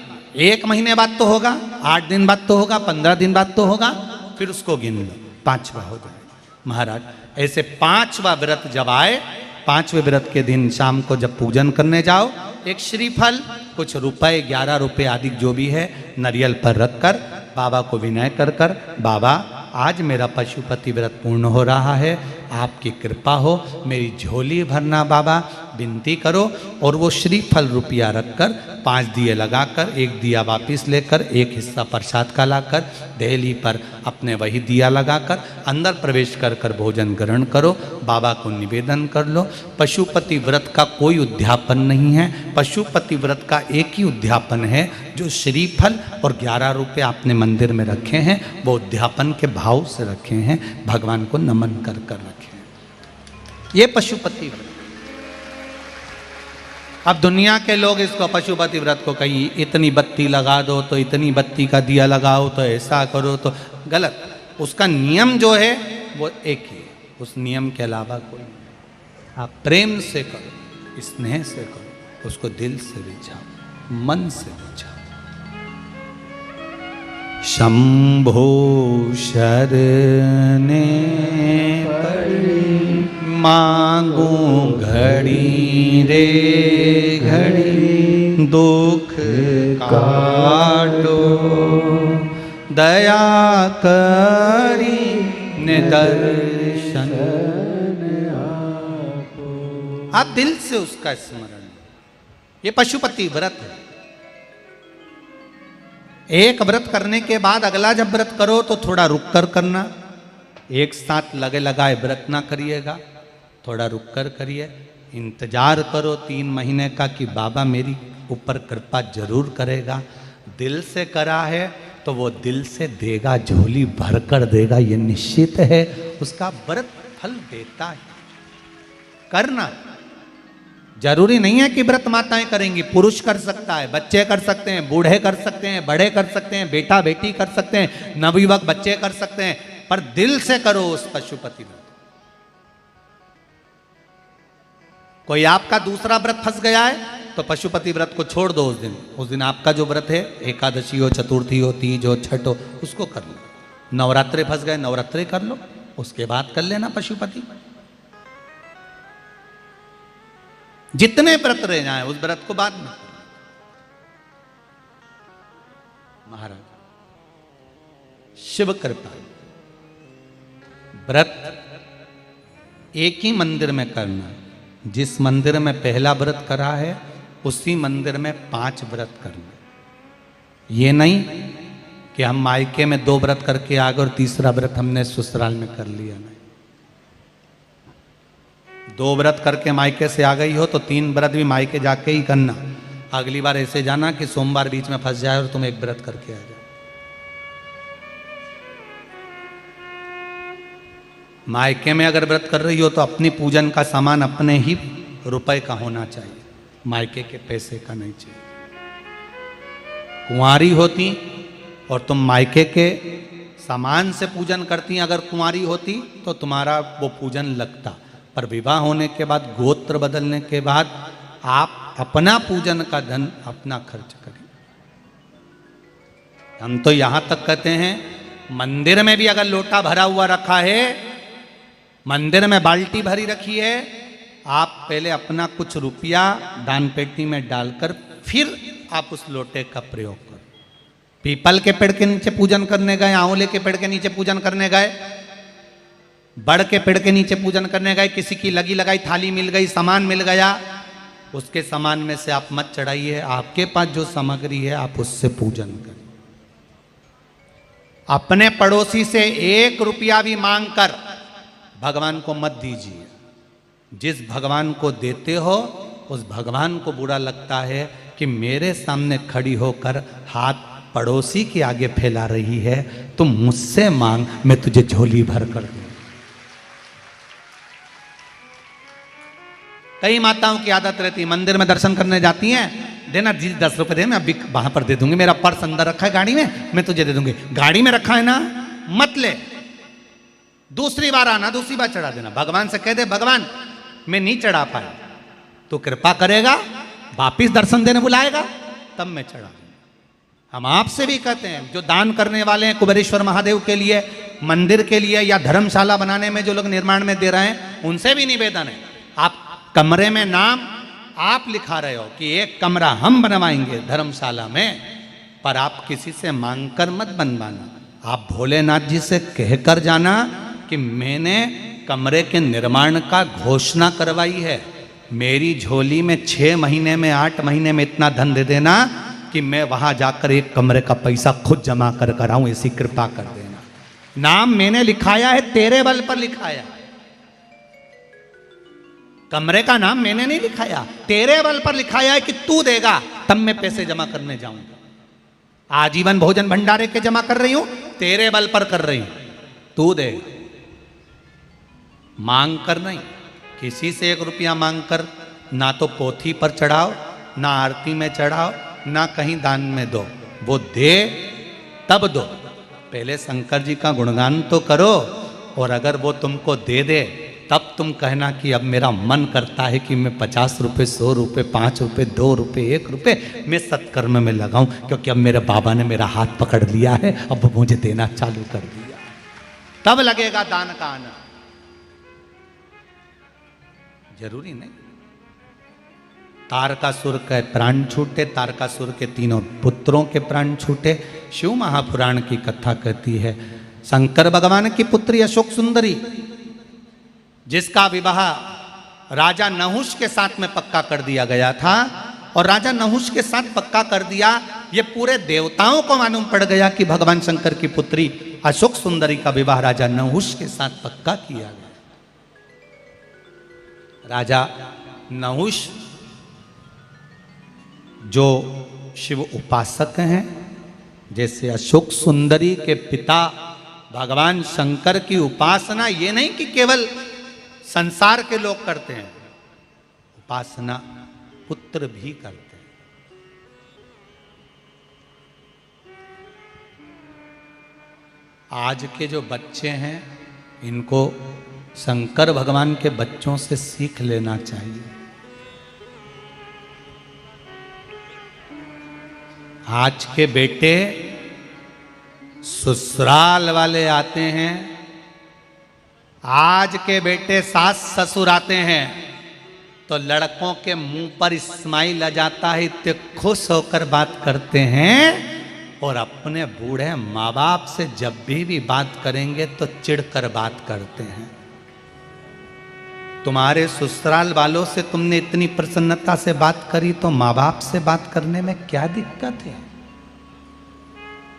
1 महीने बाद तो होगा, 8 दिन बाद तो होगा, 15 दिन बाद तो होगा, फिर उसको गिन लो, 5वां हो जाएगा। महाराज ऐसे 5वां व्रत जब आए, 5वें व्रत के दिन शाम को जब पूजन करने जाओ, एक श्रीफल, कुछ रुपए, 11 रुपए आदि जो भी है, नारियल पर रखकर बाबा को विनय कर कर, बाबा आज मेरा पशुपति व्रत पूर्ण हो रहा है, आपकी कृपा हो, मेरी झोली भरना बाबा, विनती करो। और वो श्रीफल रुपया रखकर 5 दिए लगाकर, 1 दिया वापिस लेकर, 1 हिस्सा प्रसाद का लाकर देहली पर अपने वही दिया लगाकर अंदर प्रवेश कर कर भोजन ग्रहण करो, बाबा को निवेदन कर लो। पशुपति व्रत का कोई उद्यापन नहीं है, पशुपति व्रत का एक ही उद्यापन है, जो श्रीफल और 11 रुपये आपने मंदिर में रखे हैं, वो उद्यापन के भाव से रखे हैं, भगवान को नमन कर कर रखे हैं। ये पशुपति व्रत। अब दुनिया के लोग इसको पशुपति व्रत को कहीं इतनी बत्ती लगा दो, तो इतनी बत्ती का दिया लगाओ, तो ऐसा करो, तो गलत। उसका नियम जो है वो एक ही है, उस नियम के अलावा कोई नहीं। आप प्रेम से करो, स्नेह से करो, उसको दिल से बुझाओ, मन से बुझाओ। शंभो शरणे पड़ी, मांगू घड़ी रे घड़ी, दुख काटो दया करी निदर्शन। आप दिल से उसका स्मरण, ये पशुपति व्रत है। एक व्रत करने के बाद अगला जब व्रत करो तो थोड़ा रुक कर करना, एक साथ लगे लगाए व्रत ना करिएगा, थोड़ा रुक कर करिए, इंतजार करो 3 महीने का कि बाबा मेरी ऊपर कृपा जरूर करेगा। दिल से करा है तो वो दिल से देगा, झोली भर कर देगा, ये निश्चित है, उसका व्रत फल देता है। करना जरूरी नहीं है कि व्रत माताएं करेंगी, पुरुष कर सकता है, बच्चे कर सकते हैं, बूढ़े कर सकते हैं, बड़े कर सकते हैं, बेटा बेटी कर सकते हैं, नवयुवक बच्चे कर सकते हैं, पर दिल से करो उस पशुपति व्रत। कोई आपका दूसरा व्रत फंस गया है तो पशुपति व्रत को छोड़ दो। उस दिन आपका जो व्रत है, एकादशी हो, चतुर्थी हो, तीज हो, छठ हो, उसको कर लो। नवरात्रे फंस गए, नवरात्रे कर लो, उसके बाद कर लेना पशुपति। जितने व्रत रह जाए उस व्रत को बाद में। महाराज शिव कृपा, व्रत एक ही मंदिर में करना। जिस मंदिर में पहला व्रत करा है उसी मंदिर में 5 व्रत करना। ये नहीं कि हम मायके में 2 व्रत करके आ गए और तीसरा व्रत हमने ससुराल में कर लिया। नहीं, 2 व्रत करके मायके से आ गई हो तो 3 व्रत भी मायके जाके ही करना। अगली बार ऐसे जाना कि सोमवार बीच में फंस जाए और तुम 1 व्रत करके आ जाओ। मायके में अगर व्रत कर रही हो तो अपनी पूजन का सामान अपने ही रुपए का होना चाहिए, मायके के पैसे का नहीं चाहिए। कुंवारी होती और तुम मायके के सामान से पूजन करती, अगर कुंवारी होती तो तुम्हारा वो पूजन लगता। पर विवाह होने के बाद, गोत्र बदलने के बाद आप अपना पूजन का धन अपना खर्च करें। हम तो यहाँ तक कहते हैं मंदिर में भी अगर लोटा भरा हुआ रखा है, मंदिर में बाल्टी भरी रखी है, आप पहले अपना कुछ रुपया दान पेटी में डालकर फिर आप उस लोटे का प्रयोग करो। पीपल के पेड़ के नीचे पूजन करने गए, आंवले के पेड़ के नीचे पूजन करने गए, बड़ के पेड़ के नीचे पूजन करने गए, किसी की लगी लगाई थाली मिल गई, सामान मिल गया, उसके सामान में से आप मत चढ़ाइए। आपके पास जो सामग्री है आप उससे पूजन करें। अपने पड़ोसी से 1 रुपया भी मांग कर भगवान को मत दीजिए। जिस भगवान को देते हो उस भगवान को बुरा लगता है कि मेरे सामने खड़ी होकर हाथ पड़ोसी के आगे फैला रही है, तुम मुझसे मांग, मैं तुझे झोली भर कर दूं। कई माताओं की आदत रहती है, मंदिर में दर्शन करने जाती हैं, देना जी 10 रुपए दे, मैं अभी वहां पर दे दूंगी, मेरा पर्स अंदर रखा है गाड़ी में, मैं तुझे दे दूंगी। गाड़ी में रखा है ना, मत ले, दूसरी बार आना, दूसरी बार चढ़ा देना। भगवान से कह दे, भगवान मैं नहीं चढ़ा पाया, तो कृपा करेगा, वापिस दर्शन देने बुलाएगा, तब मैं चढ़ा दूंगा। हम आपसे भी कहते हैं, जो दान करने वाले हैं कुबेरेश्वर महादेव के लिए, मंदिर के लिए या धर्मशाला बनाने में जो लोग निर्माण में दे रहे हैं, उनसे भी निवेदन है, आप कमरे में नाम आप लिखा रहे हो कि एक कमरा हम बनवाएंगे धर्मशाला में, पर आप किसी से मांगकर मत बनवाना। आप भोलेनाथ जी से कहकर जाना कि मैंने कमरे के निर्माण का घोषणा करवाई है, मेरी झोली में 6 महीने में 8 महीने में इतना धन दे देना कि मैं वहां जाकर एक कमरे का पैसा खुद जमा कर कर आऊं, ऐसी कृपा कर देना। नाम मैंने लिखाया है, तेरे बल पर लिखाया, कमरे का नाम मैंने नहीं लिखाया, तेरे बल पर लिखाया है कि तू देगा तब मैं पैसे जमा करने जाऊंगा। आजीवन भोजन भंडारे के जमा कर रही हूं, तेरे बल पर कर रही हूं, तू दे, मांग कर नहीं। किसी से 1 रुपया मांग कर ना तो पोथी पर चढ़ाओ, ना आरती में चढ़ाओ, ना कहीं दान में दो। वो दे तब दो, पहले शंकर जी का गुणगान तो करो, और अगर वो तुमको दे दे तब तुम कहना कि अब मेरा मन करता है कि मैं 50 रुपये, 100 रुपये, 5 रुपये, 2 रुपये, 1 रुपये मैं सत्कर्म में लगाऊं, क्योंकि अब मेरे बाबा ने मेरा हाथ पकड़ लिया है, अब वो मुझे देना चालू कर दिया, तब लगेगा दान का आना। जरूरी नहीं। तारकासुर के प्राण छूटे, तारकासुर के 3 पुत्रों के प्राण छूटे। शिव महापुराण की कथा कहती है, शंकर भगवान की पुत्री अशोक सुंदरी, जिसका विवाह राजा नहुष के साथ में पक्का कर दिया गया था, और राजा नहुष के साथ पक्का कर दिया, ये पूरे देवताओं को मालूम पड़ गया कि भगवान शंकर की पुत्री अशोक सुंदरी का विवाह राजा नहुष के साथ पक्का किया गया। राजा नहुष जो शिव उपासक हैं, जैसे अशोक सुंदरी के पिता भगवान शंकर की उपासना ये नहीं कि केवल संसार के लोग करते हैं, उपासना पुत्र भी करते हैं। आज के जो बच्चे हैं, इनको शंकर भगवान के बच्चों से सीख लेना चाहिए। आज के बेटे ससुराल वाले आते हैं, आज के बेटे सास ससुर आते हैं, तो लड़कों के मुंह पर स्माइल आ जाता है, इतने खुश होकर बात करते हैं, और अपने बूढ़े माँ बाप से जब भी बात करेंगे तो चिढ़कर बात करते हैं। तुम्हारे ससुराल वालों से तुमने इतनी प्रसन्नता से बात करी, तो माँ बाप से बात करने में क्या दिक्कत है?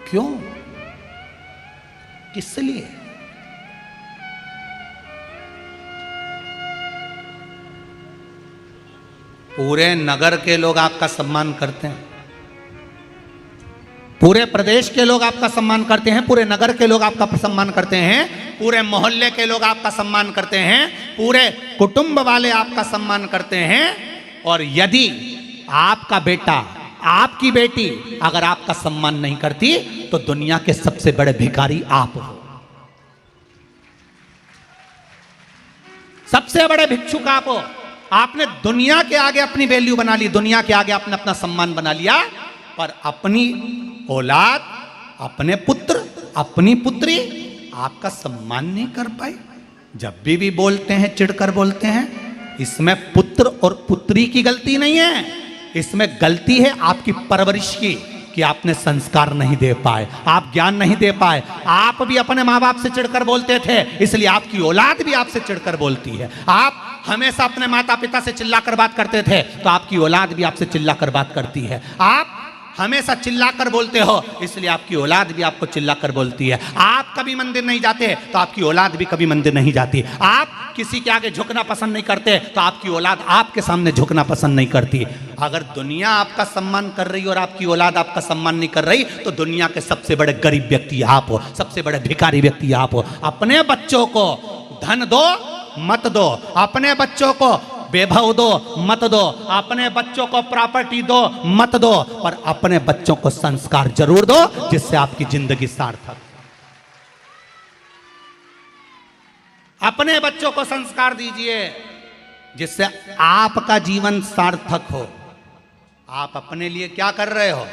क्यों? किस लिए? पूरे नगर के लोग आपका सम्मान करते हैं, पूरे प्रदेश के लोग आपका सम्मान करते हैं, पूरे नगर के लोग आपका सम्मान करते हैं, पूरे मोहल्ले के लोग आपका सम्मान करते हैं, पूरे कुटुंब वाले आपका सम्मान करते हैं। और यदि आपका बेटा, आपकी बेटी अगर आपका सम्मान नहीं करती, तो दुनिया के सबसे बड़े भिखारी आप हो, सबसे बड़े भिक्षुक आप हो। आपने दुनिया के आगे अपनी वैल्यू बना ली, दुनिया के आगे आपने अपना सम्मान बना लिया, पर अपनी औलाद, अपने पुत्र, अपनी पुत्री आपका सम्मान नहीं कर पाई? जब भी बोलते हैं चिढ़कर बोलते हैं। इसमें पुत्र और पुत्री की गलती नहीं है, इसमें गलती है आपकी परवरिश की, कि आपने संस्कार नहीं दे पाए, आप ज्ञान नहीं दे पाए। आप भी अपने माँ बाप से चिढ़कर बोलते थे, इसलिए आपकी औलाद भी आपसे चिढ़कर बोलती है। आप हमेशा अपने माता पिता से चिल्लाकर बात करते थे, तो आपकी औलाद भी आपसे चिल्लाकर बात करती है। आप हमेशा चिल्लाकर बोलते हो, इसलिए आपकी औलाद भी आपको चिल्लाकर बोलती है। आप कभी मंदिर नहीं जाते, तो आपकी औलाद भी कभी मंदिर नहीं जाती। आप किसी के आगे झुकना पसंद नहीं करते, तो आपकी औलाद आपके सामने झुकना पसंद नहीं करती। अगर दुनिया आपका सम्मान कर रही और आपकी औलाद आपका सम्मान नहीं कर रही, तो दुनिया के सबसे बड़े गरीब व्यक्ति आप हो, सबसे बड़े भिखारी व्यक्ति आप हो। अपने बच्चों को धन दो मत दो, अपने बच्चों को वैभव दो मत दो, अपने बच्चों को प्रॉपर्टी दो मत दो, पर अपने बच्चों को संस्कार जरूर दो, जिससे आपकी जिंदगी सार्थक। अपने बच्चों को संस्कार दीजिए जिससे आपका जीवन सार्थक हो। आप अपने लिए क्या कर रहे हो?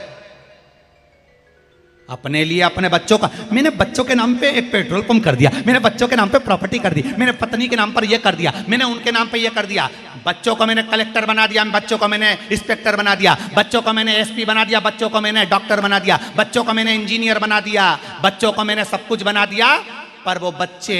अपने लिए, अपने बच्चों का। मैंने बच्चों के नाम पे एक पेट्रोल पंप कर दिया, मैंने बच्चों के नाम पे प्रॉपर्टी कर दी, मैंने पत्नी के नाम पर यह कर दिया, मैंने उनके नाम पे यह कर दिया। बच्चों को मैंने कलेक्टर बना दिया, बच्चों को मैंने इंस्पेक्टर बना दिया, बच्चों को मैंने एसपी बना दिया, बच्चों को मैंने डॉक्टर बना दिया, बच्चों को मैंने इंजीनियर बना दिया, बच्चों को मैंने सब कुछ बना दिया। पर वो बच्चे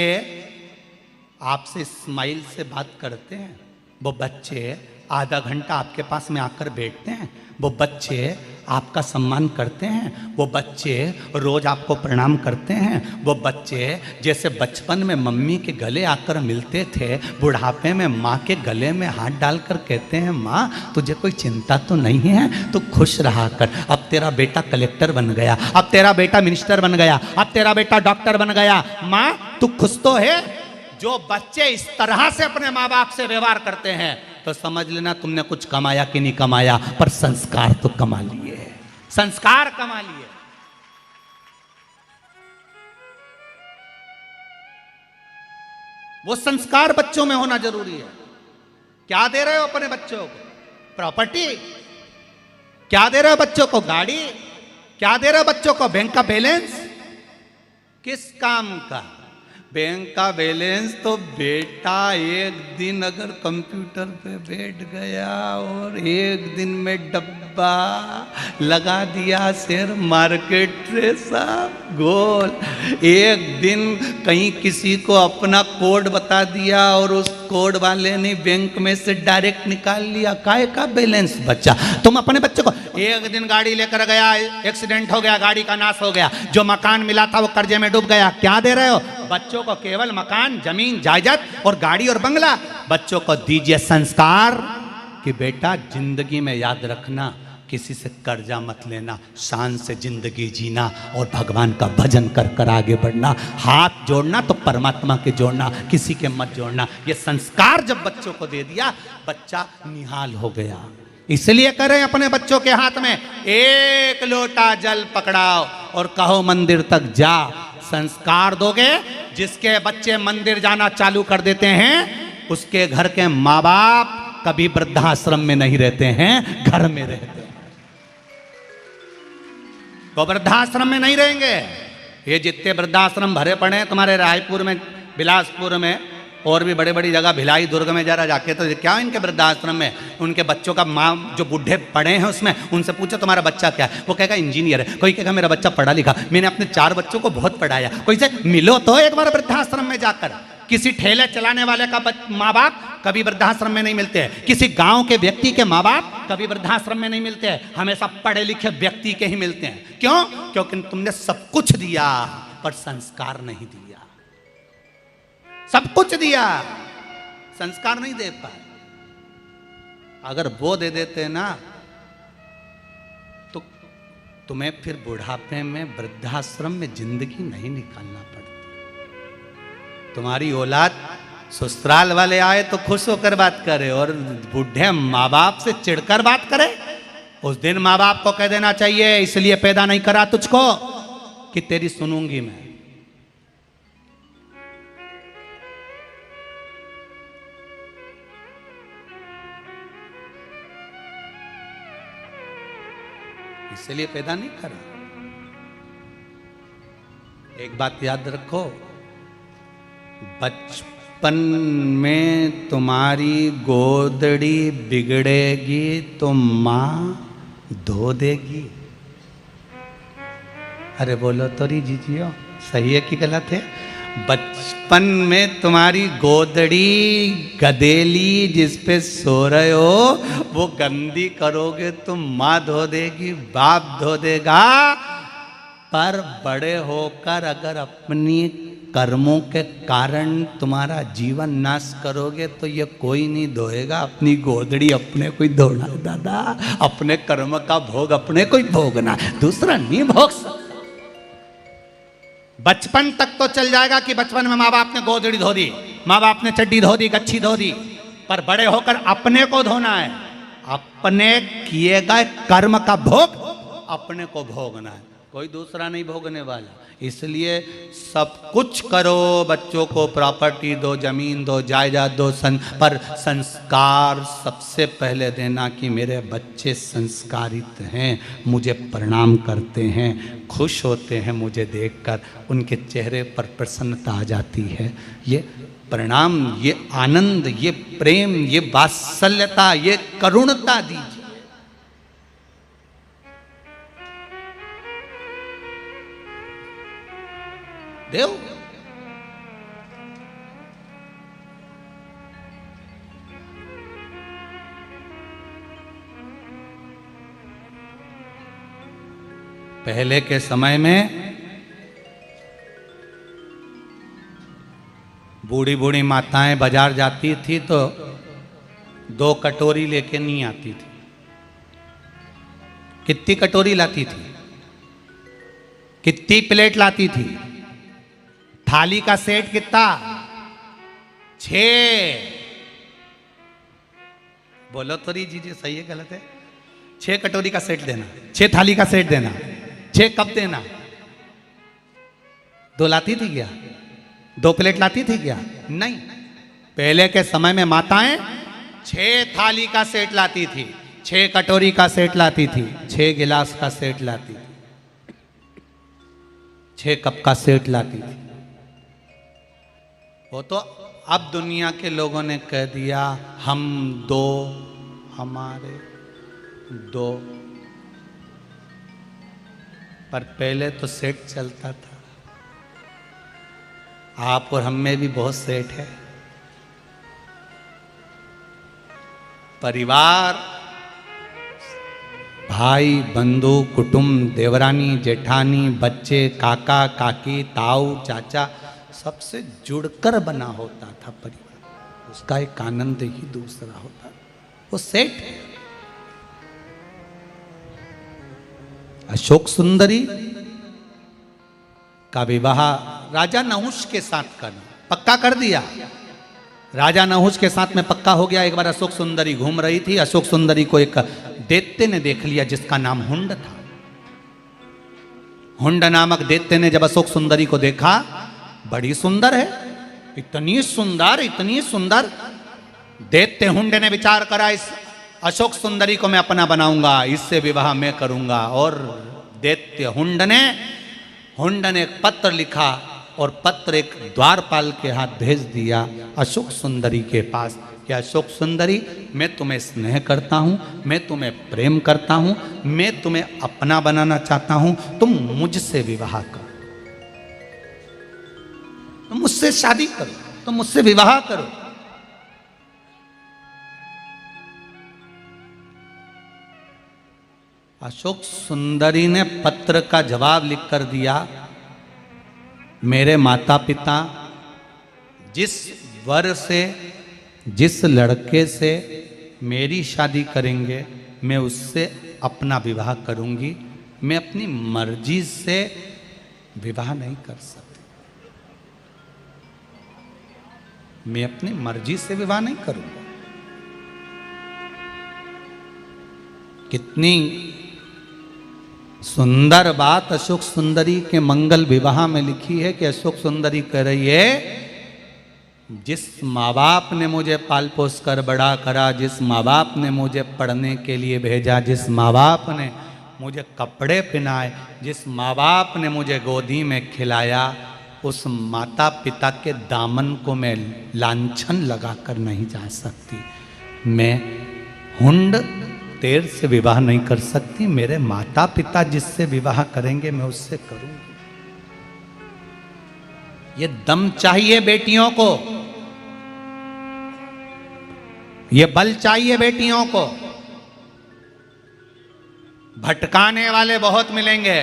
आपसे स्माइल से बात करते हैं, वो बच्चे आधा घंटा आपके पास में आकर बैठते हैं, वो बच्चे आपका सम्मान करते हैं, वो बच्चे रोज आपको प्रणाम करते हैं, वो बच्चे जैसे बचपन में मम्मी के गले आकर मिलते थे, बुढ़ापे में माँ के गले में हाथ डालकर कहते हैं, माँ तुझे कोई चिंता तो नहीं है, तू खुश रहा कर, अब तेरा बेटा कलेक्टर बन गया, अब तेरा बेटा मिनिस्टर बन गया, अब तेरा बेटा डॉक्टर बन गया, माँ तू खुश तो है। जो बच्चे इस तरह से अपने माँ बाप से व्यवहार करते हैं, तो समझ लेना तुमने कुछ कमाया कि नहीं कमाया, पर संस्कार तो कमा लिए, संस्कार कमा लिए। वो संस्कार बच्चों में होना जरूरी है। क्या दे रहे हो अपने बच्चों को? प्रॉपर्टी? क्या दे रहे हो बच्चों को? गाड़ी? क्या दे रहे हो बच्चों को? बैंक का बैलेंस? किस काम का? बैंक का बैलेंस तो बेटा एक दिन अगर कंप्यूटर पे बैठ गया और एक दिन में डब्बा लगा दिया शेयर मार्केट से सब गोल, एक दिन कहीं किसी को अपना कोड बता दिया और उस कोड वाले ने बैंक में से डायरेक्ट निकाल लिया, काय का बैलेंस बचा? तुम अपने बच्चों को एक दिन गाड़ी लेकर गया, एक्सीडेंट हो गया, गाड़ी का नाश हो गया, जो मकान मिला था वो कर्जे में डूब गया, क्या दे रहे हो बच्चों को? केवल मकान, जमीन, जायदाद और गाड़ी और बंगला। बच्चों को दीजिए संस्कार कि बेटा जिंदगी में याद रखना, किसी से कर्जा मत लेना, शान से जिंदगी जीना और भगवान का भजन कर कर आगे बढ़ना। हाथ जोड़ना तो परमात्मा के जोड़ना, किसी के मत जोड़ना। ये संस्कार जब बच्चों को दे दिया, बच्चा निहाल हो गया। इसलिए करें अपने बच्चों के हाथ में एक लोटा जल पकड़ाओ और कहो मंदिर तक जा। संस्कार दोगे, जिसके बच्चे मंदिर जाना चालू कर देते हैं, उसके घर के माँ बाप कभी वृद्धाश्रम में नहीं रहते हैं, घर में रहते हैं। तो वृद्धाश्रम में नहीं रहेंगे। ये जितने वृद्धाश्रम भरे पड़े हैं तुम्हारे रायपुर में, बिलासपुर में और भी बड़ी बड़ी जगह, भिलाई दुर्ग में जरा जाके तो क्या इनके वृद्धाश्रम में उनके बच्चों का माँ जो बूढ़े पड़े हैं उसमें, उनसे पूछो तुम्हारा बच्चा क्या है, वो कहेगा इंजीनियर है, कोई कहेगा मेरा बच्चा पढ़ा लिखा, मैंने अपने 4 बच्चों को बहुत पढ़ाया। कोई से मिलो तो एक बार वृद्धाश्रम में जाकर। किसी ठेले चलाने वाले का माँ बाप कभी वृद्धाश्रम में नहीं मिलते हैं, किसी गांव के व्यक्ति के माँ बाप कभी वृद्धाश्रम में नहीं मिलते हैं, हमेशा पढ़े लिखे व्यक्ति के ही मिलते हैं। क्यों? क्योंकि तुमने सब कुछ दिया पर संस्कार नहीं दिया। सब कुछ दिया, संस्कार नहीं दे पाए। अगर वो दे देते ना तो तुम्हें फिर बुढ़ापे में वृद्धाश्रम में जिंदगी नहीं निकालना पड़ता। तुम्हारी औलाद ससुराल वाले आए तो खुश होकर बात करे और बूढ़े माँ बाप से चिढ़कर बात करे, उस दिन माँ बाप को कह देना चाहिए इसलिए पैदा नहीं करा तुझको कि तेरी सुनूंगी मैं। इसलिए पैदा नहीं करा। एक बात याद रखो, बचपन में तुम्हारी गोदड़ी बिगड़ेगी तो माँ धो देगी। अरे बोलो तो री जीजियो, सही है कि गलत है? बचपन में तुम्हारी गोदड़ी गदेली जिस पे सो रहे हो वो गंदी करोगे तो माँ धो देगी, बाप धो देगा। पर बड़े होकर अगर अपनी कर्मों के कारण तुम्हारा जीवन नाश करोगे तो ये कोई नहीं धोएगा, अपनी गोदड़ी अपने को ही धोना है दादा। अपने कर्म का भोग अपने को ही भोगना, दूसरा नहीं भोग सकता। बचपन तक तो चल जाएगा कि बचपन में माँ बाप ने गोदड़ी धो दी, माँ बाप ने चड्डी धो दी, गच्छी धो दी, पर बड़े होकर अपने को धोना है। अपने किए गए कर्म का भोग अपने को भोगना है, कोई दूसरा नहीं भोगने वाला। इसलिए सब कुछ करो, बच्चों को प्रॉपर्टी दो, जमीन दो, जायदाद दो, पर संस्कार सबसे पहले देना कि मेरे बच्चे संस्कारित हैं, मुझे प्रणाम करते हैं, खुश होते हैं मुझे देखकर, उनके चेहरे पर प्रसन्नता आ जाती है। ये प्रणाम, ये आनंद, ये प्रेम, ये वात्सल्यता, ये करुणता दीजिए। देव पहले के समय में बूढ़ी बूढ़ी माताएं बाजार जाती थी तो 2 कटोरी लेके नहीं आती थी। कितनी कटोरी लाती थी? कितनी प्लेट लाती थी? थाली का सेट कितना? 6। बोलो तो री जी सही है गलत है? 6 कटोरी का सेट देना, 6 थाली का सेट देना, 6 कप देना। 2 लाती थी क्या? 2 प्लेट लाती थी क्या? नहीं। पहले के समय में माताएं 6 थाली का सेट लाती थी, 6 कटोरी का सेट लाती थी, 6 गिलास का सेट लाती थी, 6 कप का सेट लाती थी। वो तो अब दुनिया के लोगों ने कह दिया हम 2, हमारे 2, पर पहले तो सेट चलता था। आप और हम में भी बहुत सेट है। परिवार, भाई बंधु कुटुंब, देवरानी जेठानी, बच्चे, काका काकी, ताऊ चाचा, सबसे जुड़कर बना होता था परिवार। उसका एक आनंद ही दूसरा होता था। वो सेठ है। अशोक सुंदरी का विवाह राजा नहुष के साथ करना पक्का कर दिया। राजा नहुष के साथ में पक्का हो गया। एक बार अशोक सुंदरी घूम रही थी, अशोक सुंदरी को एक दैत्य ने देख लिया जिसका नाम हुंड था। हुंड नामक दैत्य ने जब अशोक सुंदरी को देखा, बड़ी सुंदर है, इतनी सुंदर। दैत्य हुंड ने विचार करा इस अशोक सुंदरी को मैं अपना बनाऊंगा, इससे विवाह मैं करूंगा। और दैत्य हुंड ने एक पत्र लिखा और पत्र एक द्वारपाल के हाथ भेज दिया अशोक सुंदरी के पास कि अशोक सुंदरी, मैं तुम्हें स्नेह करता हूं, मैं तुम्हें प्रेम करता हूं, मैं तुम्हें अपना बनाना चाहता हूं, तुम मुझसे विवाह करो, तुम मुझसे शादी करो, तुम मुझसे विवाह करो। अशोक सुंदरी ने पत्र का जवाब लिखकर दिया, मेरे माता पिता जिस वर से, जिस लड़के से मेरी शादी करेंगे, मैं उससे अपना विवाह करूंगी। मैं अपनी मर्जी से विवाह नहीं कर सकती, मैं अपनी मर्जी से विवाह नहीं करूंगा। कितनी सुंदर बात अशोक सुंदरी के मंगल विवाह में लिखी है कि अशोक सुंदरी कह रही है, जिस माँ बाप ने मुझे पाल पोस कर बड़ा करा, जिस माँ बाप ने मुझे पढ़ने के लिए भेजा, जिस माँ बाप ने मुझे कपड़े पहनाए, जिस माँ बाप ने मुझे गोदी में खिलाया, उस माता पिता के दामन को मैं लांछन लगाकर नहीं जा सकती। मैं हुंड तेर से विवाह नहीं कर सकती, मेरे माता पिता जिससे विवाह करेंगे मैं उससे करूंगी। ये दम चाहिए बेटियों को, ये बल चाहिए बेटियों को। भटकाने वाले बहुत मिलेंगे।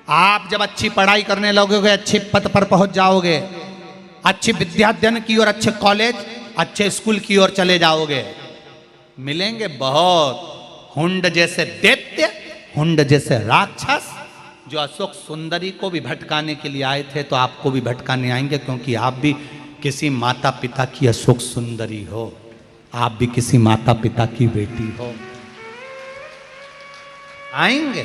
आप जब अच्छी पढ़ाई करने लगोगे, अच्छे पद पर पहुंच जाओगे, अच्छी विद्याध्ययन की और अच्छे कॉलेज, अच्छे स्कूल की ओर चले जाओगे, मिलेंगे बहुत हुंड जैसे दैत्य, हुंड जैसे राक्षस, जो अशोक सुंदरी को भी भटकाने के लिए आए थे, तो आपको भी भटकाने आएंगे, क्योंकि आप भी किसी माता पिता की अशोक सुंदरी हो, आप भी किसी माता पिता की बेटी हो। आएंगे,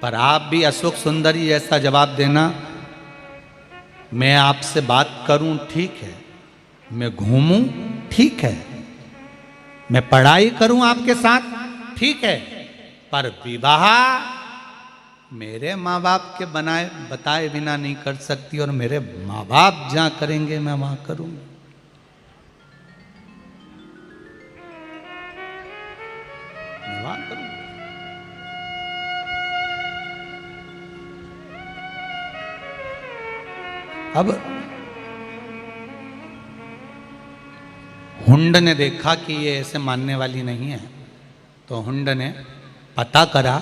पर आप भी अशोक सुंदरी जैसा जवाब देना, मैं आपसे बात करूं ठीक है, मैं घूमूं ठीक है, मैं पढ़ाई करूं आपके साथ ठीक है, पर विवाह मेरे माँ बाप के बताए बिना नहीं कर सकती, और मेरे माँ बाप जहां करेंगे मैं वहां करूंगी। अब हुंड ने देखा कि ये ऐसे मानने वाली नहीं है, तो हुंड ने पता करा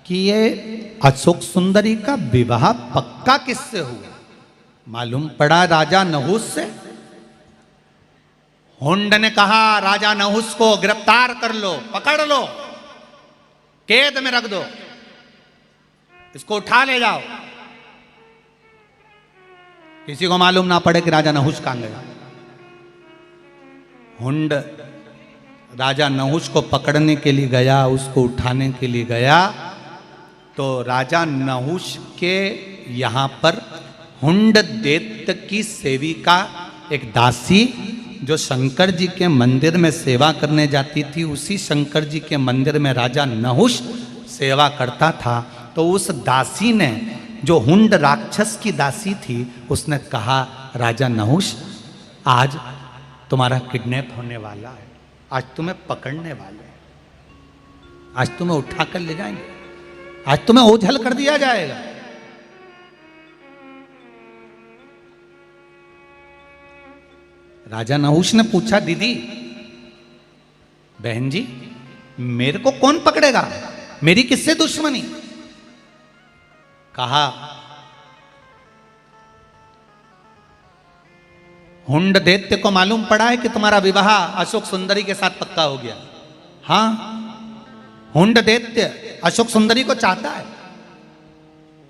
कि ये अशोक सुंदरी का विवाह पक्का किससे हुआ। मालूम पड़ा राजा नहुस से। हुंड ने कहा राजा नहुस को गिरफ्तार कर लो, पकड़ लो, कैद में रख दो, इसको उठा ले जाओ, किसी को मालूम ना पड़े कि राजा नहुस कहां गया। हुंड राजा नहुस को पकड़ने के लिए गया, उसको उठाने के लिए गया, तो राजा नहुस के यहां पर हुंड दैत्य की सेविका, एक दासी जो शंकर जी के मंदिर में सेवा करने जाती थी, उसी शंकर जी के मंदिर में राजा नहुस सेवा करता था। तो उस दासी ने, जो हुंड राक्षस की दासी थी, उसने कहा राजा नहुस, आज तुम्हारा किडनैप होने वाला है, आज तुम्हें पकड़ने वाले हैं, आज तुम्हें उठा कर ले जाएंगे, आज तुम्हें ओझल कर दिया जाएगा। राजा नहुस ने पूछा, दीदी, बहन जी, मेरे को कौन पकड़ेगा, मेरी किससे दुश्मनी। कहा हुंड दैत्य को मालूम पड़ा है कि तुम्हारा विवाह अशोक सुंदरी के साथ पक्का हो गया। हां, हुंड दैत्य अशोक सुंदरी को चाहता है,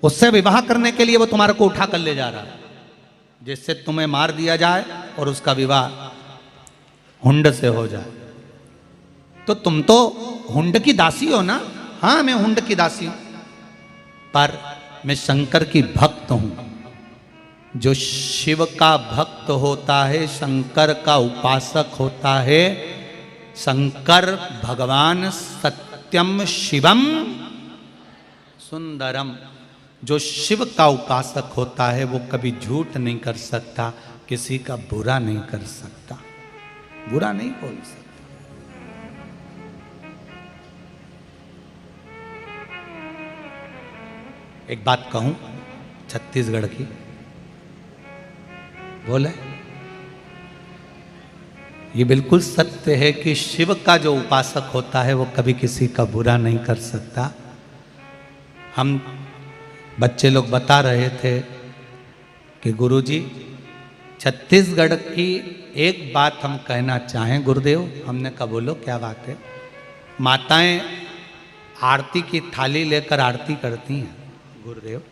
उससे विवाह करने के लिए वो तुम्हारे को उठा कर ले जा रहा है, जिससे तुम्हें मार दिया जाए और उसका विवाह हुंड से हो जाए। तो तुम तो हुंड की दासी हो ना। हां, मैं हुंड की दासी हूं, पर मैं शंकर की भक्त हूं। जो शिव का भक्त होता है, शंकर का उपासक होता है, शंकर भगवान सत्यम शिवम सुंदरम, जो शिव का उपासक होता है वो कभी झूठ नहीं कर सकता, किसी का बुरा नहीं कर सकता, बुरा नहीं बोल सकता। एक बात कहूं छत्तीसगढ़ की, बोले, ये बिल्कुल सत्य है कि शिव का जो उपासक होता है वो कभी किसी का बुरा नहीं कर सकता। हम बच्चे लोग बता रहे थे कि गुरुजी, छत्तीसगढ़ की एक बात हम कहना चाहें गुरुदेव। हमने कहा बोलो, क्या बात है। माताएं आरती की थाली लेकर आरती करती हैं गुरुदेव,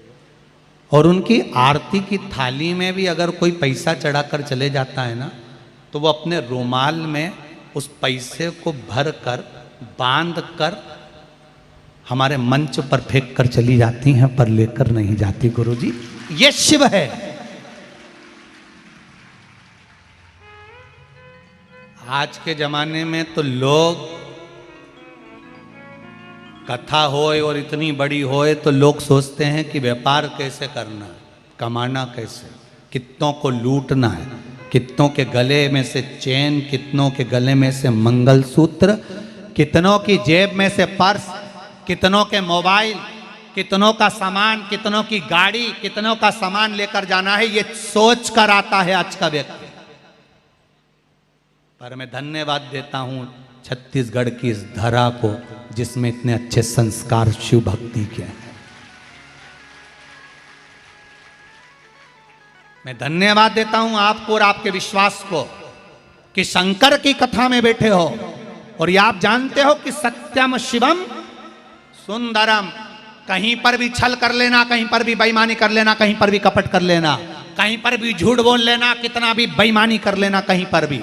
और उनकी आरती की थाली में भी अगर कोई पैसा चढ़ाकर चले जाता है ना, तो वो अपने रुमाल में उस पैसे को भर कर, बांध कर हमारे मंच पर फेंक कर चली जाती हैं, पर लेकर नहीं जाती। गुरुजी, ये शिव है। आज के जमाने में तो लोग कथा होए और इतनी बड़ी होए तो लोग सोचते हैं कि व्यापार कैसे करना है, कमाना कैसे, कितनों को लूटना है, कितनों के गले में से चेन, कितनों के गले में से मंगलसूत्र, कितनों की जेब में से पर्स, कितनों के मोबाइल, कितनों का सामान, कितनों की गाड़ी, कितनों का सामान लेकर जाना है, ये सोच कर आता है आज का व्यक्ति। पर मैं धन्यवाद देता हूं छत्तीसगढ़ की इस धरा को जिसमें इतने अच्छे संस्कार शिव भक्ति के हैं। मैं धन्यवाद देता हूं आपको और आपके विश्वास को कि शंकर की कथा में बैठे हो और ये आप जानते हो कि सत्यम शिवम सुंदरम। कहीं पर भी छल कर लेना, कहीं पर भी बेईमानी कर लेना, कहीं पर भी कपट कर लेना, कहीं पर भी झूठ बोल लेना, कितना भी बेईमानी कर लेना कहीं पर भी,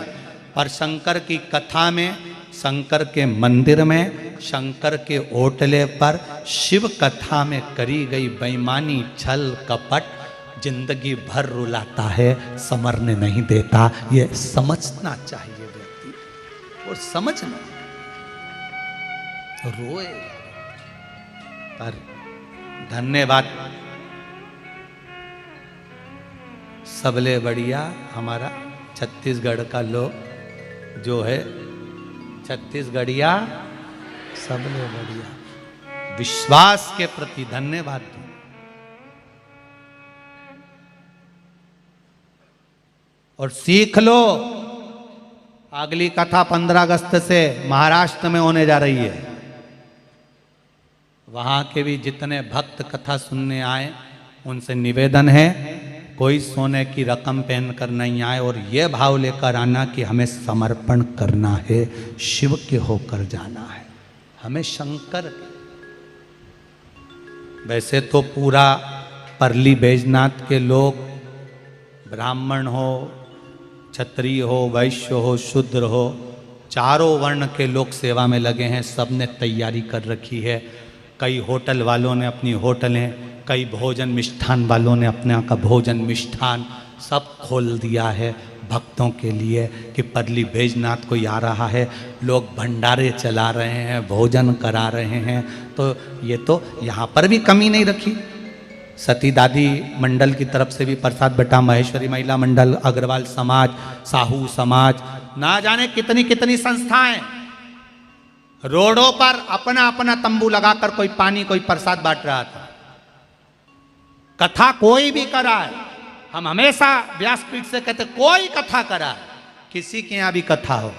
पर शंकर की कथा में, शंकर के मंदिर में, शंकर के ओटले पर, शिव कथा में करी गई बेईमानी, छल कपट जिंदगी भर रुलाता है, समरने नहीं देता। ये समझना चाहिए व्यक्ति, और समझना रोए। पर धन्यवाद, सबले बढ़िया हमारा छत्तीसगढ़ का लोग जो है, छत्तीसगढ़िया सबले बढ़िया, विश्वास के प्रति धन्यवाद दूं। और सीख लो, अगली कथा 15 अगस्त से महाराष्ट्र में होने जा रही है। वहां के भी जितने भक्त कथा सुनने आए उनसे निवेदन है, कोई सोने की रकम पहनकर नहीं आए और ये भाव लेकर आना कि हमें समर्पण करना है, शिव के होकर जाना है, हमें शंकर। वैसे तो पूरा परली बैजनाथ के लोग, ब्राह्मण हो, क्षत्रिय हो, वैश्य हो, शूद्र हो, चारों वर्ण के लोग सेवा में लगे हैं। सबने तैयारी कर रखी है। कई होटल वालों ने अपनी होटलें, कई भोजन मिष्ठान वालों ने अपने का भोजन मिष्ठान सब खोल दिया है भक्तों के लिए कि परली बैजनाथ कोई आ रहा है, लोग भंडारे चला रहे हैं, भोजन करा रहे हैं। तो ये तो यहाँ पर भी कमी नहीं रखी। सती दादी मंडल की तरफ से भी प्रसाद बटा, महेश्वरी महिला मंडल, अग्रवाल समाज, साहू समाज, ना जाने कितनी कितनी संस्थाएं रोडों पर अपना अपना तंबू लगाकर कोई पानी, कोई प्रसाद बांट रहा था। कथा कोई भी करा है, हम हमेशा व्यासपीठ से कहते कोई कथा करा है, किसी के यहां भी कथा हो,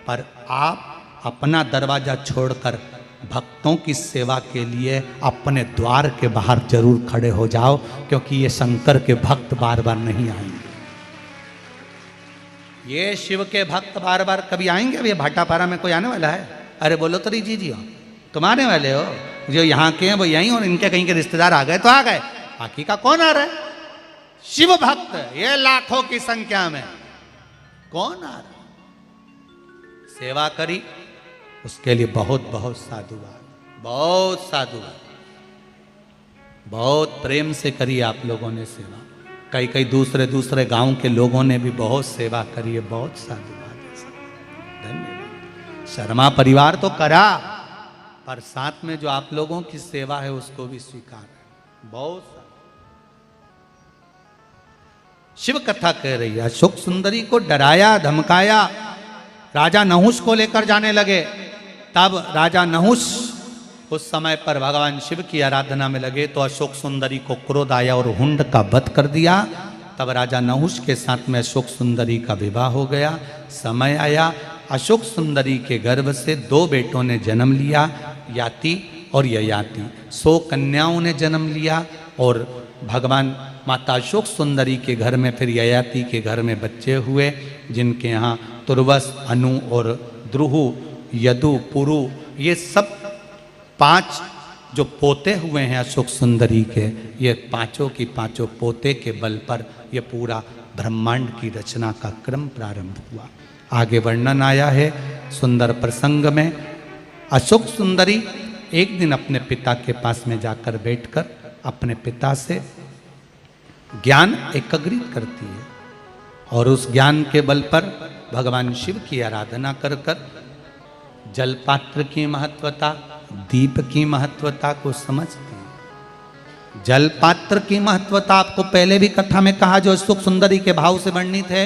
पर आप अपना दरवाजा छोड़कर भक्तों की सेवा के लिए अपने द्वार के बाहर जरूर खड़े हो जाओ, क्योंकि ये शंकर के भक्त बार बार नहीं आएंगे। ये शिव के भक्त बार बार कभी आएंगे? अब ये भाटापारा में कोई आने वाला है? अरे बोलो तो जी जी हो, तुम आने वाले हो, जो यहाँ के हैं वो यहीं, और इनके कहीं के रिश्तेदार आ गए तो आ गए, बाकी का कौन आ रहा है? शिव भक्त ये लाखों की संख्या में कौन आ रहा? सेवा करी, उसके लिए बहुत बहुत साधुवाद, बहुत साधुवाद, बहुत प्रेम से करी आप लोगों ने सेवा। कई कई दूसरे दूसरे गांव के लोगों ने भी बहुत सेवा करी है, बहुत साधुवाद, धन्यवाद। शर्मा परिवार तो करा, पर साथ में जो आप लोगों की सेवा है उसको भी स्वीकार है, बहुत। शिव कथा कह रही है, अशोक सुंदरी को डराया धमकाया, राजा नहुष को लेकर जाने लगे। तब राजा नहुष उस समय पर भगवान शिव की आराधना में लगे, तो अशोक सुंदरी को क्रोध आया और हुंड का वध कर दिया। तब राजा नहुष के साथ में अशोक सुंदरी का विवाह हो गया। समय आया, अशोक सुंदरी के गर्भ से 2 बेटों ने जन्म लिया, याति और ययाति। 100 कन्याओं ने जन्म लिया, और भगवान माता अशोक सुंदरी के घर में फिर ययाति के घर में बच्चे हुए, जिनके यहाँ तुर्वस, अनु और द्रुहु, यदु, पुरु, ये सब 5 जो पोते हुए हैं अशोक सुंदरी के, ये पांचों की पांचों पोते के बल पर ये पूरा ब्रह्मांड की रचना का क्रम प्रारंभ हुआ। आगे वर्णन आया है सुंदर प्रसंग में। अशोक सुंदरी एक दिन अपने पिता के पास में जाकर बैठकर अपने पिता से ज्ञान एकत्रित करती है, और उस ज्ञान के बल पर भगवान शिव की आराधना कर कर जलपात्र की महत्वता, दीप की महत्वता को समझते हैं। जल पात्र की महत्वता आपको पहले भी कथा में कहा, जो सुख सुंदरी के भाव से वर्णित है।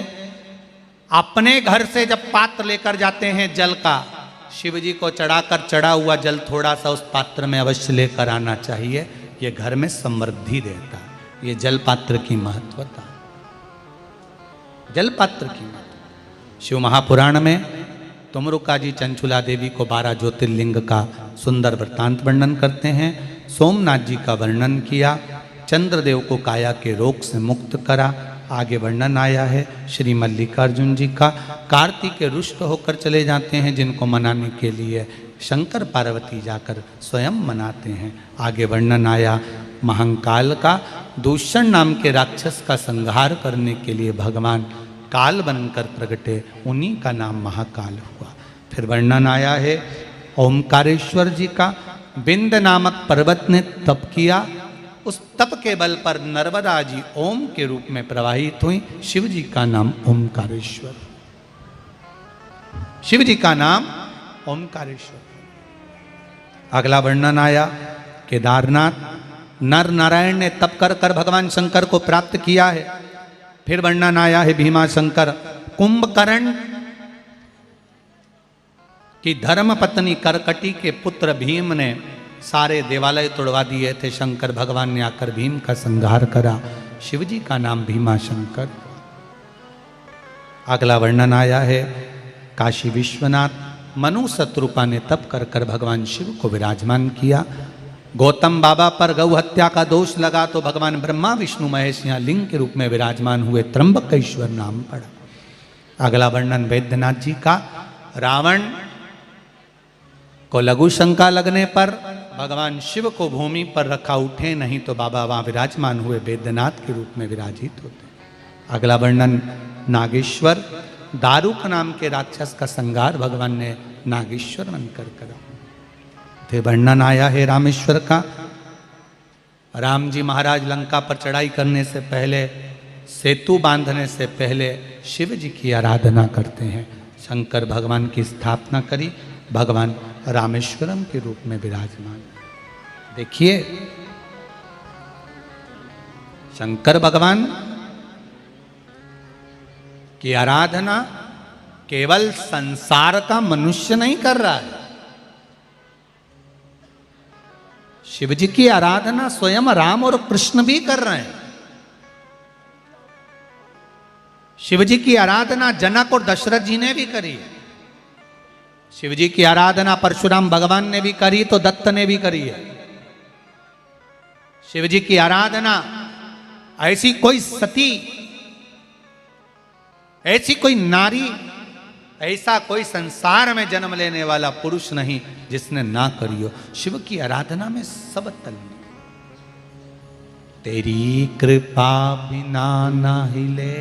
अपने घर से जब पात्र लेकर जाते हैं जल का, शिव जी को चढ़ाकर चढ़ा हुआ जल थोड़ा सा उस पात्र में अवश्य लेकर आना चाहिए। ये घर में समृद्धि देता है। ये जल पात्र की महत्वता, जल पात्र की महत्वता। शिव महापुराण में तुमरुका जी चंचुला देवी को 12 ज्योतिर्लिंग का सुंदर वृत्तांत वर्णन करते हैं। सोमनाथ जी का वर्णन किया, चंद्रदेव को काया के रोग से मुक्त करा। आगे वर्णन आया है श्री मल्लिकार्जुन जी का, कार्तिक रुष्ट होकर चले जाते हैं, जिनको मनाने के लिए शंकर पार्वती जाकर स्वयं मनाते हैं। आगे वर्णन आया महाकाल का, दूषण नाम के राक्षस का संहार करने के लिए भगवान काल बनकर प्रगटे, उन्हीं का नाम महाकाल हुआ। फिर वर्णन आया है ओमकारेश्वर जी का, बिंद नामक पर्वत ने तप किया, उस तप के बल पर नर्मदा जी ओम के रूप में प्रवाहित हुई। शिव जी का नाम ओमकारेश्वर, शिव जी का नाम ओमकारेश्वर। अगला वर्णन आया केदारनाथ, नर नारायण ने तप कर कर भगवान शंकर को प्राप्त किया है। फिर वर्णन आया है भीमा शंकर, कुंभकर्ण की धर्म पत्नी करकटी के पुत्र भीम ने सारे देवालय तोड़वा दिए थे। शंकर भगवान ने आकर भीम का संहार करा। शिव जी का नाम भीमा शंकर। अगला वर्णन आया है काशी विश्वनाथ, मनु शत्रुपा ने तप कर कर भगवान शिव को विराजमान किया। गौतम बाबा पर गौ हत्या का दोष लगा तो भगवान ब्रह्मा विष्णु महेश यहाँ लिंग के रूप में विराजमान हुए, त्र्यंबकेश्वर नाम पड़ा। अगला वर्णन वैद्यनाथ जी का, रावण को लघु शंका लगने पर भगवान शिव को भूमि पर रखा, उठे नहीं तो बाबा वहां विराजमान हुए, वैद्यनाथ के रूप में विराजित होते। अगला वर्णन नागेश्वर, दारुक नाम के राक्षस का संहार भगवान ने नागेश्वर बनकर करा। फिर वर्णन आया है रामेश्वर का, राम जी महाराज लंका पर चढ़ाई करने से पहले, सेतु बांधने से पहले शिव जी की आराधना करते हैं। शंकर भगवान की स्थापना करी, भगवान रामेश्वरम के रूप में विराजमान। देखिए शंकर भगवान की आराधना केवल संसार का मनुष्य नहीं कर रहा है, शिव जी की आराधना स्वयं राम और कृष्ण भी कर रहे हैं। शिव जी की आराधना जनक और दशरथ जी ने भी करी है। शिव जी की आराधना परशुराम भगवान ने भी करी तो दत्त ने भी करी है। शिव जी की आराधना ऐसी कोई सती, ऐसी कोई नारी, ऐसा कोई संसार में जन्म लेने वाला पुरुष नहीं जिसने ना करी हो। शिव की आराधना में सब तल। तेरी कृपा बिना ना हिले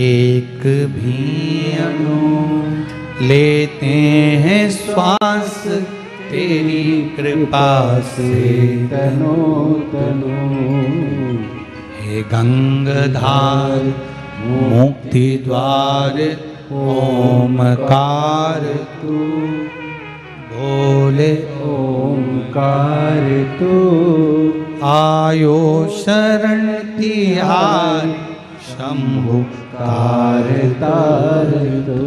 एक भी अणु, लेते हैं श्वास तेरी कृपा से तनो तनो। हे गंगाधार मुक्ति द्वार ओमकार तू, बोले ओमकार तू। आयो शरण तिहार शंभु कार तार तू।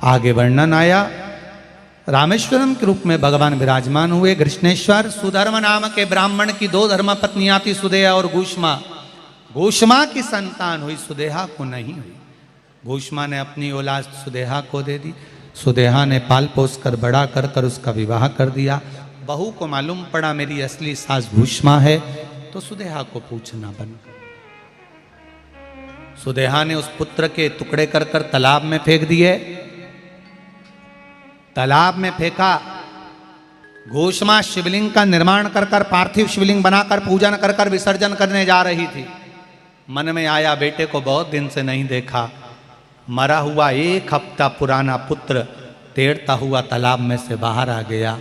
आगे वर्णन आया रामेश्वरम के रूप में भगवान विराजमान हुए। कृष्णेश्वर सुधर्म नाम के ब्राह्मण की 2 धर्म पत्नियां थी, सुदेहा और घूष्मा। घूष्मा की संतान हुई, सुदेहा को नहीं हुई। घूष्मा ने अपनी औलाद सुदेहा को दे दी। सुदेहा ने पाल पोस कर बड़ा कर कर उसका विवाह कर दिया। बहू को मालूम पड़ा मेरी असली सास घूष्मा है, तो सुदेहा को पूछना बंद कर। सुदेहा ने उस पुत्र के टुकड़े कर कर तालाब में फेंक दिए। तालाब में फेंका। घूष्मा शिवलिंग का निर्माण कर कर, पार्थिव शिवलिंग बनाकर पूजन कर कर विसर्जन करने जा रही थी। मन में आया बेटे को बहुत दिन से नहीं देखा। मरा हुआ 1 हफ्ता पुराना पुत्र तैरता हुआ तालाब में से बाहर आ गया।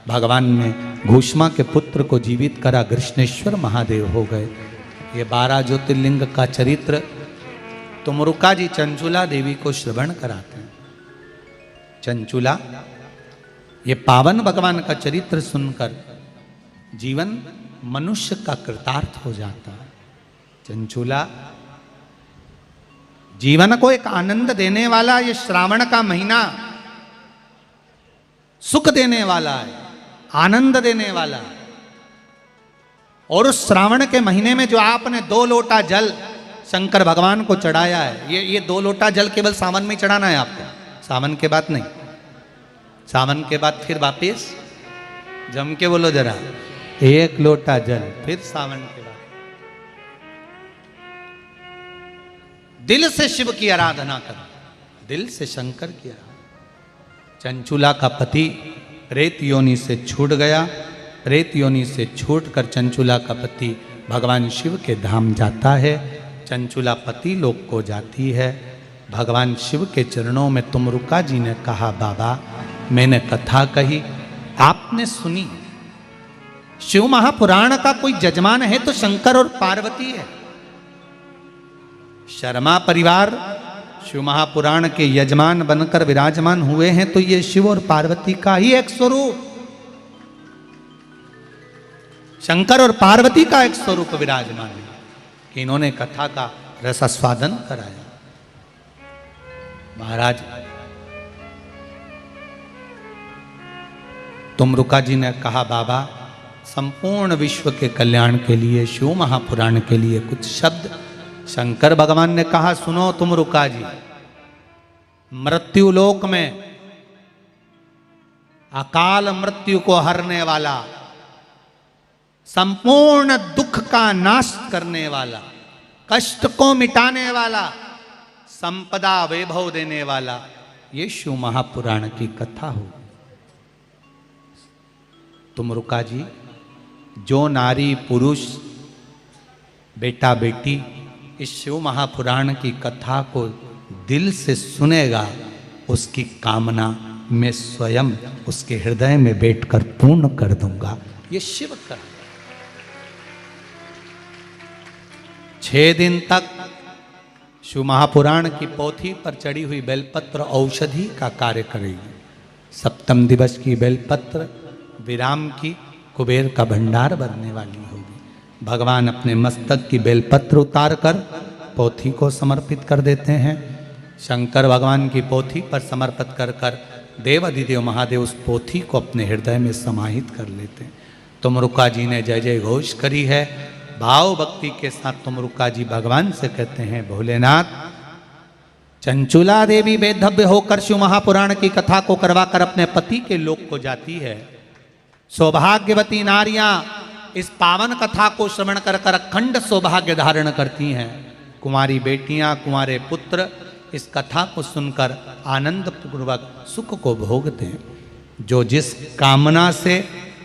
भगवान ने घूष्मा के पुत्र को जीवित करा, कृष्णेश्वर महादेव हो गए। ये 12 ज्योतिर्लिंग का चरित्र तुमरुका जी चंचुला देवी को श्रवण कराते हैं। चंचुला ये पावन भगवान का चरित्र सुनकर जीवन मनुष्य का कृतार्थ हो जाता है। चंचूला जीवन को एक आनंद देने वाला, ये श्रावण का महीना सुख देने वाला है, आनंद देने वाला है। और उस श्रावण के महीने में जो आपने 2 लोटा जल शंकर भगवान को चढ़ाया है, ये 2 लोटा जल केवल सावन में चढ़ाना है आपको, सावन के बाद नहीं। सावन के बाद फिर वापिस जम के बोलो जरा, 1 लोटा जल फिर सावन के बाद। दिल से शिव की आराधना करो, दिल से शंकर की आराधना। चंचूला का पति प्रेत योनि से छूट गया, प्रेत योनि से छूटकर चंचूला का पति भगवान शिव के धाम जाता है। चंचूला पति लोक को जाती है। भगवान शिव के चरणों में तुमरुका जी ने कहा, बाबा मैंने कथा कही, आपने सुनी। शिव महापुराण का कोई जजमान है तो शंकर और पार्वती है। शर्मा परिवार शिव महापुराण के यजमान बनकर विराजमान हुए हैं, तो ये शिव और पार्वती का ही एक स्वरूप, शंकर और पार्वती का एक स्वरूप विराजमान है कि इन्होंने कथा का रसास्वादन कराया। महाराज तुमरुका जी ने कहा, बाबा संपूर्ण विश्व के कल्याण के लिए, शिव महापुराण के लिए कुछ शब्द। शंकर भगवान ने कहा, सुनो तुमरुका जी, मृत्युलोक में अकाल मृत्यु को हरने वाला, संपूर्ण दुख का नाश करने वाला, कष्ट को मिटाने वाला, संपदा वैभव देने वाला, ये शिव महापुराण की कथा हो। तुमरुका जी, जो नारी पुरुष बेटा बेटी इस शिव महापुराण की कथा को दिल से सुनेगा, उसकी कामना मैं स्वयं उसके हृदय में बैठकर पूर्ण कर दूंगा। ये शिव का 6 दिन तक शिव महापुराण की पोथी पर चढ़ी हुई बेलपत्र औषधि का कार्य करेगी। 7वें दिवस की बेलपत्र विराम की कुबेर का भंडार बनने वाली होगी। भगवान अपने मस्तक की बेलपत्र उतार कर पोथी को समर्पित कर देते हैं। शंकर भगवान की पोथी पर समर्पित कर कर देव अधिदेव महादेव उस पोथी को अपने हृदय में समाहित कर लेते हैं। तुमरुका जी ने जय जय घोष करी है। भाव भक्ति के साथ तुमरुका जी भगवान से कहते हैं, भोलेनाथ, चंचूला देवी बेधव्य होकर शिव महापुराण की कथा को करवाकर अपने पति के लोक को जाती है। सौभाग्यवती नारियां इस पावन कथा को श्रवण कर कर अखंड सौभाग्य धारण करती हैं। कुंवारी बेटियां, कुंवारे पुत्र इस कथा को सुनकर आनंद पूर्वक सुख को भोगते हैं। जो जिस कामना से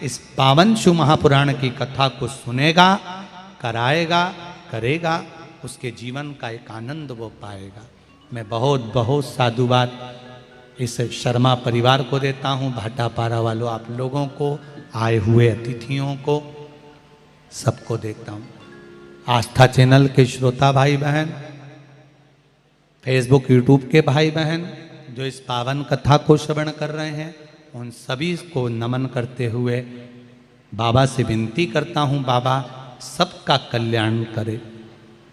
इस पावन शिव महापुराण की कथा को सुनेगा, कराएगा, करेगा, उसके जीवन का एक आनंद वो पाएगा। मैं बहुत बहुत साधुवाद इस शर्मा परिवार को देता हूँ, भाटापारा वालों, आप लोगों को, आए हुए अतिथियों को, सबको देखता हूँ। आस्था चैनल के श्रोता भाई बहन, फेसबुक यूट्यूब के भाई बहन जो इस पावन कथा को श्रवण कर रहे हैं, उन सभी को नमन करते हुए बाबा से विनती करता हूँ, बाबा सबका कल्याण करे।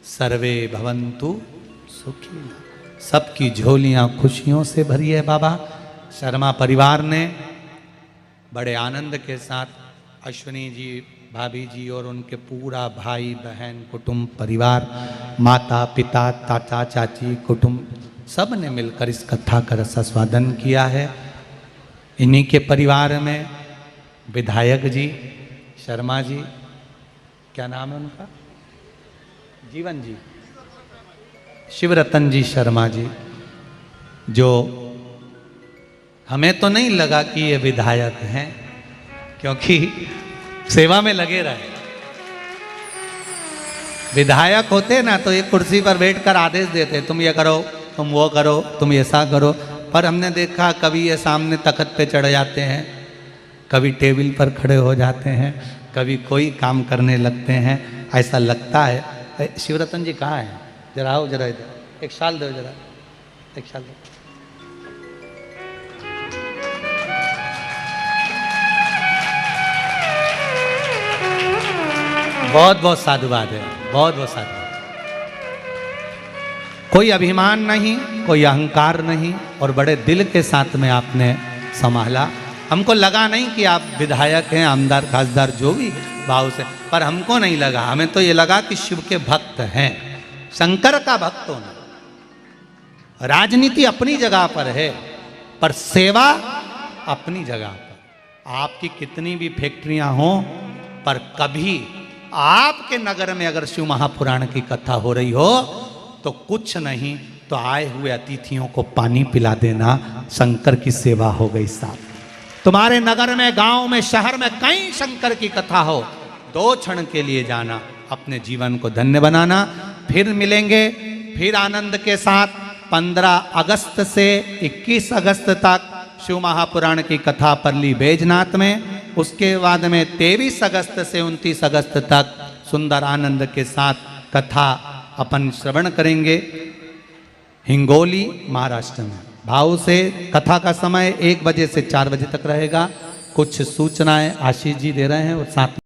सर्वे भवन्तु सुखी, सबकी झोलियाँ खुशियों से भरी है। बाबा शर्मा परिवार ने बड़े आनंद के साथ अश्विनी जी, भाभी जी और उनके पूरा भाई बहन कुटुंब परिवार, माता पिता, चाचा चाची कुटुंब, सब ने मिलकर इस कथा का रसास्वादन किया है। इन्हीं के परिवार में विधायक जी शर्मा जी, क्या नाम है उनका, जीवन जी, शिवरतन जी शर्मा जी, जो हमें तो नहीं लगा कि ये विधायक हैं, क्योंकि सेवा में लगे रहे। विधायक होते ना तो एक कुर्सी पर बैठकर आदेश देते, तुम ये करो, तुम वो करो, तुम ऐसा करो। पर हमने देखा कभी ये सामने तख्त पे चढ़ जाते हैं, कभी टेबल पर खड़े हो जाते हैं, कभी कोई काम करने लगते हैं। ऐसा लगता है। शिवरतन जी कहाँ हैं? जरा आओ, जरा इधर, एक शाल दो, जरा एक शाल दो। बहुत बहुत साधुवाद है, बहुत बहुत साधुवाद। कोई अभिमान नहीं, कोई अहंकार नहीं, और बड़े दिल के साथ में आपने संभाला। हमको लगा नहीं कि आप विधायक हैं, आमदार खासदार जो भी भाव से, पर हमको नहीं लगा, हमें तो ये लगा कि शिव के भक्त हैं, शंकर का भक्त होना। राजनीति अपनी जगह पर है, पर सेवा अपनी जगह पर। आपकी कितनी भी फैक्ट्रियां हों, पर कभी आपके नगर में अगर शिव महापुराण की कथा हो रही हो तो कुछ नहीं तो आए हुए अतिथियों को पानी पिला देना, शंकर की सेवा हो गई साहब। तुम्हारे नगर में, गांव में, शहर में कहीं शंकर की कथा हो, 2 क्षण के लिए जाना, अपने जीवन को धन्य बनाना। फिर मिलेंगे, फिर आनंद के साथ। 15 अगस्त से 21 अगस्त तक शिव महापुराण की कथा परली बैजनाथ में, उसके बाद में 23 अगस्त से 29 अगस्त तक सुंदर आनंद के साथ कथा अपन श्रवण करेंगे हिंगोली, महाराष्ट्र में। भाव से कथा का समय 1 बजे से 4 बजे तक रहेगा। कुछ सूचनाएं आशीष जी दे रहे हैं और साथ